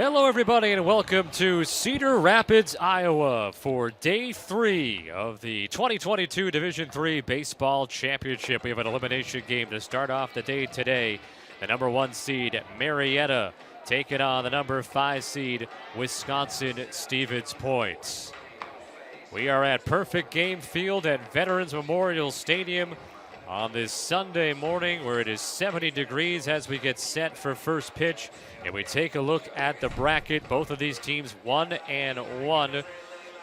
Hello, everybody, and welcome to Cedar Rapids, Iowa for Day 3 of the 2022 Division III Baseball Championship. We have an elimination game to start off the day today. The number 1 seed, Marietta, taking on the number 5 seed, Wisconsin-Stevens Point. We are at Perfect Game Field at Veterans Memorial Stadium on this Sunday morning where it is 70 degrees as we get set for first pitch. And we take a look at the bracket. Both of these teams 1-1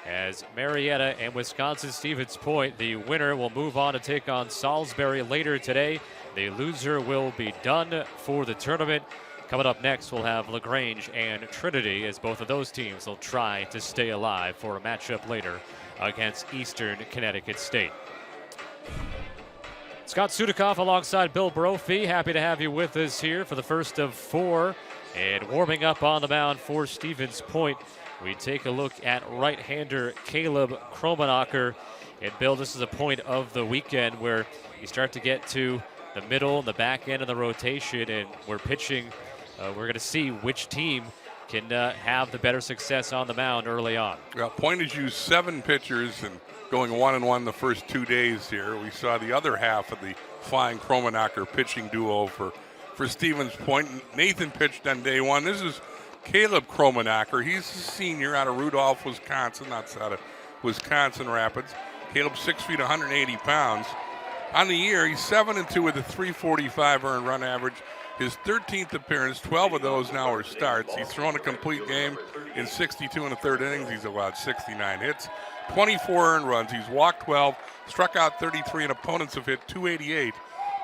as Marietta and Wisconsin-Stevens Point. The winner will move on to take on Salisbury later today. The loser will be done for the tournament. Coming up next, we'll have LaGrange and Trinity as both of those teams will try to stay alive for a matchup later against Eastern Connecticut State. Scott Sudikoff alongside Bill Brophy. Happy to have you with us here for the first of 4. And warming up on the mound for Stevens Point, we take a look at right-hander Caleb Kromenacher. And Bill, this is a point of the weekend where you start to get to the middle and the back end of the rotation, and we're pitching. We're going to see which team can have the better success on the mound early on. Well, Point has used 7 pitchers and going 1-1 the first 2 days here. We saw the other half of the flying Kromenacher pitching duo for Stevens Point. Nathan pitched on day 1. This is Caleb Kromenacher. He's a senior out of Rudolph, Wisconsin, outside of Wisconsin Rapids. Caleb 6 feet, 180 pounds. On the year, he's 7-2 with a 345 earned run average. His 13th appearance, 12 of those now are starts. He's thrown a complete game in 62 and a third innings. He's allowed 69 hits, 24 earned runs. He's walked 12, struck out 33, and opponents have hit 288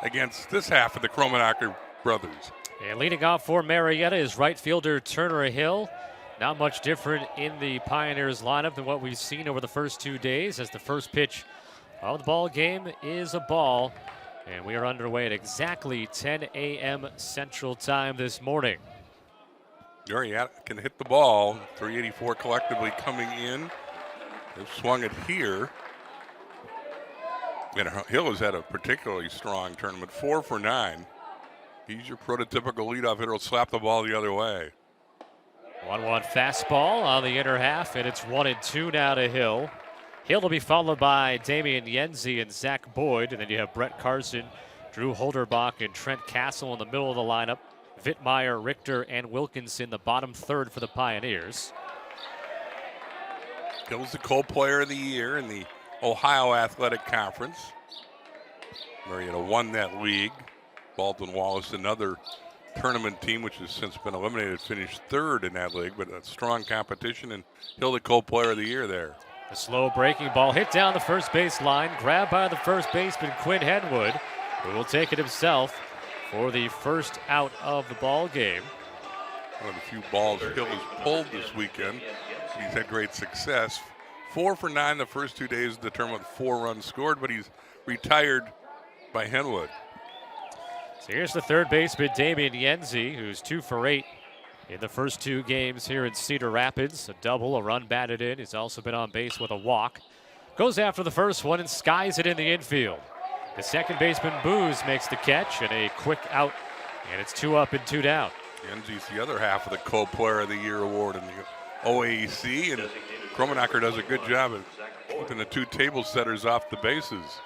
against this half of the Kromenacher brothers. And leading off for Marietta is right fielder Turner Hill. Not much different in the Pioneers lineup than what we've seen over the first 2 days, as the first pitch of the ball game is a ball. And we are underway at exactly 10 a.m. Central Time this morning. Marietta can hit the ball. 384 collectively coming in. They've swung it here. And Hill has had a particularly strong tournament, 4 for 9. He's your prototypical leadoff hitter. Will slap the ball the other way. 1-1 fastball on the inner half, and it's 1-2 now to Hill. Hill will be followed by Damian Yenzi and Zach Boyd, and then you have Brett Carson, Drew Holderbach, and Trent Castle in the middle of the lineup. Vittmeyer, Richter, and Wilkinson the bottom third for the Pioneers. Hill's the co-player of the year in the Ohio Athletic Conference. Marietta won that league. Baldwin Wallace, another tournament team which has since been eliminated, finished 3rd in that league, but a strong competition, and Hill the co-player of the year there. A slow breaking ball hit down the first base line, grabbed by the first baseman Quinn Henwood, who will take it himself for the first out of the ball game. One of the few balls Hill has pulled this weekend. He's had great success. 4 for 9 the first 2 days of the tournament with 4 runs scored, but he's retired by Henwood. So here's the third baseman, Damian Yenzi, who's 2 for 8 in the first 2 games here in Cedar Rapids. A double, a run batted in. He's also been on base with a walk. Goes after the first one and skies it in the infield. The second baseman, Booz, makes the catch and a quick out, and it's 2 up and 2 down. Yenzi's the other half of the co-player of the year award in the OAC, and Kromenacher does a good job of keeping the 2 table setters off the bases.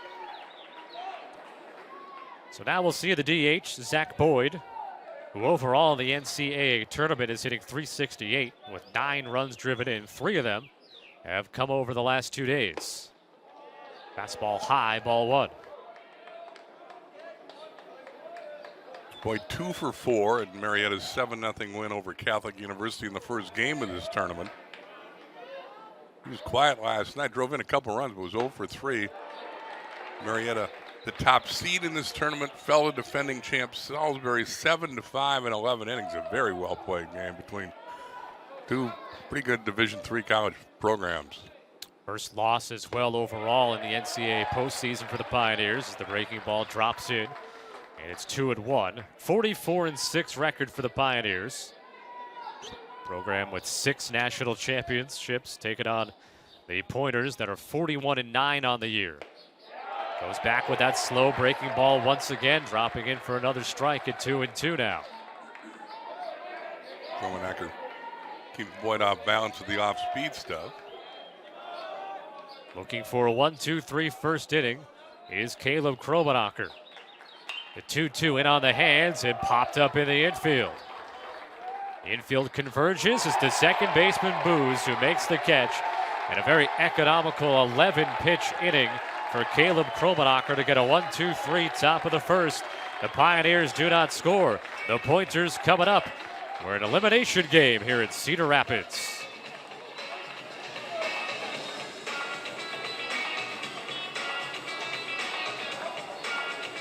So now we'll see the DH, Zach Boyd, who overall in the NCAA tournament is hitting .368 with 9 runs driven in. 3 of them have come over the last 2 days. Fastball high, ball 1. Boyd 2 for 4 at Marietta's 7-0 win over Catholic University in the first game of this tournament. He was quiet last night, drove in a couple runs, but was 0 for 3. Marietta, the top seed in this tournament, fellow defending champs Salisbury, 7-5 in 11 innings. A very well played game between 2 pretty good Division III college programs. First loss as well overall in the NCAA postseason for the Pioneers as the breaking ball drops in, and it's 2-1. 44-6 record for the Pioneers. Program with 6 national championships, taking on the Pointers that are 41-9 on the year. Goes back with that slow breaking ball once again, dropping in for another strike at 2-2 now. Kromenacher keep Boyd off balance with the off-speed stuff. Looking for a 1-2-3 first inning is Caleb Kromenacher. The 2-2 in on the hands and popped up in the infield. Infield converges as the second baseman Booz who makes the catch, and a very economical 11-pitch inning for Caleb Kromenacher to get a 1-2-3 top of the first. The Pioneers do not score. The Pointers coming up. We're an elimination game here at Cedar Rapids.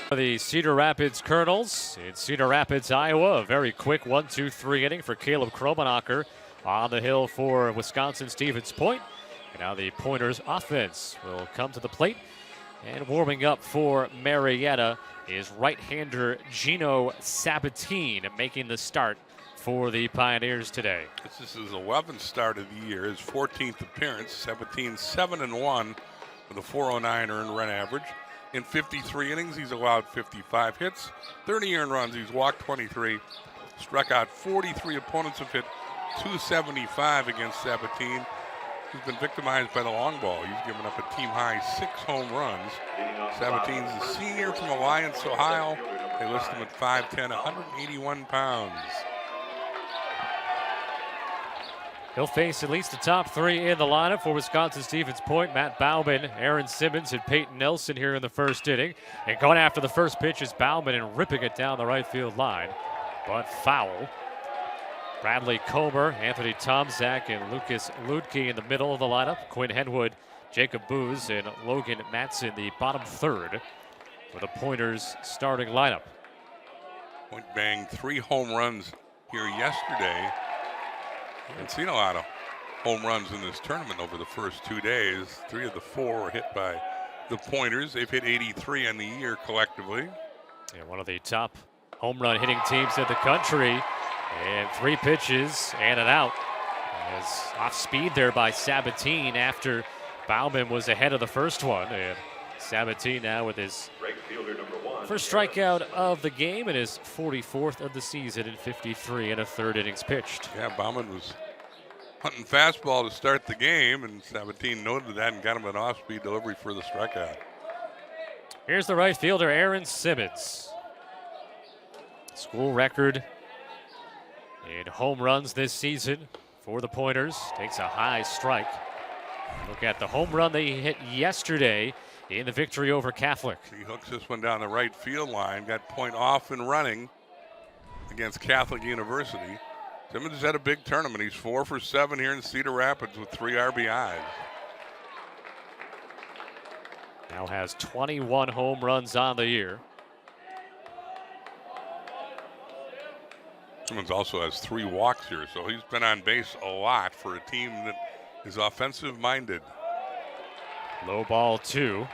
The Cedar Rapids Colonels in Cedar Rapids, Iowa. A very quick 1-2-3 inning for Caleb Kromenacher on the hill for Wisconsin-Stevens Point. And now the Pointers offense will come to the plate. And warming up for Marietta is right-hander Gino Sabatine making the start for the Pioneers today. This is his 11th start of the year, his 14th appearance. Sabatine 7-1 with a 409 earned run average. In 53 innings, he's allowed 55 hits, 30 earned runs. He's walked 23, struck out 43. Opponents have hit 275 against Sabatine. He's been victimized by the long ball. He's given up a team-high 6 home runs. Sabatine's a senior from Alliance, Ohio. They list him at 5'10", 181 pounds. He'll face at least the top 3 in the lineup for Wisconsin-Stevens Point. Matt Bauman, Aaron Simmons, and Peyton Nelson here in the first inning. And going after the first pitch is Bauman and ripping it down the right field line, but foul. Bradley Comer, Anthony Tomczak, and Lucas Ludke in the middle of the lineup. Quinn Henwood, Jacob Booz, and Logan Matson, the bottom third for the Pointers starting lineup. Point banged 3 home runs here yesterday. Haven't seen a lot of home runs in this tournament over the first 2 days. 3 of the 4 were hit by the Pointers. They've hit 83 on the year collectively. Yeah, one of the top home run hitting teams in the country. And 3 pitches and an out. As off speed there by Sabatine after Bauman was ahead of the first one. And Sabatine now with his first strikeout of the game and his 44th of the season in 53 and a third innings pitched. Yeah, Bauman was hunting fastball to start the game, and Sabatine noted that and got him an off-speed delivery for the strikeout. Here's the right fielder, Aaron Simmons. School record in home runs this season for the Pointers. Takes a high strike. Look at the home run they hit yesterday in the victory over Catholic. He hooks this one down the right field line. Got point off and running against Catholic University. Simmons has had a big tournament. He's 4 for 7 here in Cedar Rapids with 3 RBIs. Now has 21 home runs on the year. Simmons also has 3 walks here, so he's been on base a lot for a team that is offensive-minded. Low ball 2.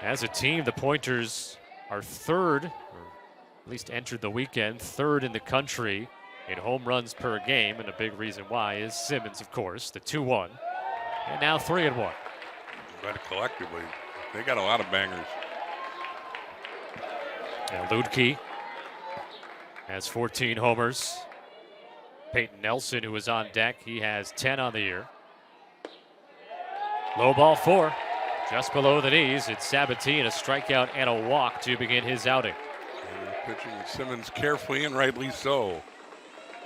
As a team, the Pointers are third, or at least entered the weekend, third in the country in home runs per game, and a big reason why is Simmons, of course, the 2-1, and now 3-1. But collectively, they got a lot of bangers. And Ludke has 14 homers. Peyton Nelson, who is on deck, he has 10 on the year. Low ball 4, just below the knees. It's Sabatine, a strikeout and a walk to begin his outing. And pitching Simmons carefully and rightly so.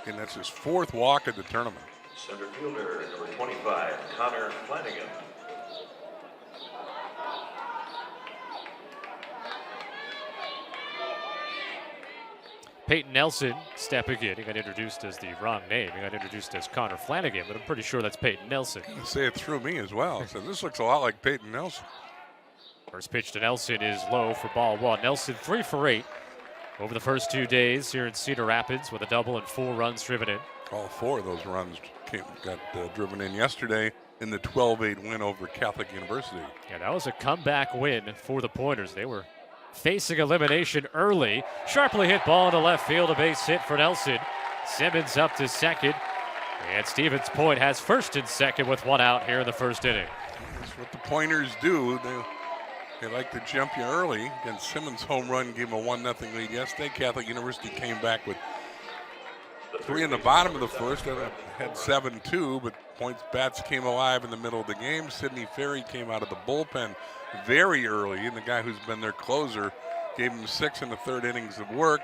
And that's his 4th walk of the tournament. Center fielder, number 25, Connor Flanagan. Peyton Nelson stepping in. He got introduced as the wrong name. He got introduced as Connor Flanagan, but I'm pretty sure that's Peyton Nelson. I say it through me as well. So this looks a lot like Peyton Nelson. First pitch to Nelson is low for ball 1. Nelson 3 for 8 over the first 2 days here in Cedar Rapids with a double and 4 runs driven in. All 4 of those runs got driven in yesterday in the 12-8 win over Catholic University. Yeah, that was a comeback win for the Pointers. They were facing elimination early. Sharply hit ball into left field, a base hit for Nelson. Simmons up to second. And Stevens Point has first and second with 1 out here in the first inning. That's what the Pointers do. They like to jump you early. Against Simmons' home run gave him a 1-0 lead yesterday. Catholic University came back with 3 in the bottom of the first, and had 7-2, but points bats came alive in the middle of the game. Sidney Ferry came out of the bullpen very early, and the guy who's been their closer gave him 6 in the third innings of work.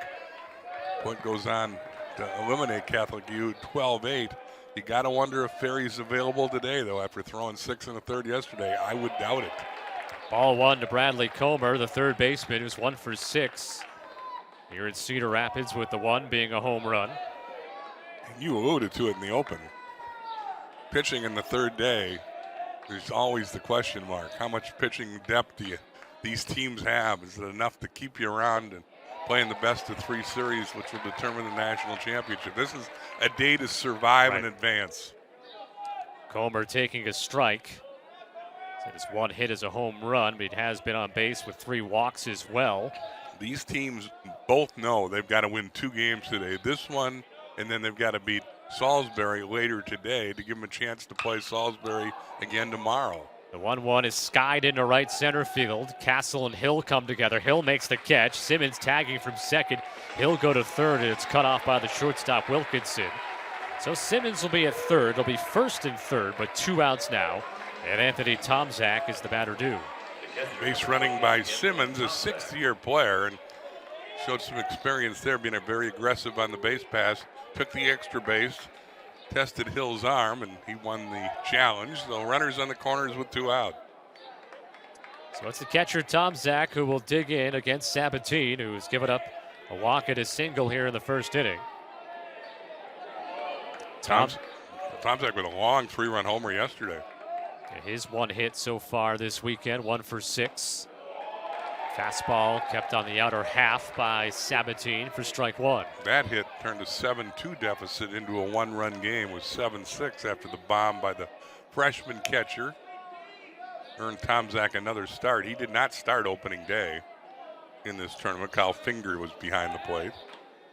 Point goes on to eliminate Catholic U 12-8. You got to wonder if Ferry's available today, though, after throwing 6 in the third yesterday. I would doubt it. Ball 1 to Bradley Comer, the third baseman, who's 1 for 6 here at Cedar Rapids, with the 1 being a home run. And you alluded to it in the open. Pitching in the third day, there's always the question mark. How much pitching depth do these teams have? Is it enough to keep you around and playing the best of 3 series, which will determine the national championship? This is a day to survive and advance. Comer taking a strike. So his 1 hit is a home run, but he has been on base with 3 walks as well. These teams both know they've got to win 2 games today. This one, and then they've got to beat Salisbury later today to give them a chance to play Salisbury again tomorrow. The 1-1 is skied into right center field. Castle and Hill come together. Hill makes the catch. Simmons tagging from second. Hill go to third, and it's cut off by the shortstop Wilkinson. So Simmons will be at third. It'll be first and third, but 2 outs now. And Anthony Tomczak is the batter due. Base running by Simmons, a 6th-year player, and showed some experience there, being very aggressive on the base pass. Took the extra base, tested Hill's arm, and he won the challenge. So runners on the corners with 2 out. So it's the catcher Tomczak who will dig in against Sabatine, who's given up a walk and a single here in the first inning. Tomczak with a long 3-run homer yesterday. His 1 hit so far this weekend, 1 for 6. Fastball kept on the outer half by Sabatine for strike 1. That hit turned a 7-2 deficit into a 1-run game with 7-6 after the bomb by the freshman catcher. Earned Tomczak another start. He did not start opening day in this tournament. Kyle Finger was behind the plate.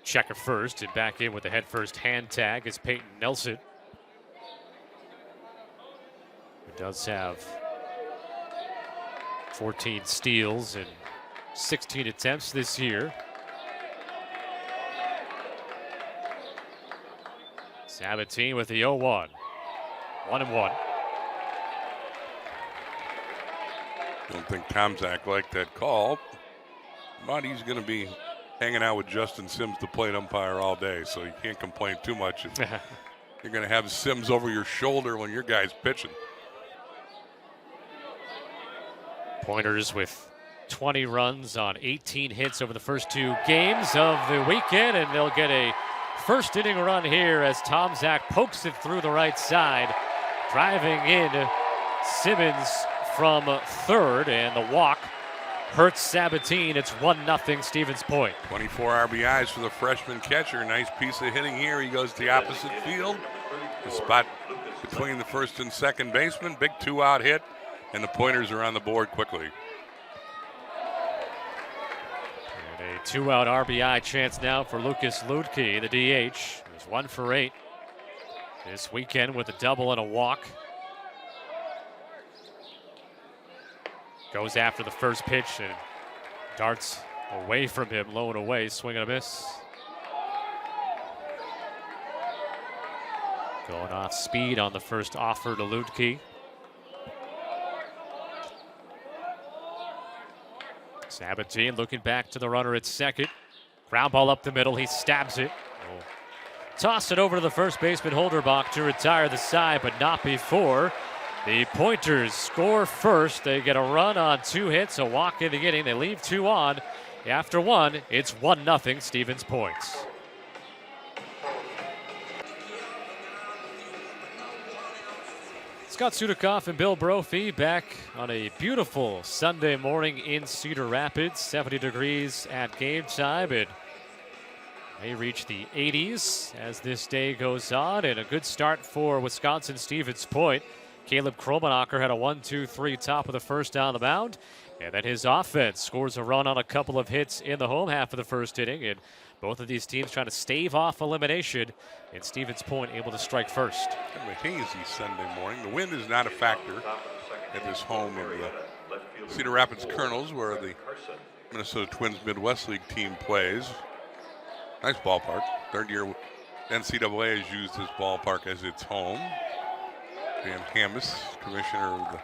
Check at first and back in with the head first hand tag is Peyton Nelson. He does have 14 steals and 16 attempts this year. Sabatine with the 0-1. 1-1. Don't think Tomczak liked that call, but he's going to be hanging out with Justin Sims, the plate umpire, all day, so you can't complain too much. You're going to have Sims over your shoulder when your guy's pitching. Pointers with 20 runs on 18 hits over the first 2 games of the weekend, and they'll get a first inning run here as Tomczak pokes it through the right side, driving in Simmons from third, and the walk hurts Sabatine. It's 1-0 Stevens Point. 24 RBIs for the freshman catcher. Nice piece of hitting here. He goes to the opposite field. The spot between the first and second baseman. Big 2-out hit, and the Pointers are on the board quickly. And a 2-out RBI chance now for Lucas Ludke, the DH. He's 1 for 8 this weekend with a double and a walk. Goes after the first pitch and darts away from him, low and away, swing and a miss. Going off speed on the first offer to Ludke. Sabatine looking back to the runner at second. Ground ball up the middle, he stabs it. Toss it over to the first baseman Holderbach to retire the side, but not before the Pointers score first. They get a run on 2 hits, a walk in the inning. They leave 2 on. After 1, it's 1-0 Stevens Point. Scott Sudikoff and Bill Brophy back on a beautiful Sunday morning in Cedar Rapids. 70 degrees at game time, and they reach the 80s as this day goes on, and a good start for Wisconsin-Stevens Point. Caleb Kromenacher had a 1-2-3 top of the first on the mound, and then his offense scores a run on a couple of hits in the home half of the first inning, and both of these teams trying to stave off elimination, and Stevens Point able to strike first. Kind of a hazy Sunday morning. The wind is not a factor at this home of the Cedar Rapids Colonels, where the Minnesota Twins Midwest League team plays. Nice ballpark. 3rd year NCAA has used this ballpark as its home. Dan Hammis, commissioner of the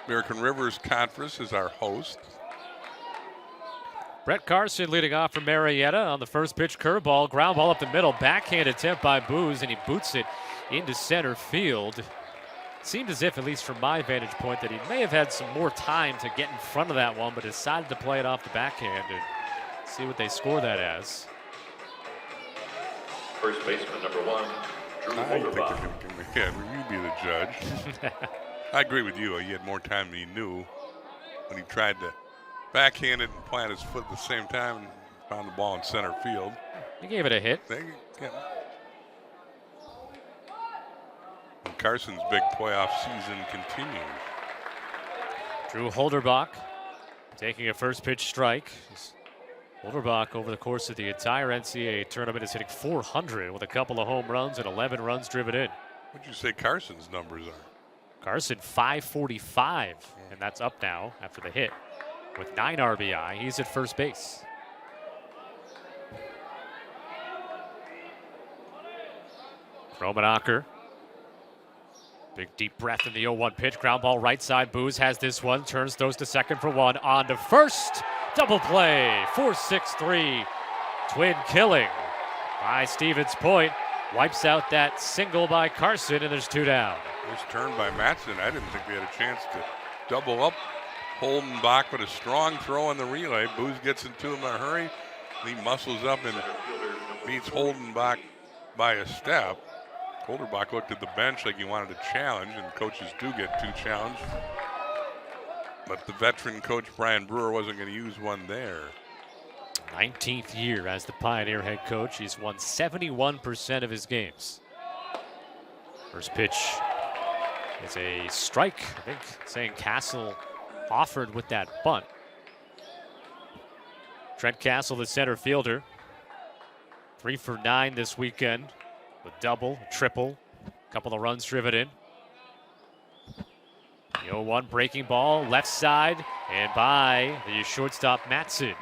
American Rivers Conference, is our host. Brett Carson leading off for Marietta on the first pitch curveball. Ground ball up the middle. Backhand attempt by Booz, and he boots it into center field. Seemed as if, at least from my vantage point, that he may have had some more time to get in front of that one, but decided to play it off the backhand and see what they score that as. First baseman number 1, Drew Holderbach. Yeah, you be the judge. I agree with you. He had more time than he knew when he tried to backhand it and plant his foot at the same time and found the ball in center field. He gave it a hit. And Carson's big playoff season continues. Drew Holderbach taking a first pitch strike. Holderbach, over the course of the entire NCAA tournament, is hitting .400 with a couple of home runs and 11 runs driven in. What'd you say Carson's numbers are? Carson, .545, and that's up now after the hit. With 9 RBI, he's at first base. Kromanacher. Big deep breath in the 0-1 pitch. Ground ball right side. Booz has this one. Turns, throws to second for one. On to first. Double play. 4-6-3. Twin killing by Stevens Point. Wipes out that single by Carson, and there's 2 down. Nice turn by Matson. I didn't think they had a chance to double up. Holdenbach with a strong throw on the relay. Booz gets into him in a hurry. He muscles up and beats Holdenbach by a step. Holderbach looked at the bench like he wanted a challenge, and coaches do get 2 challenges. But the veteran coach, Brian Brewer, wasn't going to use one there. 19th year as the Pioneer head coach. He's won 71% of his games. First pitch is a strike. I think saying Castle offered with that bunt. Trent Castle, the center fielder. 3 for 9 this weekend. With double, triple, a couple of runs driven in. The 0-1 breaking ball, left side, and by the shortstop Matson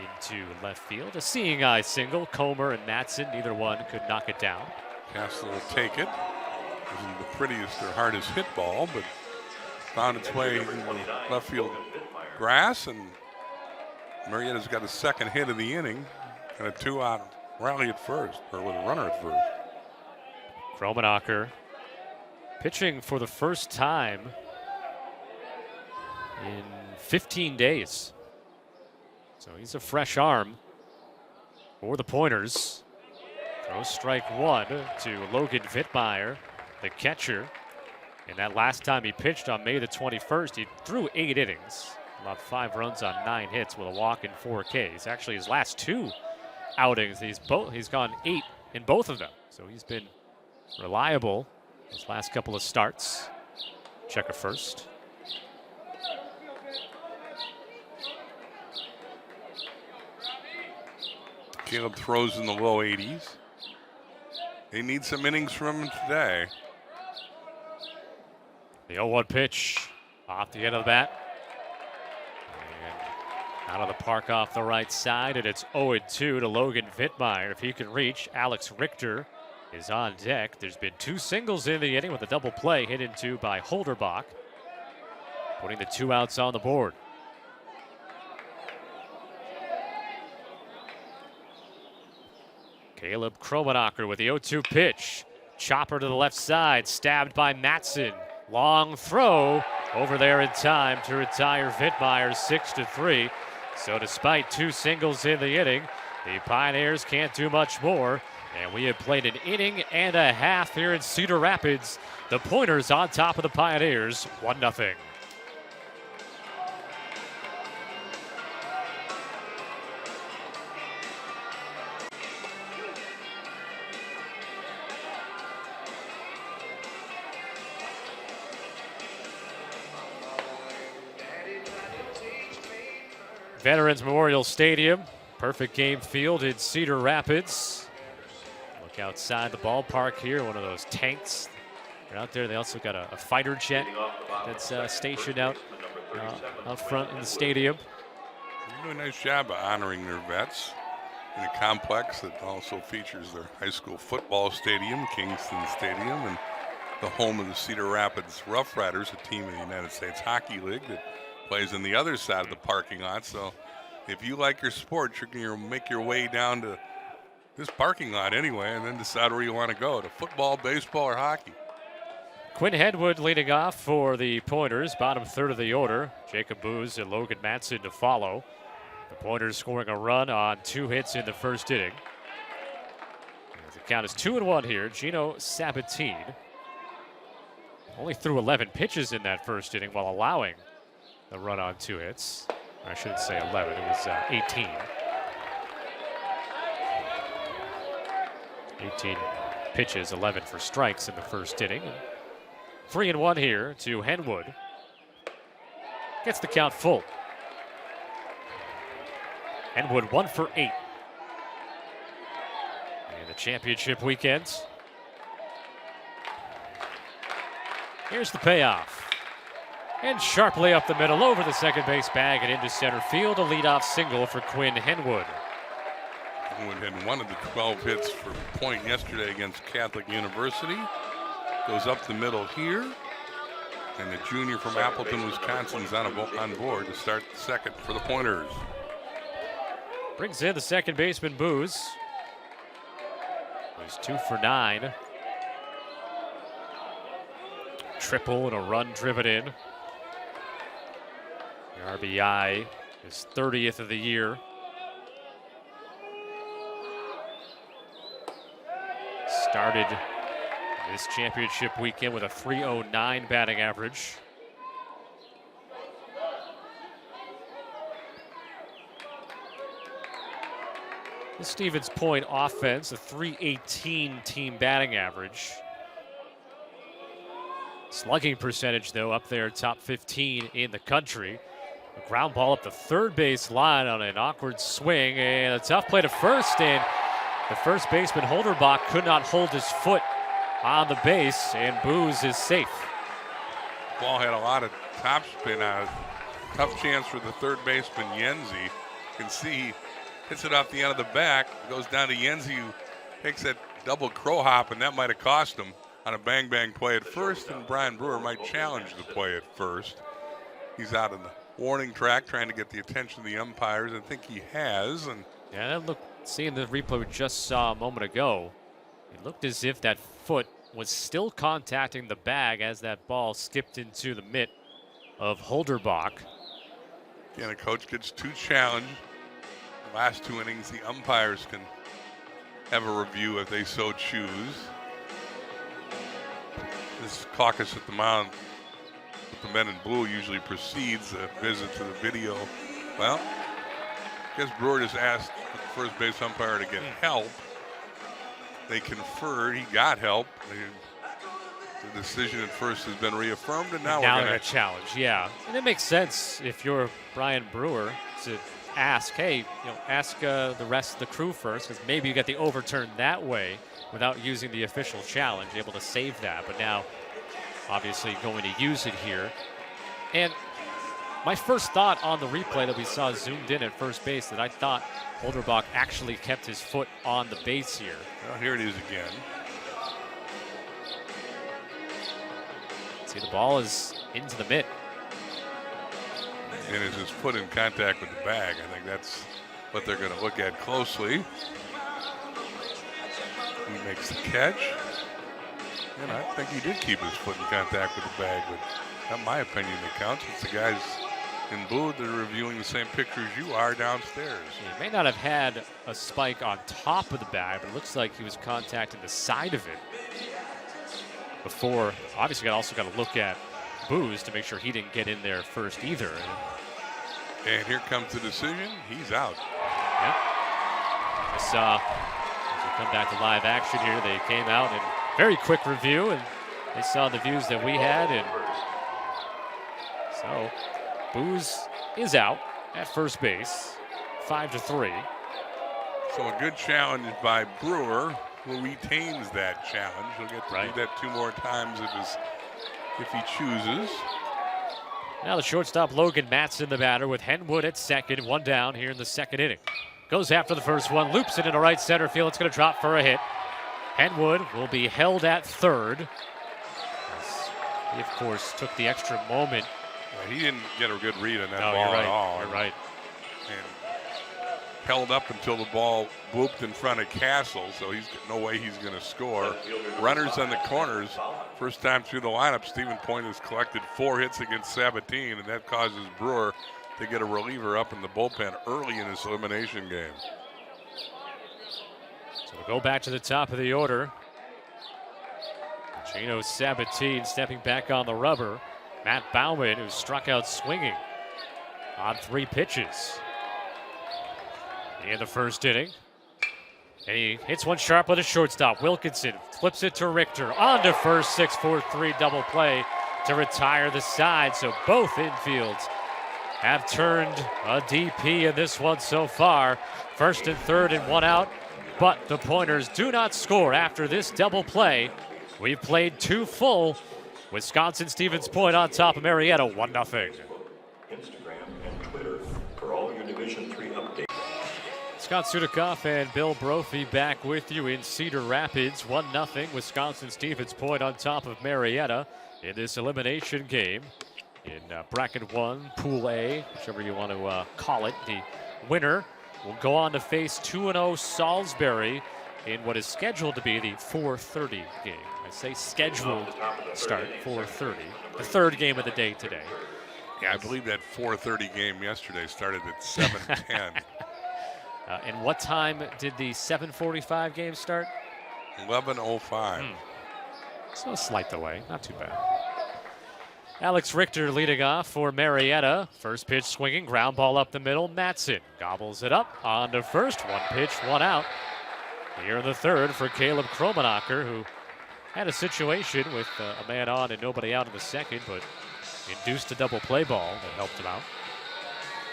into left field. A seeing eye single. Comer and Matson, neither one could knock it down. Castle will take it. Isn't the prettiest or hardest hit ball, but found its way in left field grass, and Marietta's got a second hit of the inning and a 2-out rally at first, or with a runner at first. Kromanacher pitching for the first time in 15 days. So he's a fresh arm for the Pointers. Throws strike 1 to Logan Vittmeyer, the catcher. And that last time he pitched on May the 21st, he threw 8 innings, about 5 runs on 9 hits with a walk and 4 Ks. Actually, his last 2 outings, he's gone 8 in both of them. So he's been reliable his last couple of starts. Checker first. Caleb throws in the low 80s. They need some innings from him today. The 0-1 pitch off the end of the bat. And out of the park off the right side, and it's 0-2 to Logan Vittmeyer. If he can reach, Alex Richter is on deck. There's been 2 singles in the inning with a double play hit into by Holderbach, putting the 2 outs on the board. Caleb Kromanacher with the 0-2 pitch. Chopper to the left side, stabbed by Matson. Long throw over there in time to retire Vittmeyer 6-3. So despite 2 singles in the inning, the Pioneers can't do much more. And we have played an inning and a half here in Cedar Rapids. The Pointers on top of the Pioneers, 1-0. Veterans Memorial Stadium, perfect game field in Cedar Rapids. Look outside the ballpark here, one of those tanks. They're out there. They also got a fighter jet that's stationed out front in the stadium. They do a nice job of honoring their vets. in a complex that also features their high school football stadium, Kingston Stadium, and the home of the Cedar Rapids Rough Riders, a team in the United States Hockey League that plays on the other side of the parking lot. So if you like your sport, you're going to make your way down to this parking lot anyway and then decide where you want to go, to football, baseball, or hockey. Quinn Henwood leading off for the Pointers, bottom third of the order. Jacob Booz and Logan Matson to follow. The Pointers scoring a run on 2 hits in the first inning. The count is 2-1 here. Gino Sabatine only threw 11 pitches in that first inning while allowing the run on 2 hits. I shouldn't say 11, it was 18. 18 pitches, 11 for strikes in the first inning. 3-1 here to Henwood. Gets the count full. Henwood 1 for 8 in the championship weekend. Here's the payoff. And sharply up the middle over the second base bag and into center field. A leadoff single for Quinn Henwood. Henwood had one of the 12 hits for Point yesterday against Catholic University. Goes up the middle here. And the junior from Appleton, Wisconsin is on board to start the second for the Pointers. Brings in the second baseman, Booz. He's 2 for 9. Triple and a run driven in. The RBI is 30th of the year. Started this championship weekend with a .309 batting average. The Stevens Point offense, a .318 team batting average. Slugging percentage, though, up there, top 15 in the country. A ground ball up the third base line on an awkward swing, and a tough play to first, and the first baseman Holderbach could not hold his foot on the base, and Booz is safe. Ball had a lot of top spin on it. Tough chance for the third baseman, Yenzi. You can see he hits it off the end of the back, goes down to Yenzi, who takes that double crow hop, and that might have cost him on a bang-bang play at first, and Brian Brewer might challenge the play at first. He's out on the warning track trying to get the attention of the umpires. I think he has. And yeah, look, seeing the replay we just saw a moment ago, it looked as if that foot was still contacting the bag as that ball skipped into the mitt of Holderbach. Again, a coach gets 2 challenged. The last 2 innings, the umpires can have a review if they so choose. This caucus at the mound with the men in blue usually precedes a visit to the video. Well, I guess Brewer just asked the first base umpire to get help. They conferred. He got help. The decision at first has been reaffirmed, and now we're going to challenge. Yeah, and it makes sense if you're Brian Brewer to ask, hey, ask the rest of the crew first, because maybe you get the overturn that way without using the official challenge, able to save that. But now, obviously, going to use it here. And my first thought on the replay that we saw zoomed in at first base, that I thought Holderbach actually kept his foot on the base here. Well, here it is again. See, the ball is into the mitt. And is his foot in contact with the bag? I think that's what they're going to look at closely. He makes the catch. And I think he did keep his foot in contact with the bag, but not my opinion that counts. It's the guys in blue that are reviewing the same pictures you are downstairs. He may not have had a spike on top of the bag, but it looks like he was contacting the side of it before. Obviously, also got to look at Booz to make sure he didn't get in there first either. And here comes the decision. He's out. Yep. I saw, as we come back to live action here, they came out and very quick review, and they saw the views that we had, and so Booz is out at first base, 5-3. So a good challenge by Brewer, who retains that challenge. He'll get to do that 2 more times if he chooses. Now the shortstop Logan Matson, the batter, with Henwood at second, 1 down here in the second inning. Goes after the first one, loops it into right center field. It's going to drop for a hit. Henwood will be held at third. He, of course, took the extra moment. He didn't get a good read on that ball You're right. at all. You're right. And held up until the ball whooped in front of Castle, so he's no way he's going to score. Runners on the corners. First time through the lineup, Stevens Point has collected 4 hits against Sabatine, and that causes Brewer to get a reliever up in the bullpen early in this elimination game. So we'll go back to the top of the order. Gino Sabatine stepping back on the rubber. Matt Bauman, who struck out swinging on 3 pitches in the first inning. And he hits one sharp with a shortstop. Wilkinson flips it to Richter. On to first, 6-4-3 double play to retire the side. So both infields have turned a DP in this one so far. First and third and 1 out. But the Pointers do not score after this double play. We've played 2 full. Wisconsin-Stevens Point on top of Marietta, 1-0. Instagram and Twitter for all your Division III updates. Scott Sudikoff and Bill Brophy back with you in Cedar Rapids. 1-0 Wisconsin-Stevens Point on top of Marietta in this elimination game. In bracket 1, Pool A, whichever you want to call it. The winner will go on to face 2-0 Salisbury in what is scheduled to be the 4:30 game. I say scheduled start, 4:30. The third game of the day today. Yeah, I believe that 4:30 game yesterday started at 7:10. And what time did the 7:45 game start? 11:05. So a slight delay, not too bad. Alex Richter leading off for Marietta. First pitch swinging, ground ball up the middle. Matson gobbles it up, on to first. 1 pitch, 1 out. Here in the third for Caleb Kromenacher, who had a situation with a man on and nobody out in the second, but induced a double play ball that helped him out.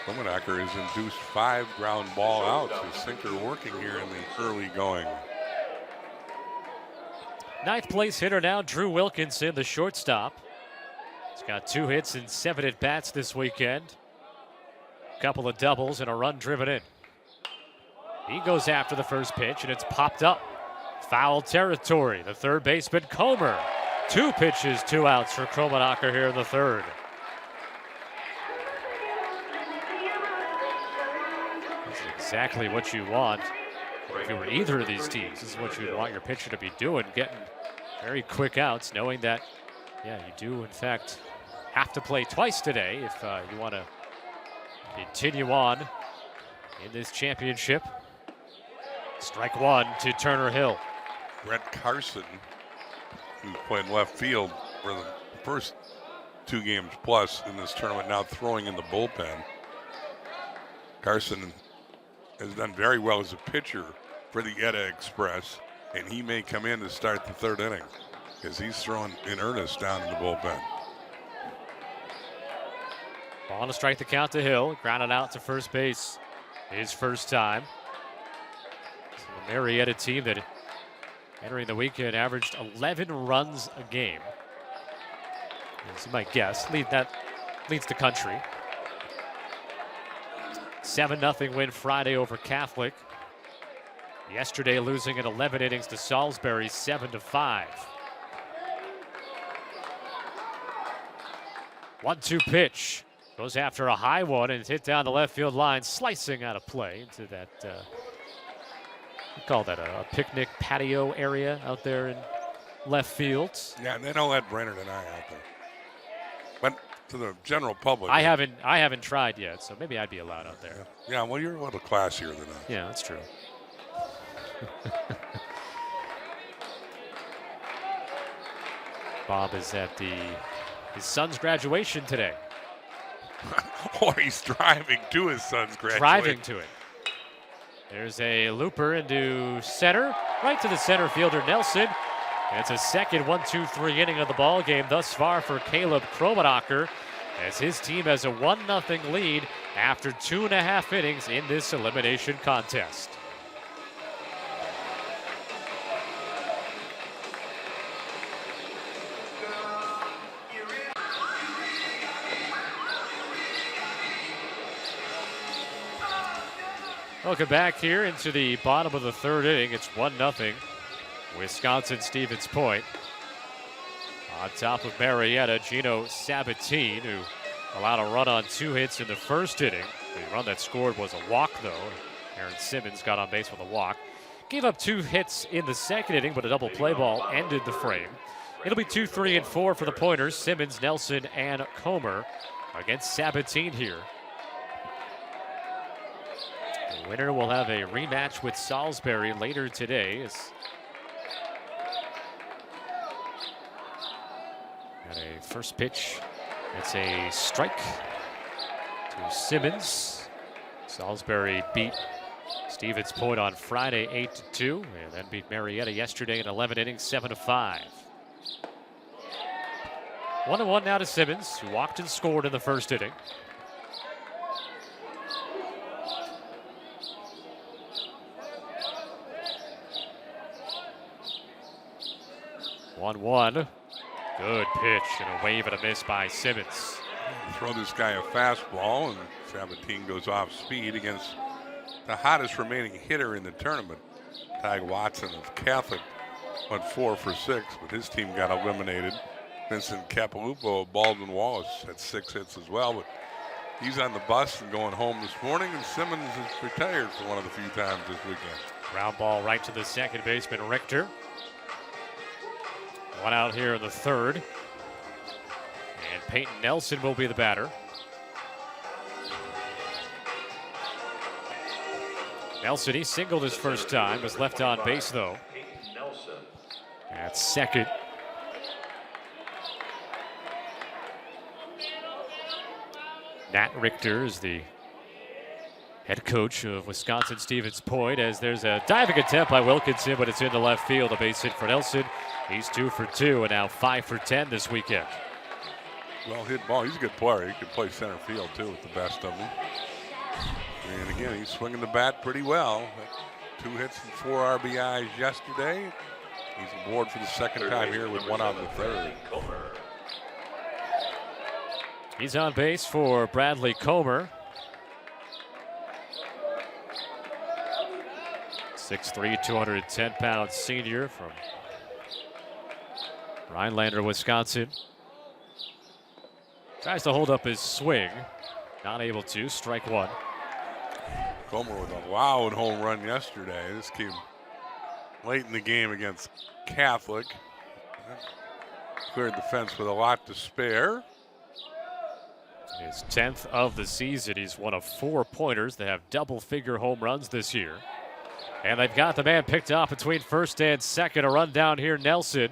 Kromenacher has induced 5 ground ball outs. His sinker working here in the early going. Ninth place hitter now, Drew Wilkinson, the shortstop. He's got 2 hits and 7 at-bats this weekend. A couple of doubles and a run driven in. He goes after the first pitch, and it's popped up. Foul territory. The third baseman, Comer. 2 pitches, 2 outs for Kromenacher here in the third. That's exactly what you want. If you were either of these teams, this is what you would want your pitcher to be doing, getting very quick outs, knowing that, yeah, you do, in fact, have to play twice today if you want to continue on in this championship. Strike 1 to Turner Hill. Brett Carson, who played left field for the first 2 games plus in this tournament, now throwing in the bullpen. Carson has done very well as a pitcher for the Edda Express, and he may come in to start the 3rd inning because he's throwing in earnest down in the bullpen. Ball to strike the count to Hill. Grounded out to first base his first time. So the Marietta team that entering the weekend averaged 11 runs a game. As you might guess, that leads the country. 7-0 win Friday over Catholic. Yesterday losing in 11 innings to Salisbury, 7-5. 1-2 pitch. Goes after a high one and hit down the left field line, slicing out of play into that, we call that a picnic patio area out there in left field. Yeah, and they don't let Brainerd and I out there. But to the general public. I haven't tried yet, so maybe I'd be allowed out there. Yeah, well, you're a little classier than us. Yeah, that's true. Bob is at his son's graduation today. Or he's driving to his son's graduation. Driving to it. There's a looper into center, right to the center fielder Nelson. And it's a second 1-2-3 inning of the ball game thus far for Caleb Kromenacher, as his team has a 1-0 lead after 2.5 innings in this elimination contest. Welcome back here into the bottom of the third inning. It's 1-0 Wisconsin-Stevens Point. On top of Marietta, Gino Sabatine, who allowed a run on 2 hits in the first inning. The run that scored was a walk, though. Aaron Simmons got on base with a walk. Gave up 2 hits in the second inning, but a double play ball ended the frame. It'll be 2, 3, and 4 for the Pointers. Simmons, Nelson, and Comer against Sabatine here. The winner will have a rematch with Salisbury later today. Got a first pitch. It's a strike to Simmons. Salisbury beat Stevens Point on Friday 8-2, and then beat Marietta yesterday in 11 innings, 7-5. 1-1 now to Simmons, who walked and scored in the first inning. One. Good pitch and a wave and a miss by Simmons. Throw this guy a fastball, and Sabatine goes off speed against the hottest remaining hitter in the tournament. Ty Watson of Catholic went 4 for 6, but his team got eliminated. Vincent Capilupo of Baldwin Wallace had 6 hits as well, but he's on the bus and going home this morning, and Simmons is retired for one of the few times this weekend. Ground ball right to the second baseman, Richter. One out here in the third. And Peyton Nelson will be the batter. Nelson, he singled his first time, was left on base though. At second. Nat Richter is the head coach of Wisconsin-Stevens Point, as there's a diving attempt by Wilkinson, but it's into left field. A base hit for Nelson. He's 2 for 2 and now 5 for 10 this weekend. Well hit ball. He's a good player. He can play center field too with the best of them. And again, he's swinging the bat pretty well. 2 hits and 4 RBIs yesterday. He's aboard for the second time here with 1 out in the third. He's on base for Bradley Comer. 6'3", 210-pound senior from Rhinelander, Wisconsin. Tries to hold up his swing. Not able to. Strike 1. Comer with a loud home run yesterday. This came late in the game against Catholic. Cleared the fence with a lot to spare. His 10th of the season. He's one of 4 Pointers that have double-figure home runs this year. And they've got the man picked off between first and second. A run down here, Nelson.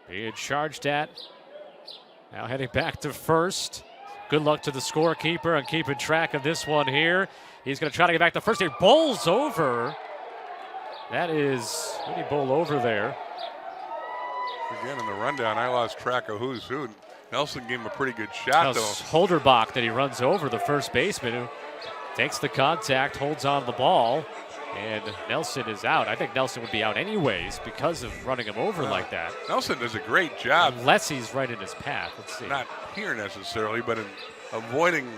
Being charged at. Now heading back to first. Good luck to the scorekeeper on keeping track of this one here. He's going to try to get back to first. He bowls over. That is, what did he bowl over there? Again, in the rundown, I lost track of who's who. Nelson gave him a pretty good shot, though. Holderbach that he runs over, the first baseman, who takes the contact, holds on the ball, and Nelson is out. I think Nelson would be out anyways because of running him over like that. Nelson does a great job. Unless he's right in his path. Let's see. Not here necessarily, but in avoiding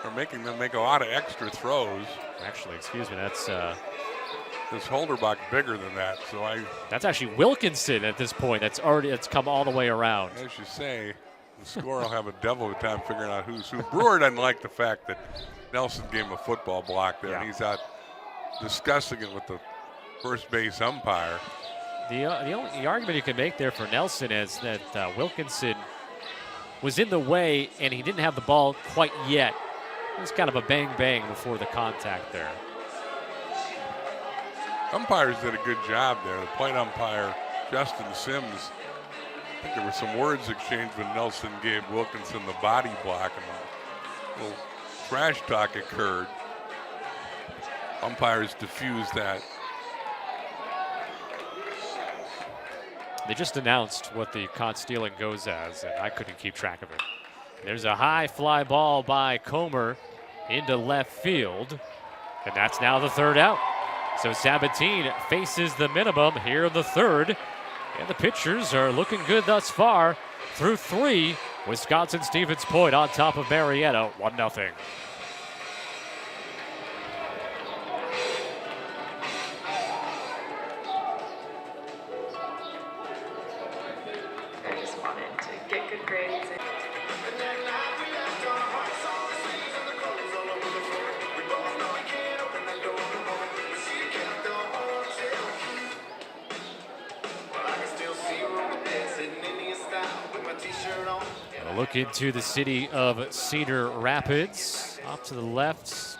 or making them make a lot of extra throws. Actually, excuse me, that's this Holderbach bigger than that, so that's actually Wilkinson at this point. That's come all the way around. As you say, the scorer will have a devil of a time figuring out who's who. Brewer doesn't like the fact that Nelson gave him a football block there, and he's out discussing it with the first base umpire. The argument you can make there for Nelson is that Wilkinson was in the way and he didn't have the ball quite yet. It was kind of a bang-bang before the contact there. Umpires did a good job there. The plate umpire, Justin Sims, I think there were some words exchanged when Nelson gave Wilkinson the body block, and a little trash talk occurred. Umpires diffused that. They just announced what the caught stealing goes as, and I couldn't keep track of it. There's a high fly ball by Comer into left field, and that's now the third out. So Sabatine faces the minimum here in the third, and the pitchers are looking good thus far. Through 3, Wisconsin-Stevens Point on top of Marietta, 1-0. look into the city of Cedar Rapids. Off to the left,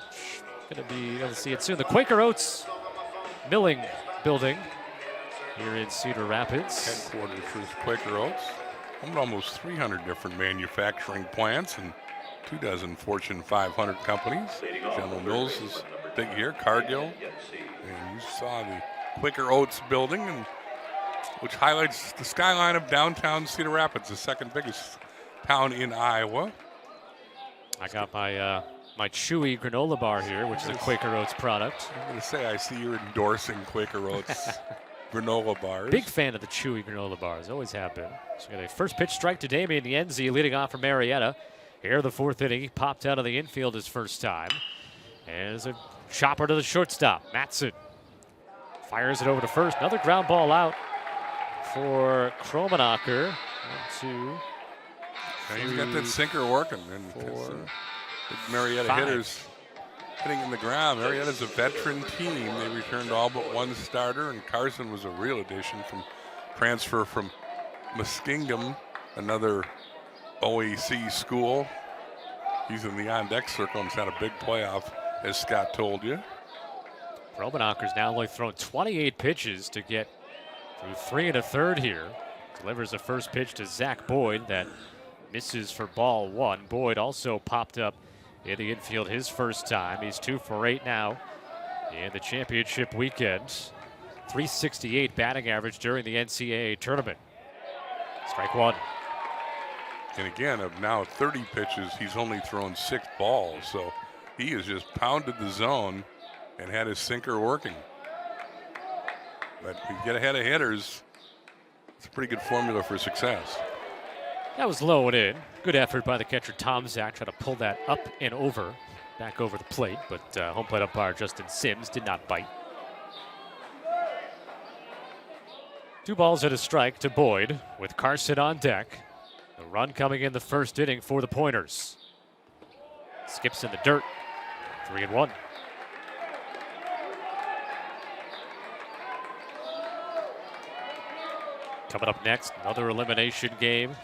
going to be able to see it soon. The Quaker Oats Milling Building here in Cedar Rapids. Headquarters for the Quaker Oats. Almost 300 different manufacturing plants and 24 Fortune 500 companies. General Mills is big here, Cargill. And you saw the Quaker Oats building, which highlights the skyline of downtown Cedar Rapids, the second biggest town in Iowa. I got my my chewy granola bar here, which is a Quaker Oats product. I'm going to say I see you're endorsing Quaker Oats granola bars. Big fan of the chewy granola bars, always have been. So we got a first pitch strike to Damian Yenzi leading off for Marietta. Here the fourth inning, he popped out of the infield his first time. And there's a chopper to the shortstop, Matson. Fires it over to first, another ground ball out for Kromenacher. 1, 2, and he's got that sinker working. And 4, big Marietta 5. hitters hitting in the ground. Marietta's a veteran team. They returned all but one starter, and Carson was a real addition from transfer from Muskingum, another OAC school. He's in the on-deck circle and has had a big playoff, as Scott told you. Kromenacher's now only thrown 28 pitches to get through 3 1/3 here. Delivers the first pitch to Zach Boyd that misses for ball 1. Boyd also popped up in the infield his first time. He's 2 for 8 now in the championship weekend. .368 batting average during the NCAA tournament. Strike 1. And again, of now 30 pitches, he's only thrown 6 balls. So he has just pounded the zone and had his sinker working. But if you get ahead of hitters, it's a pretty good formula for success. That was low and in. Good effort by the catcher Tom Zach, trying to pull that up and over, back over the plate, but home plate umpire Justin Sims did not bite. 2 balls and a strike to Boyd with Carson on deck. The run coming in the first inning for the Pointers. Skips in the dirt. 3-1. Coming up next, another elimination game.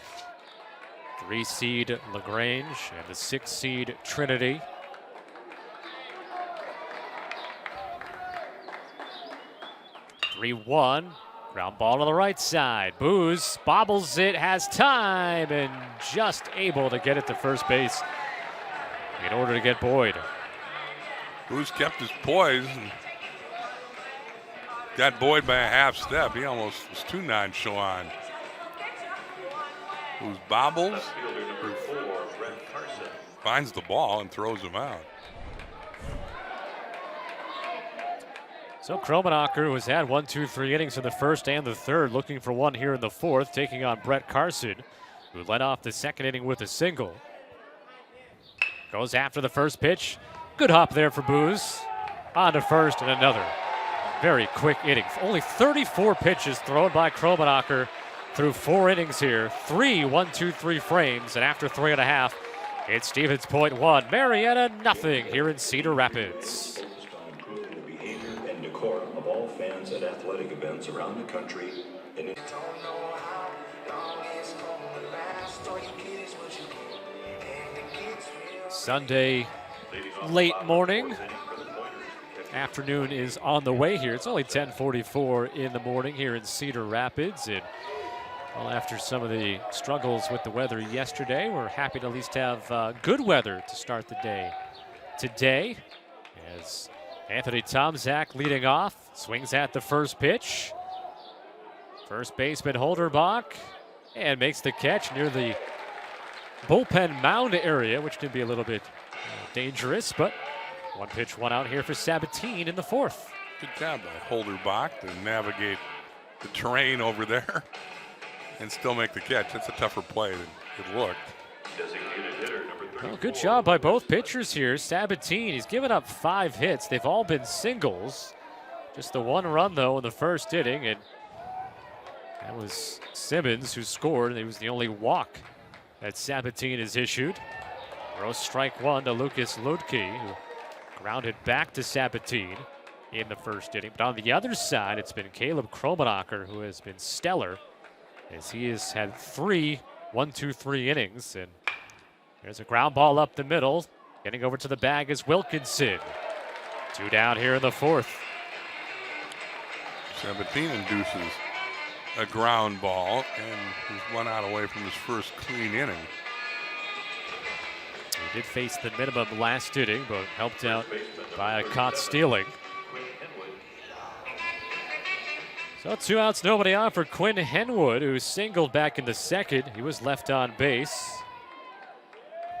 3-seed LaGrange and the 6-seed Trinity. (3-1). Ground ball to the right side. Booz bobbles it, has time, and just able to get it to first base in order to get Boyd. Booz kept his poise and got Boyd by a half step. He almost was too nonchalant. Booz bobbles, finds the ball, and throws him out. So Kromenacher, who has had 1, 2, 3 innings in the first and the third, looking for one here in the fourth, taking on Brett Carson, who led off the second inning with a single. Goes after the first pitch. Good hop there for Booz. On to first and another. Very quick inning. Only 34 pitches thrown by Kromenacher through 4 innings here. 3 1, 2, 3 frames, and after 3.5, it's Stevens Point 1, Marietta nothing here in Cedar Rapids. Of all fans at athletic events around the country. Sunday late morning. Afternoon is on the way here. It's only 10:44 in the morning here in Cedar Rapids. And well, after some of the struggles with the weather yesterday, we're happy to at least have good weather to start the day today. As Anthony Tomczak leading off, swings at the first pitch. First baseman Holderbach, and makes the catch near the bullpen mound area, which can be a little bit dangerous, but 1 pitch, 1 out here for Sabatine in the fourth. Good job by Holderbach to navigate the terrain over there and still make the catch. That's a tougher play than it looked. Well, good job by both pitchers here. Sabatine, he's given up 5 hits. They've all been singles. Just the 1 run, though, in the first inning, and that was Simmons who scored, and it was the only walk that Sabatine has issued. Throws strike 1 to Lucas Ludke, who grounded back to Sabatine in the first inning. But on the other side, it's been Caleb Kromenacher, who has been stellar, as he has had 3 1-2-3 innings. And there's a ground ball up the middle. Getting over to the bag is Wilkinson. 2 down here in the 4th. 17 induces a ground ball, and he's 1 out away from his first clean inning. He did face the minimum last inning, but helped out by a caught stealing. So 2 outs, nobody on for Quinn Henwood, who singled back in the 2nd. He was left on base.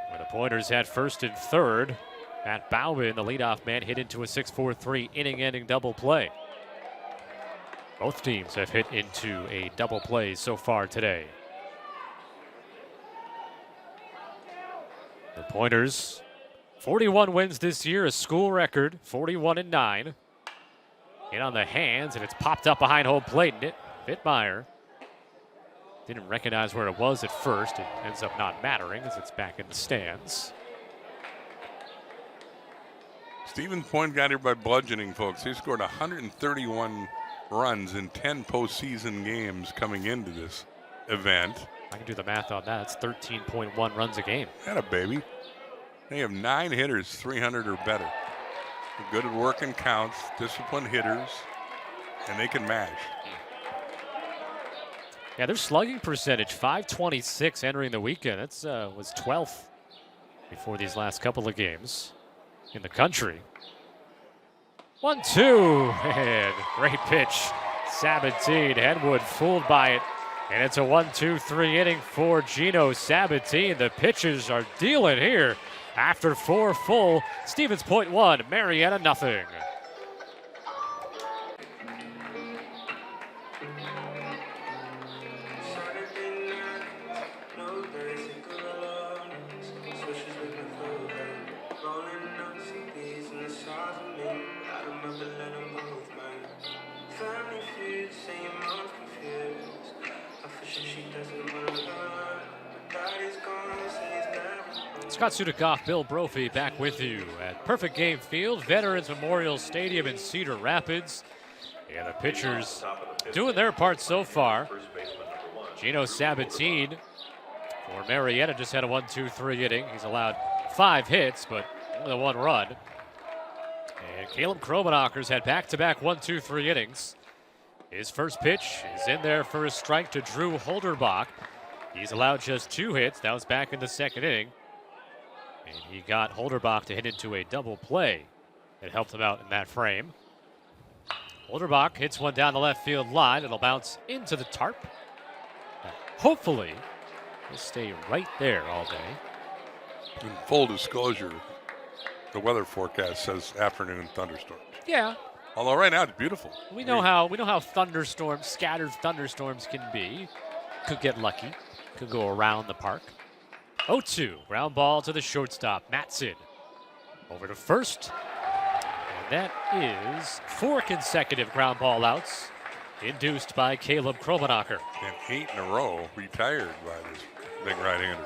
Where the Pointers had 1st and 3rd. Matt Bauman, the leadoff man, hit into a 6-4-3 inning-ending double play. Both teams have hit into a double play so far today. The Pointers, 41 wins this year, a school record, 41-9. In on the hands, and it's popped up behind home plate. Vittmeyer didn't recognize where it was at first. It ends up not mattering as it's back in the stands. Stevens Point got here by bludgeoning, folks. They scored 131 runs in 10 postseason games coming into this event. I can do the math on that. It's 13.1 runs a game. Atta baby. They have 9 hitters, 300 or better. They're good at working counts, disciplined hitters, and they can mash. Yeah, their slugging percentage, .526 entering the weekend. That's was 12th before these last couple of games in the country. 1-2, and great pitch. Sabatine, Henwood fooled by it, and it's a 1-2-3 inning for Gino Sabatine. The pitchers are dealing here after 4 full. Stevens Point 1, Marietta nothing. Scott Sudikoff, Bill Brophy back with you at Perfect Game Field, Veterans Memorial Stadium in Cedar Rapids. And the pitchers doing their part so far. Gino Sabatine for Marietta just had a 1-2-3 inning. He's allowed 5 hits, but only 1 run. And Caleb Kromenacher's had back-to-back 1-2-3 innings. His first pitch is in there for a strike to Drew Holderbach. He's allowed just 2 hits. That was back in the 2nd inning. And he got Holderbach to hit into a double play that helped him out in that frame. Holderbach hits one down the left field line. It'll bounce into the tarp. Hopefully, it'll stay right there all day. In full disclosure, the weather forecast says afternoon thunderstorms. Yeah. Although right now it's beautiful. We know how thunderstorms, scattered thunderstorms can be. Could get lucky. Could go around the park. 0-2, ground ball to the shortstop, Matson. Over to first. And that is 4 consecutive ground ball outs, induced by Caleb Kromenacher. And 8 in a row retired by this big right-hander.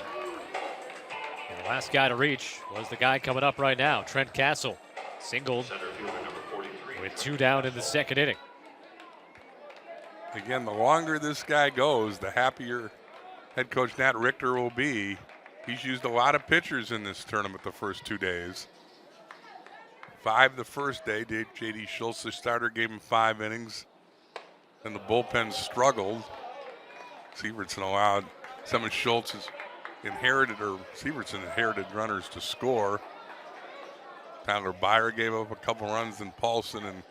And the last guy to reach was the guy coming up right now, Trent Castle. Singled with 2 down in the 2nd inning. Again, the longer this guy goes, the happier head coach Nat Richter will be. He's used a lot of pitchers in this tournament the first 2 days. 5 the first day. J.D. Schultz, the starter, gave him 5 innings. Then the bullpen struggled. Sievertson allowed some of Schultz's Sievertson inherited runners to score. Tyler Byer gave up a couple runs, and Paulson and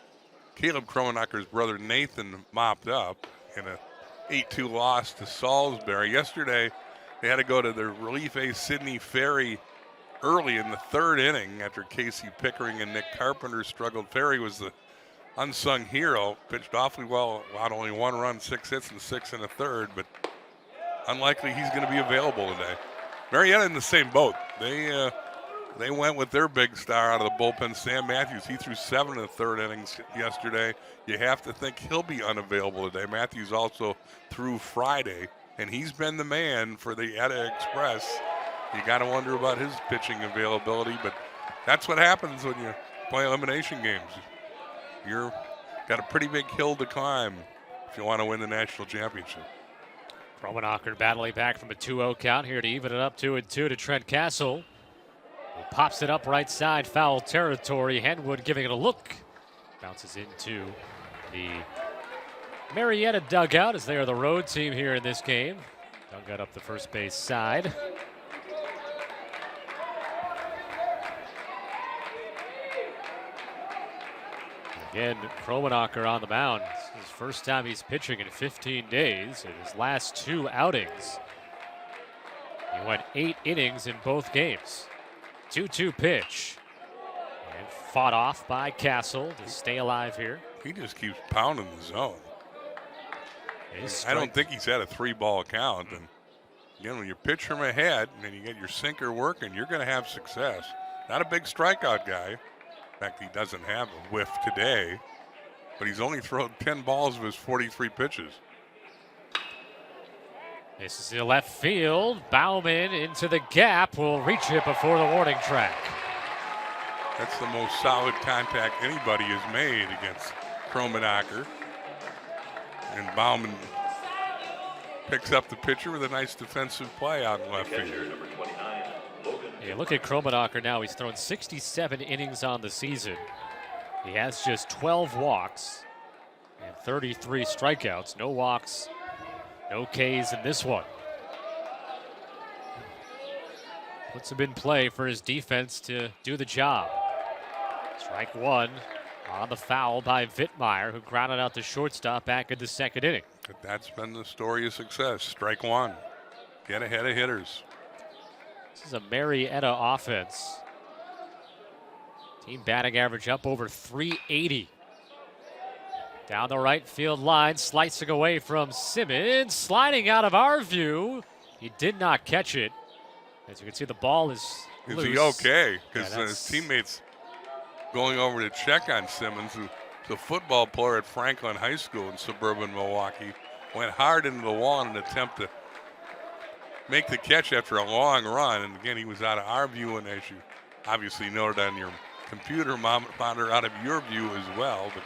Caleb Kromenacher's brother Nathan mopped up in a 8-2 loss to Salisbury. Yesterday, they had to go to the relief ace Sidney Ferry early in the 3rd inning after Casey Pickering and Nick Carpenter struggled. Ferry was the unsung hero, pitched awfully well, allowed only 1 run, 6 hits, and 6 in the 3rd, but unlikely he's going to be available today. Marietta in the same boat. They went with their big star out of the bullpen, Sam Matthews. He threw 7 in the 3rd innings yesterday. You have to think he'll be unavailable today. Matthews also threw Friday, and he's been the man for the Etta Express. You got to wonder about his pitching availability, but that's what happens when you play elimination games. You're got a pretty big hill to climb if you want to win the national championship. Kromenacher battling back from a 2-0 count here to even it up 2-2 to Trent Castle. He pops it up right side, foul territory. Henwood giving it a look. Bounces into the Marietta dugout as they are the road team here in this game. Dugout up the first base side. Again, Kromenacher on the mound. This is his first time he's pitching in 15 days. In his last 2 outings, he went 8 innings in both games. 2-2 pitch. And fought off by Castle to stay alive here. He just keeps pounding the zone. I don't think he's had a 3-ball count. And again, when you pitch from ahead and then you get your sinker working, you're going to have success. Not a big strikeout guy. In fact, he doesn't have a whiff today, but he's only thrown 10 balls of his 43 pitches. This is the left field. Bauman into the gap, will reach it before the warning track. That's the most solid contact anybody has made against Kromenacher. And Bauman picks up the pitcher with a nice defensive play out in left field. Yeah, look at Kromenacher now. He's thrown 67 innings on the season. He has just 12 walks and 33 strikeouts. No walks, no Ks in this one. Puts him in play for his defense to do the job. Strike 1 on the foul by Vittmeyer, who grounded out the shortstop back in the second inning. But that's been the story of success. Strike 1. Get ahead of hitters. This is a Marietta offense. Team batting average up over 380. Down the right field line, slicing away from Simmons, sliding out of our view. He did not catch it. As you can see, the ball is loose. Is he okay? Because Yeah, his teammates going over to check on Simmons, who's a football player at Franklin High School in suburban Milwaukee, went hard into the wall in an attempt to make the catch after a long run. And again, he was out of our view, and as you obviously noted on your computer monitor, out of your view as well. But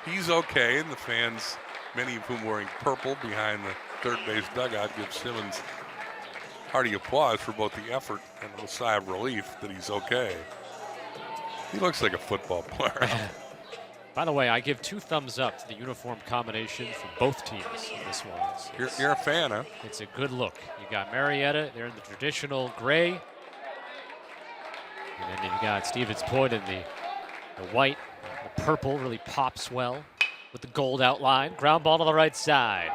he's okay, and the fans, many of whom wearing purple behind the third base dugout, give Simmons hearty applause for both the effort and a sigh of relief that he's okay. He looks like a football player. By the way, I give 2 thumbs up to the uniform combination for both teams in this one. You're a fan, huh? It's a good look. You got Marietta, they're in the traditional gray. And then you've got Stevens Point in the white. The purple really pops well with the gold outline. Ground ball to the right side.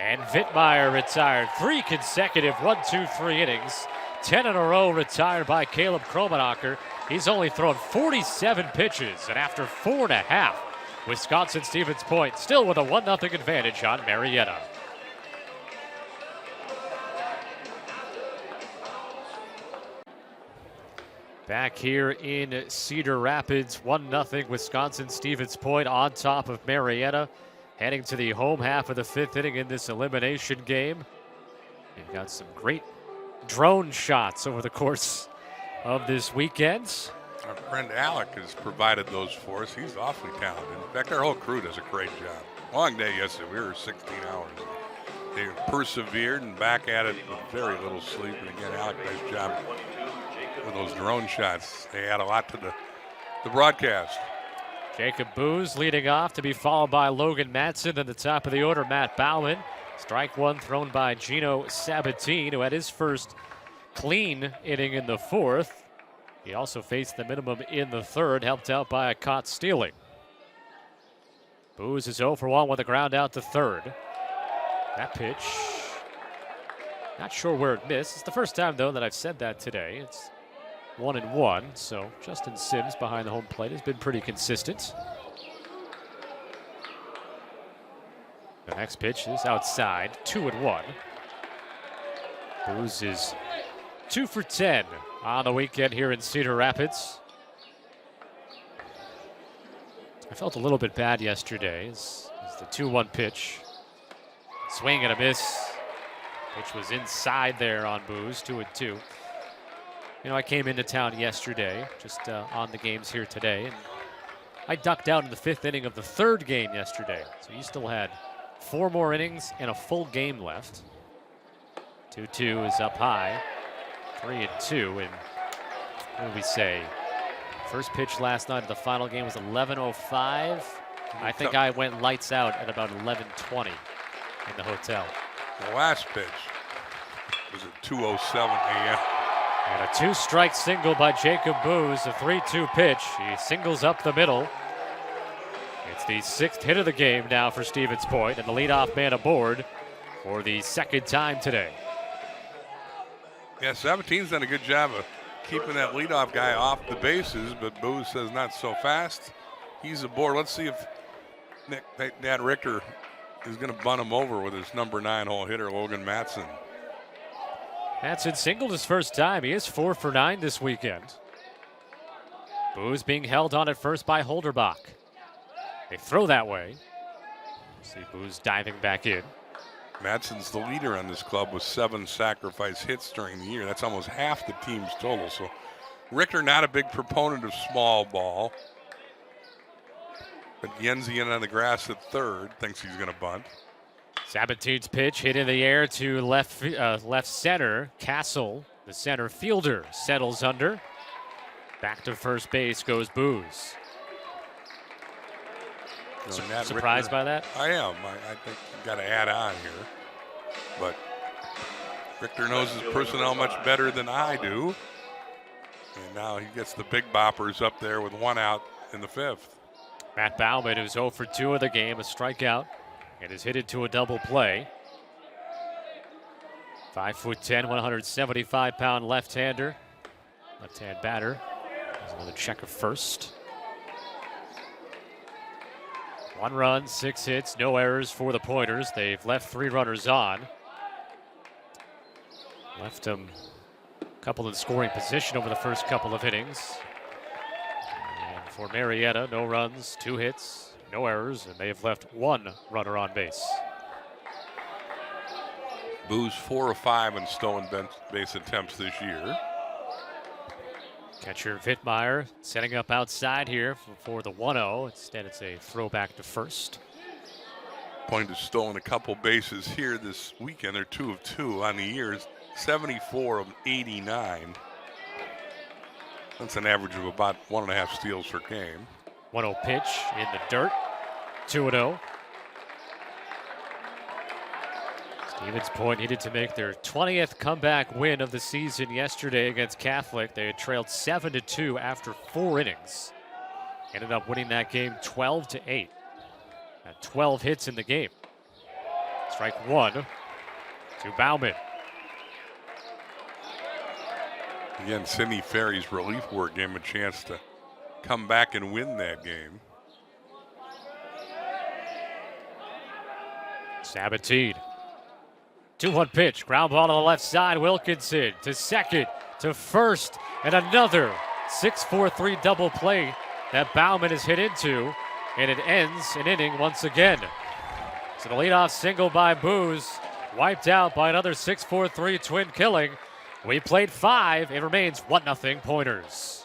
And Vittmeyer retired. 3 consecutive 1-2-3 innings. 10 in a row retired by Caleb Kromenacher. He's only thrown 47 pitches, and after 4.5, Wisconsin-Stevens Point still with a 1-0 advantage on Marietta. Back here in Cedar Rapids, 1-0 Wisconsin-Stevens Point on top of Marietta, heading to the home half of the 5th inning in this elimination game. We've got some great drone shots over the course of this weekend. Our friend Alec has provided those for us. He's awfully talented. In fact, our whole crew does a great job. Long day yesterday. We were 16 hours. They persevered and back at it with very little sleep. And again, Alec, nice job with those drone shots. They add a lot to the broadcast. Jacob Booz leading off, to be followed by Logan Matson. At the top of the order, Matt Bauman. Strike 1 thrown by Gino Sabatine, who had his first clean inning in the 4th. He also faced the minimum in the 3rd, helped out by a caught stealing. Booz is 0 for 1 with a ground out to 3rd. That pitch, not sure where it missed. It's the first time, though, that I've said that today. It's 1-1, so Justin Sims behind the home plate has been pretty consistent. The next pitch is outside, 2-1. Booz is 2 for 10 on the weekend here in Cedar Rapids. I felt a little bit bad yesterday as the 2-1 pitch. Swing and a miss. Pitch was inside there on Booz, 2-2. You know, I came into town yesterday, just on the games here today, and I ducked out in the 5th inning of the 3rd game yesterday. So you still had 4 more innings and a full game left. 2-2 is up high. 3-2. And what did we say? First pitch last night of the final game was 11:05. I think I went lights out at about 11:20 in the hotel. The last pitch was at 2:07 a.m. And a 2-strike single by Jacob Booz, a 3-2 pitch. He singles up the middle. It's the 6th hit of the game now for Stevens Point, and the leadoff man aboard for the 2nd time today. Yeah, 17's done a good job of keeping that leadoff guy off the bases, but Booz says not so fast. He's aboard. Let's see if Nat Richter is going to bunt him over with his number 9 hole hitter, Logan Matson. Matson singled his first time. He is 4 for 9 this weekend. Booz being held on at first by Holderbach. They throw that way. See Booz diving back in. Matson's the leader on this club with 7 sacrifice hits during the year. That's almost half the team's total. So Richter not a big proponent of small ball. But Yenzi in on the grass at third, thinks he's going to bunt. Sabatine's pitch hit in the air to left center. Castle, the center fielder, settles under. Back to first base goes Booz. Surprised by that? I am. I think you've got to add on here. But Richter knows his personnel much better than I do. And now he gets the big boppers up there with 1 out in the 5th. Matt Baumann, who's 0 for 2 of the game, a strikeout, and is hit into a double play. 5'10", 175-pound left-hander. Left-hand batter. There's another check of first. 1 run, 6 hits, no errors for the Pointers. They've left 3 runners on. Left them a couple in scoring position over the first couple of innings. And for Marietta, no runs, 2 hits, no errors, and they've left 1 runner on base. Booz 4 of 5 in stolen base attempts this year. Catcher Vittmeyer setting up outside here for the 1-0. Instead, it's a throwback to first. Point has stolen a couple bases here this weekend. They're 2 of 2 on the years, 74 of 89. That's an average of about 1.5 steals per game. 1-0 pitch in the dirt. 2-0. Stevens Point needed to make their 20th comeback win of the season yesterday against Catholic. They had trailed 7-2 after 4 innings. Ended up winning that game 12-8. 12 hits in the game. Strike 1 to Baumann. Again, Sidney Ferry's relief work gave him a chance to come back and win that game. Sabatine. 2-1 pitch, ground ball to the left side. Wilkinson to second, to first, and another 6-4-3 double play that Baumann is hit into, and it ends an inning once again. So the leadoff single by Booz, wiped out by another 6-4-3 twin killing. We played 5. It remains 1-0 Pointers.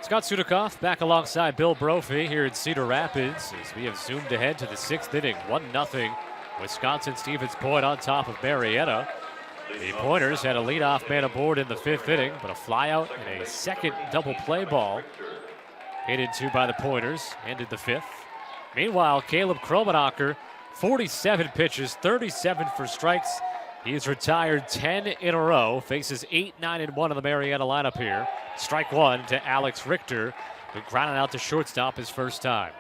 Scott Sudikoff back alongside Bill Brophy here in Cedar Rapids as we have zoomed ahead to the 6th inning. 1-0 Wisconsin-Stevens Point on top of Marietta. The Pointers had a leadoff man aboard in the 5th inning, but a flyout and a second double play ball hit into by the Pointers ended the 5th. Meanwhile, Caleb Kromenacher, 47 pitches, 37 for strikes. He's retired 10 in a row, faces 8, 9, and 1 in the Marietta lineup here. Strike 1 to Alex Richter, who grounded out to shortstop his first time.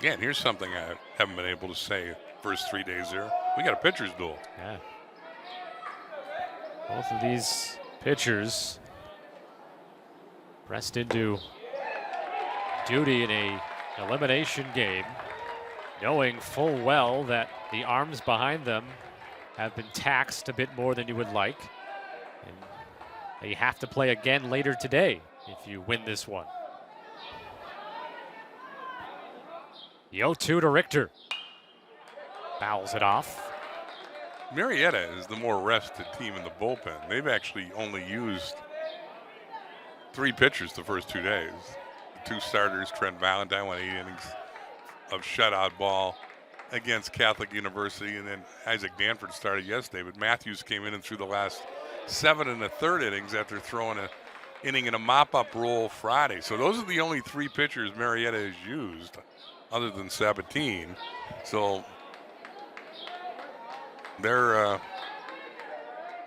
Yeah, and here's something I haven't been able to say first 3 days there. We got a pitcher's duel. Yeah. Both of these pitchers pressed into duty in a elimination game, knowing full well that the arms behind them have been taxed a bit more than you would like. And they have to play again later today if you win this one. The 0-2 to Richter. Fouls it off. Marietta is the more rested team in the bullpen. They've actually only used 3 pitchers the first 2 days. The 2 starters, Trent Valentine, went 8 innings of shutout ball against Catholic University, and then Isaac Danford started yesterday, but Matthews came in and threw the last 7 1/3 innings after throwing an inning in a mop-up role Friday. So those are the only 3 pitchers Marietta has used other than Sabatine. So their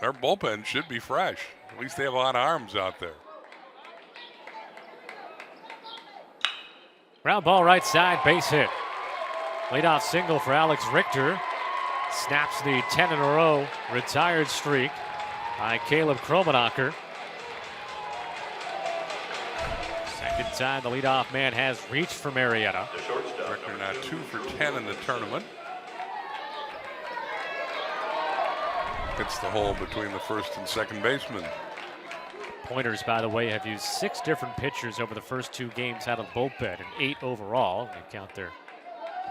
bullpen should be fresh. At least they have a lot of arms out there. Ground ball right side, base hit. Leadoff single for Alex Richter. Snaps the 10 in a row retired streak by Caleb Kromenacher. Second time the leadoff man has reached for Marietta. Richter now 2 for 10 in the tournament. Hits the hole between the first and second baseman. Pointers, by the way, have used 6 different pitchers over the first 2 games out of the bullpen, and 8 overall. You count their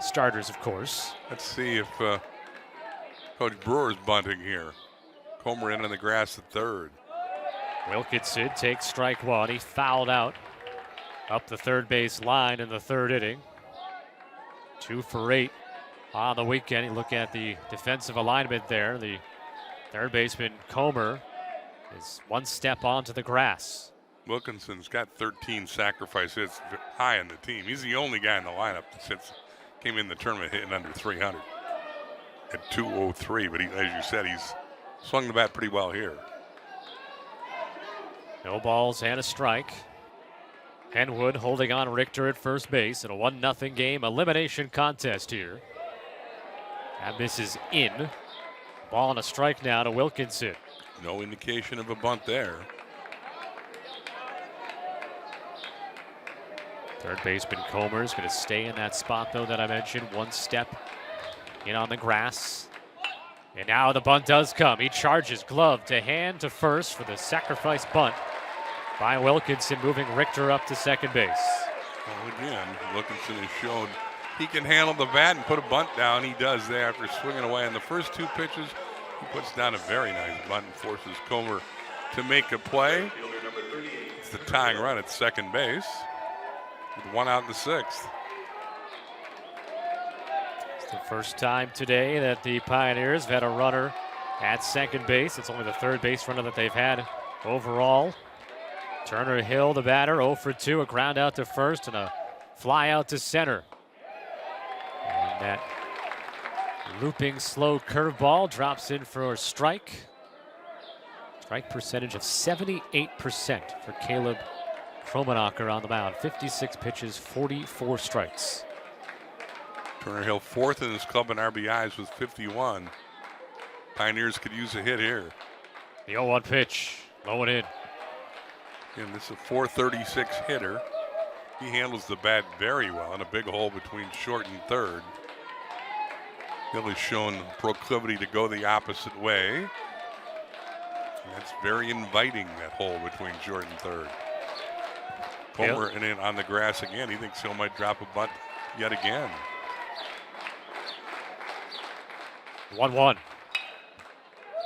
starters, of course. Let's see if Coach Brewer's bunting here. Comer in on the grass at third. Wilkinson takes strike 1. He fouled out up the third base line in the 3rd inning. 2 for 8 on the weekend. You look at the defensive alignment there. The third baseman, Comer, is 1 step onto the grass. Wilkinson's got 13 sacrifice hits, high in the team. He's the only guy in the lineup that came in the tournament hitting under 300 at 203. But as you said, he's swung the bat pretty well here. No balls and a strike. Henwood holding on Richter at first base in a 1-0 game elimination contest here. That misses in. Ball and a strike now to Wilkinson. No indication of a bunt there. Third baseman Comer is going to stay in that spot, though, that I mentioned. 1 step in on the grass. And now the bunt does come. He charges, glove to hand to first for the sacrifice bunt by Wilkinson, moving Richter up to second base. Well, again, Wilkinson has shown he can handle the bat and put a bunt down. He does there after swinging away. In the first 2 pitches, he puts down a very nice bunt and forces Comer to make a play. It's the tying run at second base with 1 out in the 6th. It's the first time today that the Pioneers have had a runner at second base. It's only the third base runner that they've had overall. Turner Hill, the batter, 0 for 2, a ground out to first and a fly out to center. And that looping slow curveball drops in for a strike. Strike percentage of 78% for Caleb Kromenacher on the mound. 56 pitches, 44 strikes. Turner Hill 4th in his club in RBIs with 51. Pioneers could use a hit here. The 0-1 pitch, low and in. And this is a .436 hitter. He handles the bat very well in a big hole between short and third. Hill has shown proclivity to go the opposite way. And that's very inviting, that hole between short and third. Comer and in on the grass again. He thinks Hill might drop a bunt yet again. 1-1.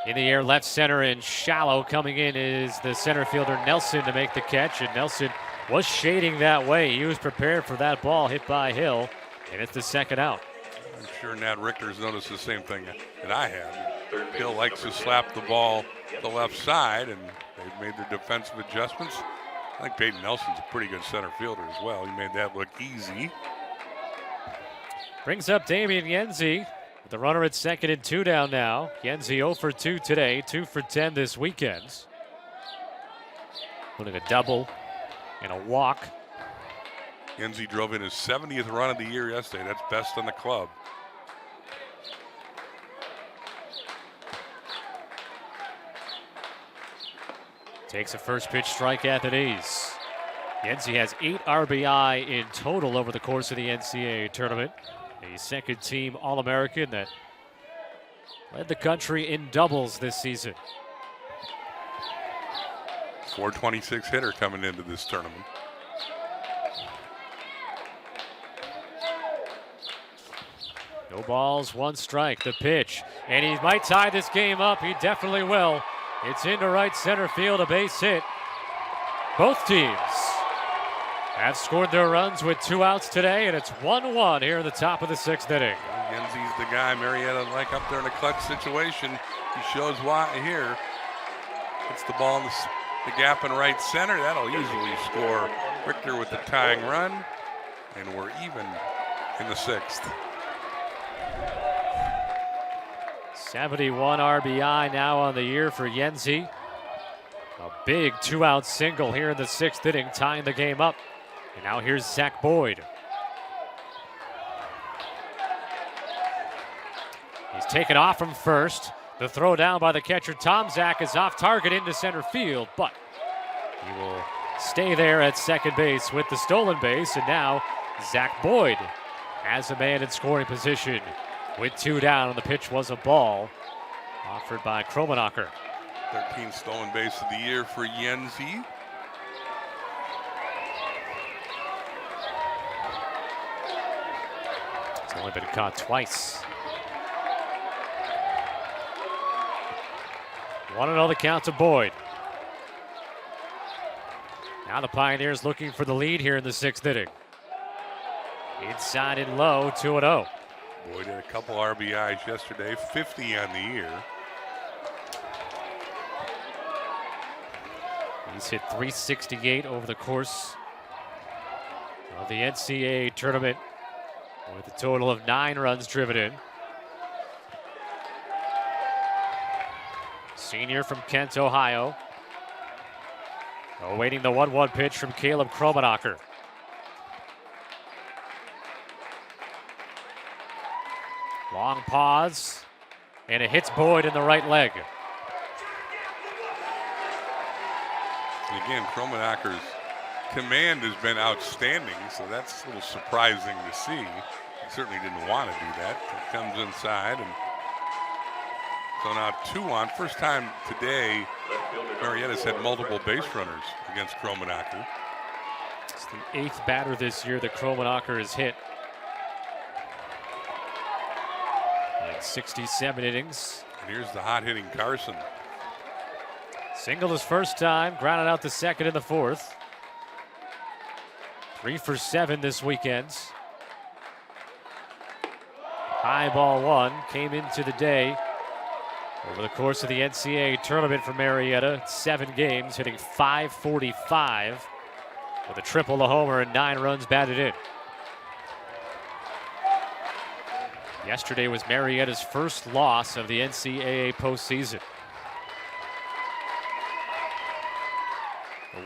In the air, left center and shallow. Coming in is the center fielder Nelson to make the catch, and Nelson was shading that way. He was prepared for that ball hit by Hill, and it's the second out. I'm sure Nat Richter's noticed the same thing that I have. Hill likes to slap the ball to the left side, and they've made their defensive adjustments. I think Peyton Nelson's a pretty good center fielder as well. He made that look easy. Brings up Damian Yenzi. The runner at second and 2 down now. Yenzi 0 for 2 today, 2 for 10 this weekend. Putting a double and a walk. Yenzi drove in his 70th run of the year yesterday. That's best in the club. Takes a first pitch strike at the knees. Yenzi has 8 RBI in total over the course of the NCAA tournament. A second team All-American that led the country in doubles this season. .426 hitter coming into this tournament. No balls, one strike. The pitch. And he might tie this game up. He definitely will. It's into right center field, a base hit. Both teams have scored their runs with 2 outs today, and it's 1-1 here in the top of the 6th inning. Yenzi's the guy Marietta like up there in a clutch situation. He shows why here. Hits the ball in the gap in right center. That'll easily score Richter with the tying run. And we're even in the 6th. 71 RBI now on the year for Yenzi. A big 2-out single here in the 6th inning, tying the game up. And now here's Zach Boyd. He's taken off from first. The throw down by the catcher, Tom Zach, is off target into center field, but he will stay there at second base with the stolen base. And now Zach Boyd has a man in scoring position with 2 down, and the pitch was a ball offered by Kromenacher. 13th stolen base of the year for Yenzi. It's only been caught twice. 1-0 the count to Boyd. Now the Pioneers looking for the lead here in the 6th inning. Inside and low, 2-0. Boyd had a couple RBIs yesterday, 50 on the year. He's hit .368 over the course of the NCAA tournament, with a total of 9 runs driven in. Senior from Kent, Ohio. Awaiting the 1-1 pitch from Caleb Kromenacher. Long pause, and it hits Boyd in the right leg. And again, Kromenacher's command has been outstanding, so that's a little surprising to see. He certainly didn't want to do that. He comes inside, and so now 2 on. First time today, Marietta's had multiple base runners against Kromenacher. It's the 8th batter this year that Kromenacher has hit. In 67 innings. And here's the hot-hitting Carson. Singled his first time, grounded out the second in the 4th. 3 for 7 this weekend. High ball 1 came into the day over the course of the NCAA tournament for Marietta. 7 games, hitting .545 with a triple, a homer, and 9 runs batted in. Yesterday was Marietta's first loss of the NCAA postseason.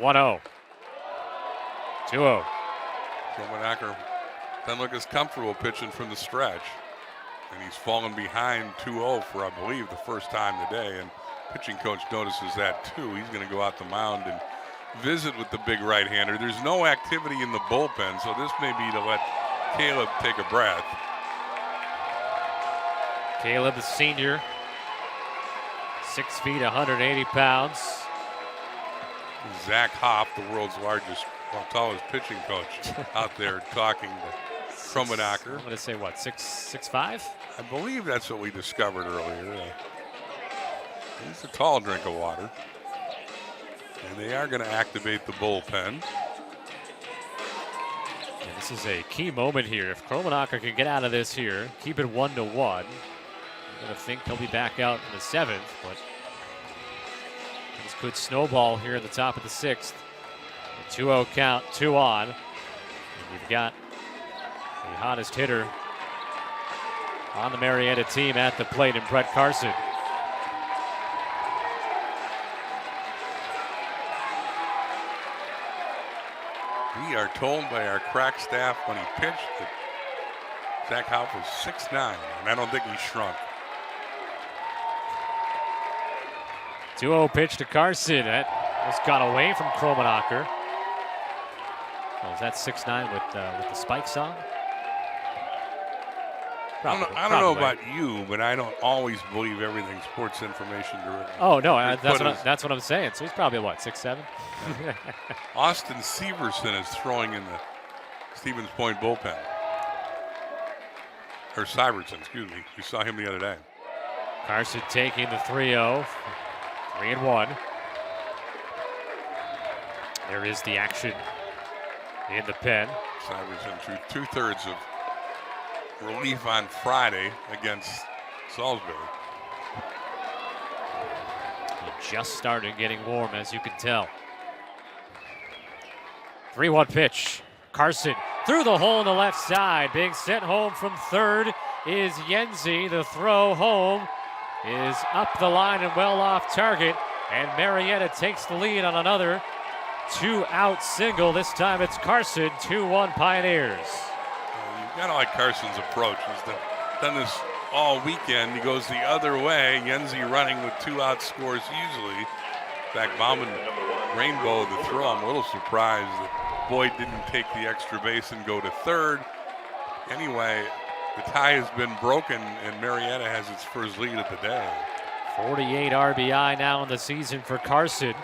1-0. 2-0. Kromenacher doesn't look as comfortable pitching from the stretch. And he's fallen behind 2-0 for, I believe, the first time today. And pitching coach notices that too. He's going to go out the mound and visit with the big right-hander. There's no activity in the bullpen, so this may be to let Caleb take a breath. Caleb, the senior, 6 feet, 180 pounds. Zach Hoff, the world's largest, tallest pitching coach, out there talking to Kromenacher. I'm going to say what, 6'5"? I believe that's what we discovered earlier. He's a tall drink of water. And they are going to activate the bullpen. And this is a key moment here. If Kromenacher can get out of this here, keep it 1-1. I'm going to think he'll be back out in the 7th, but this could snowball here at the top of the 6th. A 2-0 count, 2 on. And you've got the hottest hitter on the Marietta team at the plate in Brett Carson. We are told by our crack staff when he pitched that Zach Hoff was 6'9", and I don't think he shrunk. 2-0 pitch to Carson. That was got away from Kromenacher. Oh, is that 6'9" with the spikes on? Probably, I don't know about you, but I don't always believe everything sports information directly. Oh, no, that's what I'm saying. So he's probably, what, 6'7"? Austin Severson is throwing in the Stevens Point bullpen. or Syvertson, excuse me. We saw him the other day. Carson taking the 3-0, 3-1. There is the action in the pen. Syvertson threw 2/3 of relief on Friday against Salisbury. He just started getting warm, as you can tell. 3-1 pitch. Carson through the hole in the left side. Being sent home from third is Yenzi. The throw home is up the line and well off target. And Marietta takes the lead on another 2-out single. This time it's Carson, 2-1 Pioneers. You gotta like Carson's approach. He's done this all weekend. He goes the other way. Yenzi running with 2-out scores usually. In fact, Bauman rainbowed the throw. I'm a little surprised that Boyd didn't take the extra base and go to third. Anyway, the tie has been broken and Marietta has its first lead of the day. 48 RBI now in the season for Carson.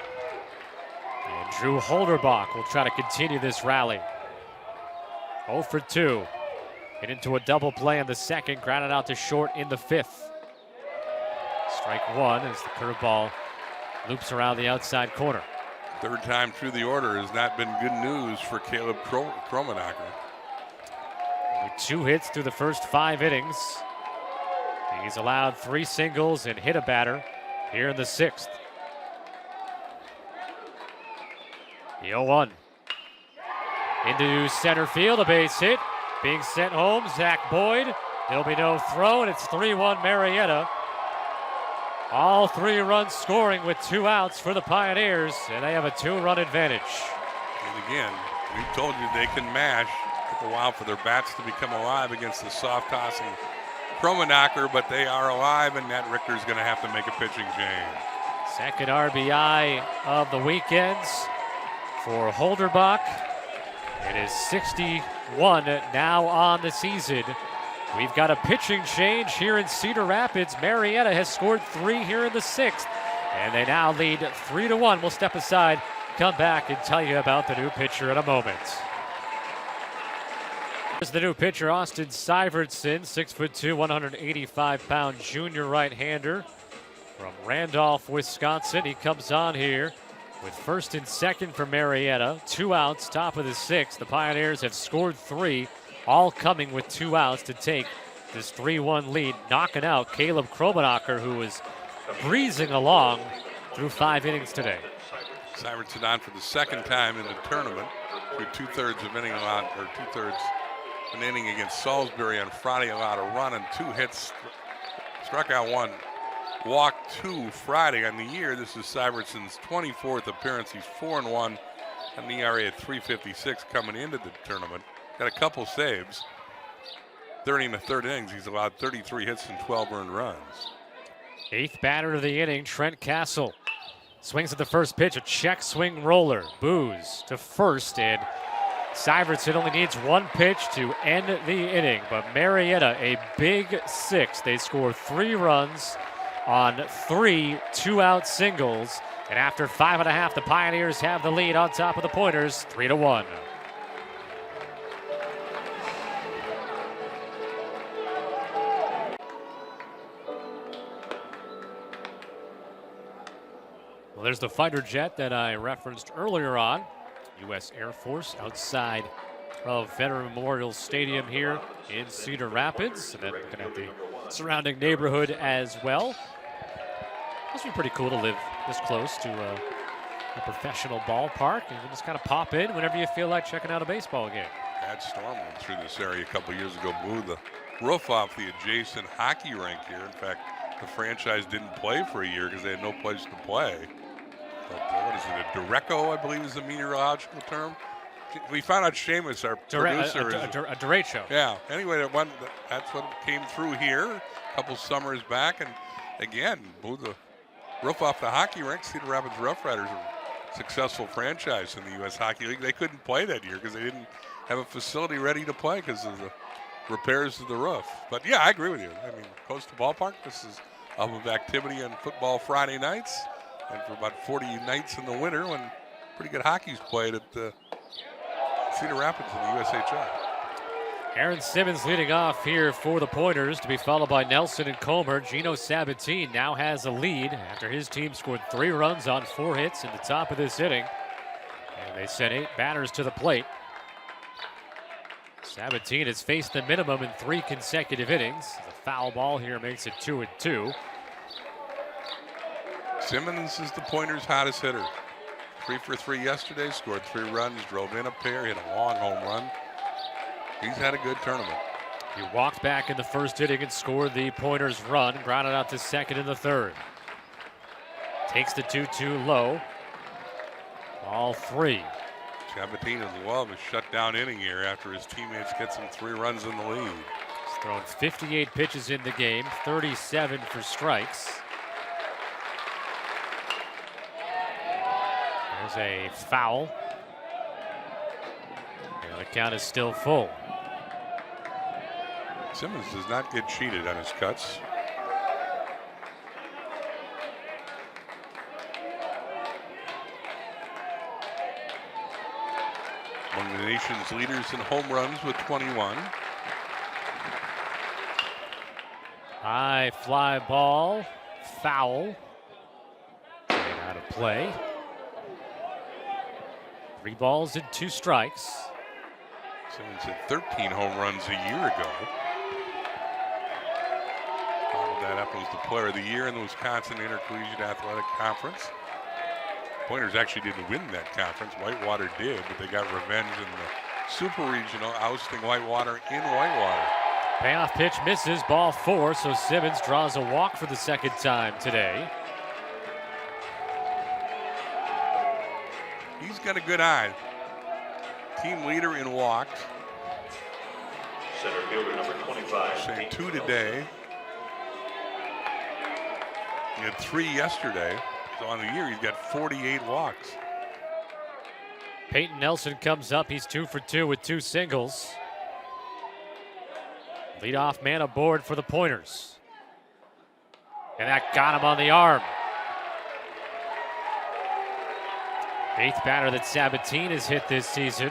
And Drew Holderbach will try to continue this rally. 0 for 2. Hit into a double play in the second, grounded out to short in the fifth. Strike one as the curveball loops around the outside corner. Third time through the order has not been good news for Caleb Kromenacher. With 2 hits through the first 5 innings. He's allowed 3 singles and hit a batter here in the 6th. The 0-1. Into center field, a base hit. Being sent home, Zach Boyd. There'll be no throw, and it's 3-1 Marietta. All 3 runs scoring with 2 outs for the Pioneers, and they have a 2-run advantage. And again, we told you they can mash. It took a while for their bats to become alive against the soft-tossing Kromenacher, but they are alive, and Nat Richter's going to have to make a pitching change. Second RBI of the weekends for Holderbach. It is 61 now on the season. We've got a pitching change here in Cedar Rapids. Marietta has scored 3 here in the 6th, and they now lead 3-1. We'll step aside, come back, and tell you about the new pitcher in a moment. Here's the new pitcher, Austin Syvertson, 6'2", 185-pound junior right-hander from Randolph, Wisconsin. He comes on here with first and second for Marietta. 2 outs, top of the 6th. The Pioneers have scored 3. All coming with 2 outs to take this 3-1 lead, knocking out Caleb Kromenacher, who was breezing along through 5 innings today. Syvertson on for the second time in the tournament through 2/3 of inning allowed, or 2/3 an inning against Salisbury on Friday, allowed a run and 2 hits, struck out 1, walked 2 Friday on the year. This is Syvertson's 24th appearance. He's 4-1, an ERA at 3.56 coming into the tournament. Got a couple saves. 30 in the 3rd innings, he's allowed 33 hits and 12 earned runs. 8th batter of the inning, Trent Castle. Swings at the first pitch, a check swing roller. Booze to first, and Syvertson only needs 1 pitch to end the inning. But Marietta, a big 6th. They score 3 runs on 3 2-out singles. And after 5.5, the Pioneers have the lead on top of the Pointers, 3-1. Well, there's the fighter jet that I referenced earlier on. U.S. Air Force outside of Veteran Memorial Stadium here in Cedar Rapids. And then looking at the surrounding neighborhood as well. Must be pretty cool to live this close to a professional ballpark. You can just kind of pop in whenever you feel like checking out a baseball game. Bad storm went through this area a couple years ago, blew the roof off the adjacent hockey rink here. In fact, the franchise didn't play for a year because they had no place to play. But what is it, a derecho, I believe is the meteorological term? We found out Seamus, our producer, a derecho. Yeah, anyway, that's what came through here a couple summers back, and again, blew the roof off the hockey rink. Cedar Rapids Rough Riders are a successful franchise in the U.S. Hockey League. They couldn't play that year because they didn't have a facility ready to play because of the repairs to the roof. But yeah, I agree with you. I mean, Coastal Ballpark, this is up of activity on football Friday nights, and for about 40 nights in the winter when pretty good hockey's played at the Cedar Rapids in the USHL. Aaron Simmons leading off here for the Pointers, to be followed by Nelson and Comer. Gino Sabatine now has a lead after his team scored 3 runs on 4 hits in the top of this inning. And they sent 8 batters to the plate. Sabatine has faced the minimum in 3 consecutive innings. The foul ball here makes it 2-2. Simmons is the Pointers' hottest hitter. 3 for 3 yesterday, scored 3 runs, drove in a pair, hit a long home run. He's had a good tournament. He walked back in the first inning and scored the Pointers' run, grounded out to second in the third. Takes the 2-2 low. All 3. Sabatine has loved a shutdown inning here after his teammates get some 3 runs in the lead. He's thrown 58 pitches in the game, 37 for strikes. There's a foul. And the count is still full. Simmons does not get cheated on his cuts. Among the nation's leaders in home runs with 21. High fly ball, foul. And out of play. 3 balls and 2 strikes. Simmons hit 13 home runs a year ago. Followed that up as the Player of the Year in the Wisconsin Intercollegiate Athletic Conference. Pointers actually didn't win that conference. Whitewater did, but they got revenge in the Super Regional, ousting Whitewater in Whitewater. Payoff pitch misses, ball 4, so Simmons draws a walk for the second time today. He's got a good eye. Team leader in walks. Center fielder number 25. Say 2 today. He had 3 yesterday. So on the year, he's got 48 walks. Peyton Nelson comes up. He's 2 for 2 with 2 singles. Leadoff man aboard for the Pointers. And that got him on the arm. 8th batter that Sabatine has hit this season.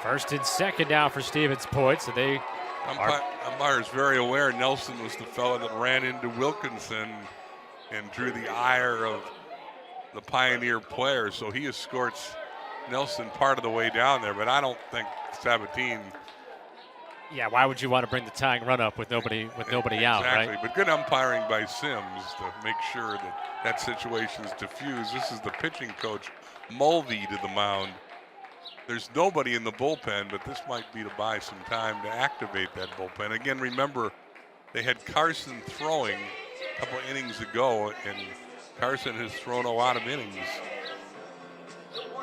First and second now for Stevens Point. So they Umpire's very aware Nelson was the fellow that ran into Wilkinson and drew the ire of the Pioneer players. So he escorts Nelson part of the way down there, but I don't think Sabatine. Yeah, why would you want to bring the tying run up with nobody out, right? Exactly, but good umpiring by Sims to make sure that that situation is diffused. This is the pitching coach, Mulvey, to the mound. There's nobody in the bullpen, but this might be to buy some time to activate that bullpen. Again, remember, they had Carson throwing a couple innings ago, and Carson has thrown a lot of innings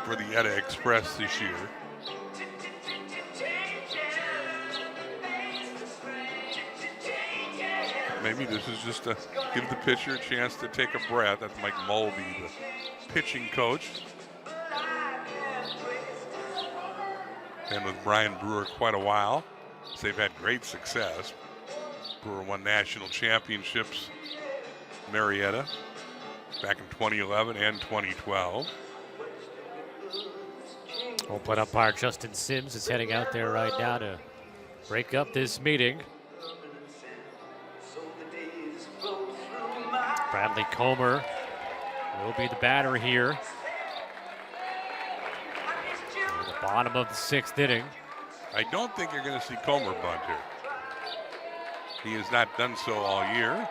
for the Edda Express this year. Maybe this is just to give the pitcher a chance to take a breath. That's Mike Mulvey, the pitching coach. Been with Brian Brewer quite a while. So they've had great success. Brewer won national championships in Marietta back in 2011 and 2012. Open umpire Justin Sims is heading out there right now to break up this meeting. Bradley Comer will be the batter here. At the bottom of the 6th inning. I don't think you're going to see Comer bunt here. He has not done so all year.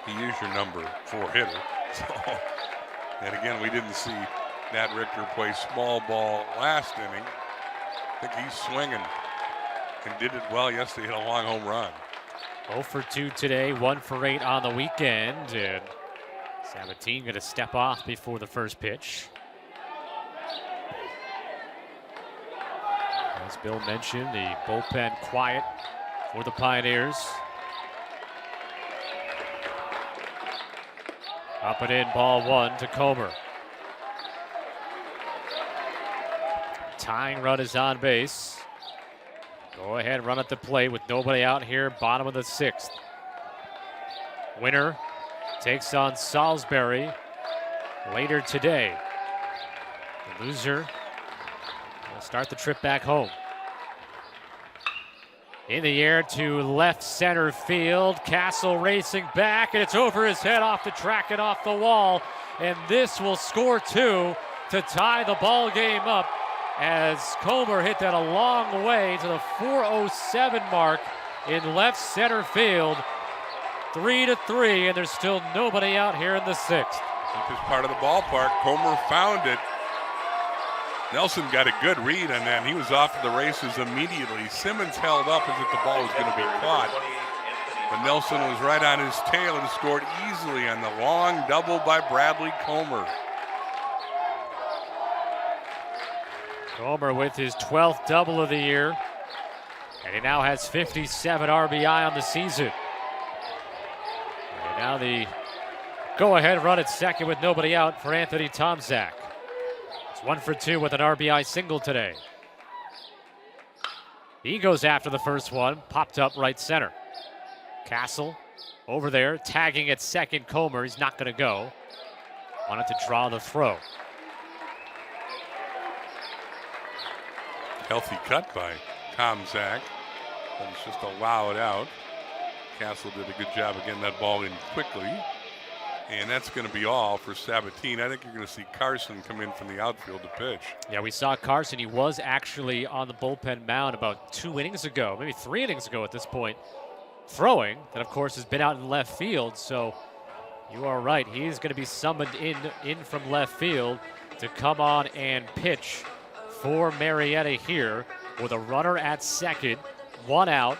He is your number 4 hitter. So, and again, we didn't see Nat Richter play small ball last inning. I think he's swinging and did it well yesterday. Hit a long home run. 0 for 2 today, 1 for 8 on the weekend. And Sabatine going to step off before the first pitch. As Bill mentioned, the bullpen quiet for the Pioneers. Up and in, ball 1 to Comer. Tying run is on base. Go ahead, run at the plate with nobody out here, bottom of the 6th. Winner takes on Salisbury later today. The loser will start the trip back home. In the air to left center field. Castle racing back, and it's over his head off the track and off the wall. And this will score 2 to tie the ball game up as Comer hit that a long way to the 407 mark in left center field. 3-3, and there's still nobody out here in the 6th. Deepest part of the ballpark. Comer found it. Nelson got a good read on that. He was off to the races immediately. Simmons held up as if the ball was going to be caught. But Nelson was right on his tail and scored easily on the long double by Bradley Comer. Comer with his 12th double of the year. And he now has 57 RBI on the season. And now the go-ahead run at second with nobody out for Anthony Tomczak. It's 1 for 2 with an RBI single today. He goes after the first one, popped up right center. Castle over there, tagging at second. Comer, he's not going to go. Wanted to draw the throw. Healthy cut by Tomczak. Let's just allow it out. Castle did a good job of getting that ball in quickly. And that's going to be all for Sabatini. I think you're going to see Carson come in from the outfield to pitch. Yeah, we saw Carson. He was actually on the bullpen mound about 2 innings ago, maybe 3 innings ago at this point, throwing. That, of course, has been out in left field. So you are right. He's going to be summoned in from left field to come on and pitch for Marietta here with a runner at second, 1 out.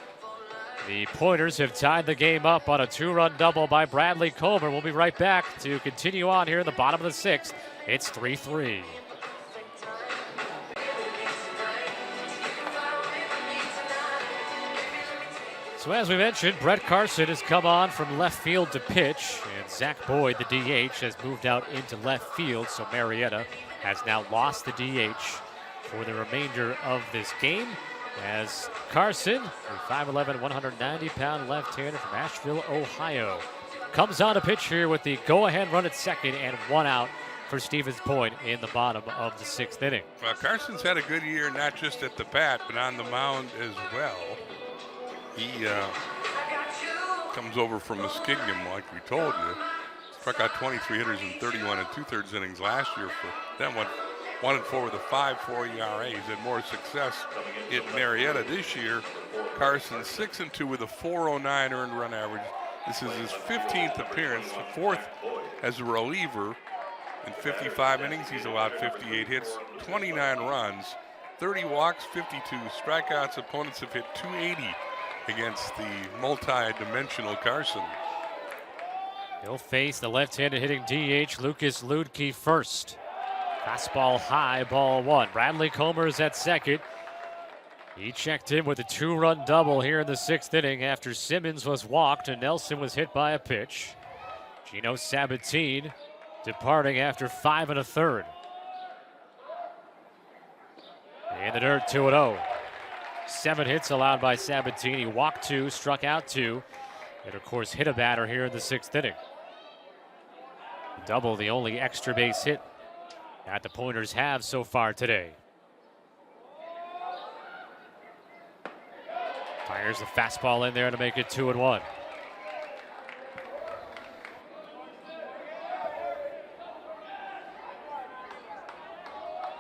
The Pointers have tied the game up on a 2-run double by Bradley Comer. We'll be right back to continue on here in the bottom of the 6th. It's 3-3. So as we mentioned, Brett Carson has come on from left field to pitch, and Zach Boyd, the DH, has moved out into left field, so Marietta has now lost the DH for the remainder of this game. As Carson, a 5'11", 190-pound left-hander from Asheville, Ohio, comes on to pitch here with the go-ahead run at second and 1 out for Stevens Point in the bottom of the 6th inning. Well, Carson's had a good year, not just at the bat, but on the mound as well. He comes over from Muskingum, like we told you. Struck out 23 hitters in 31 and 2/3 innings last year for them. 1 and 4 with a 5.4 ERA. He's had more success in Marietta this year. Carson 6 and 2 with a 4.09 earned run average. This is his 15th appearance, the 4th as a reliever. In 55 innings, he's allowed 58 hits, 29 runs, 30 walks, 52 strikeouts. Opponents have hit 280 against the multi-dimensional Carson. He'll face the left-handed hitting DH Lucas Ludke first. Fastball high, ball 1. Bradley Comer is at second. He checked in with a 2-run double here in the 6th inning after Simmons was walked and Nelson was hit by a pitch. Gino Sabatini departing after 5 1/3. In the dirt, 2-0. 7 hits allowed by Sabatini. Walked 2, struck out 2, and of course hit a batter here in the 6th inning. Double, the only extra base hit that the Pointers have so far today. Fires the fastball in there to make it 2-1.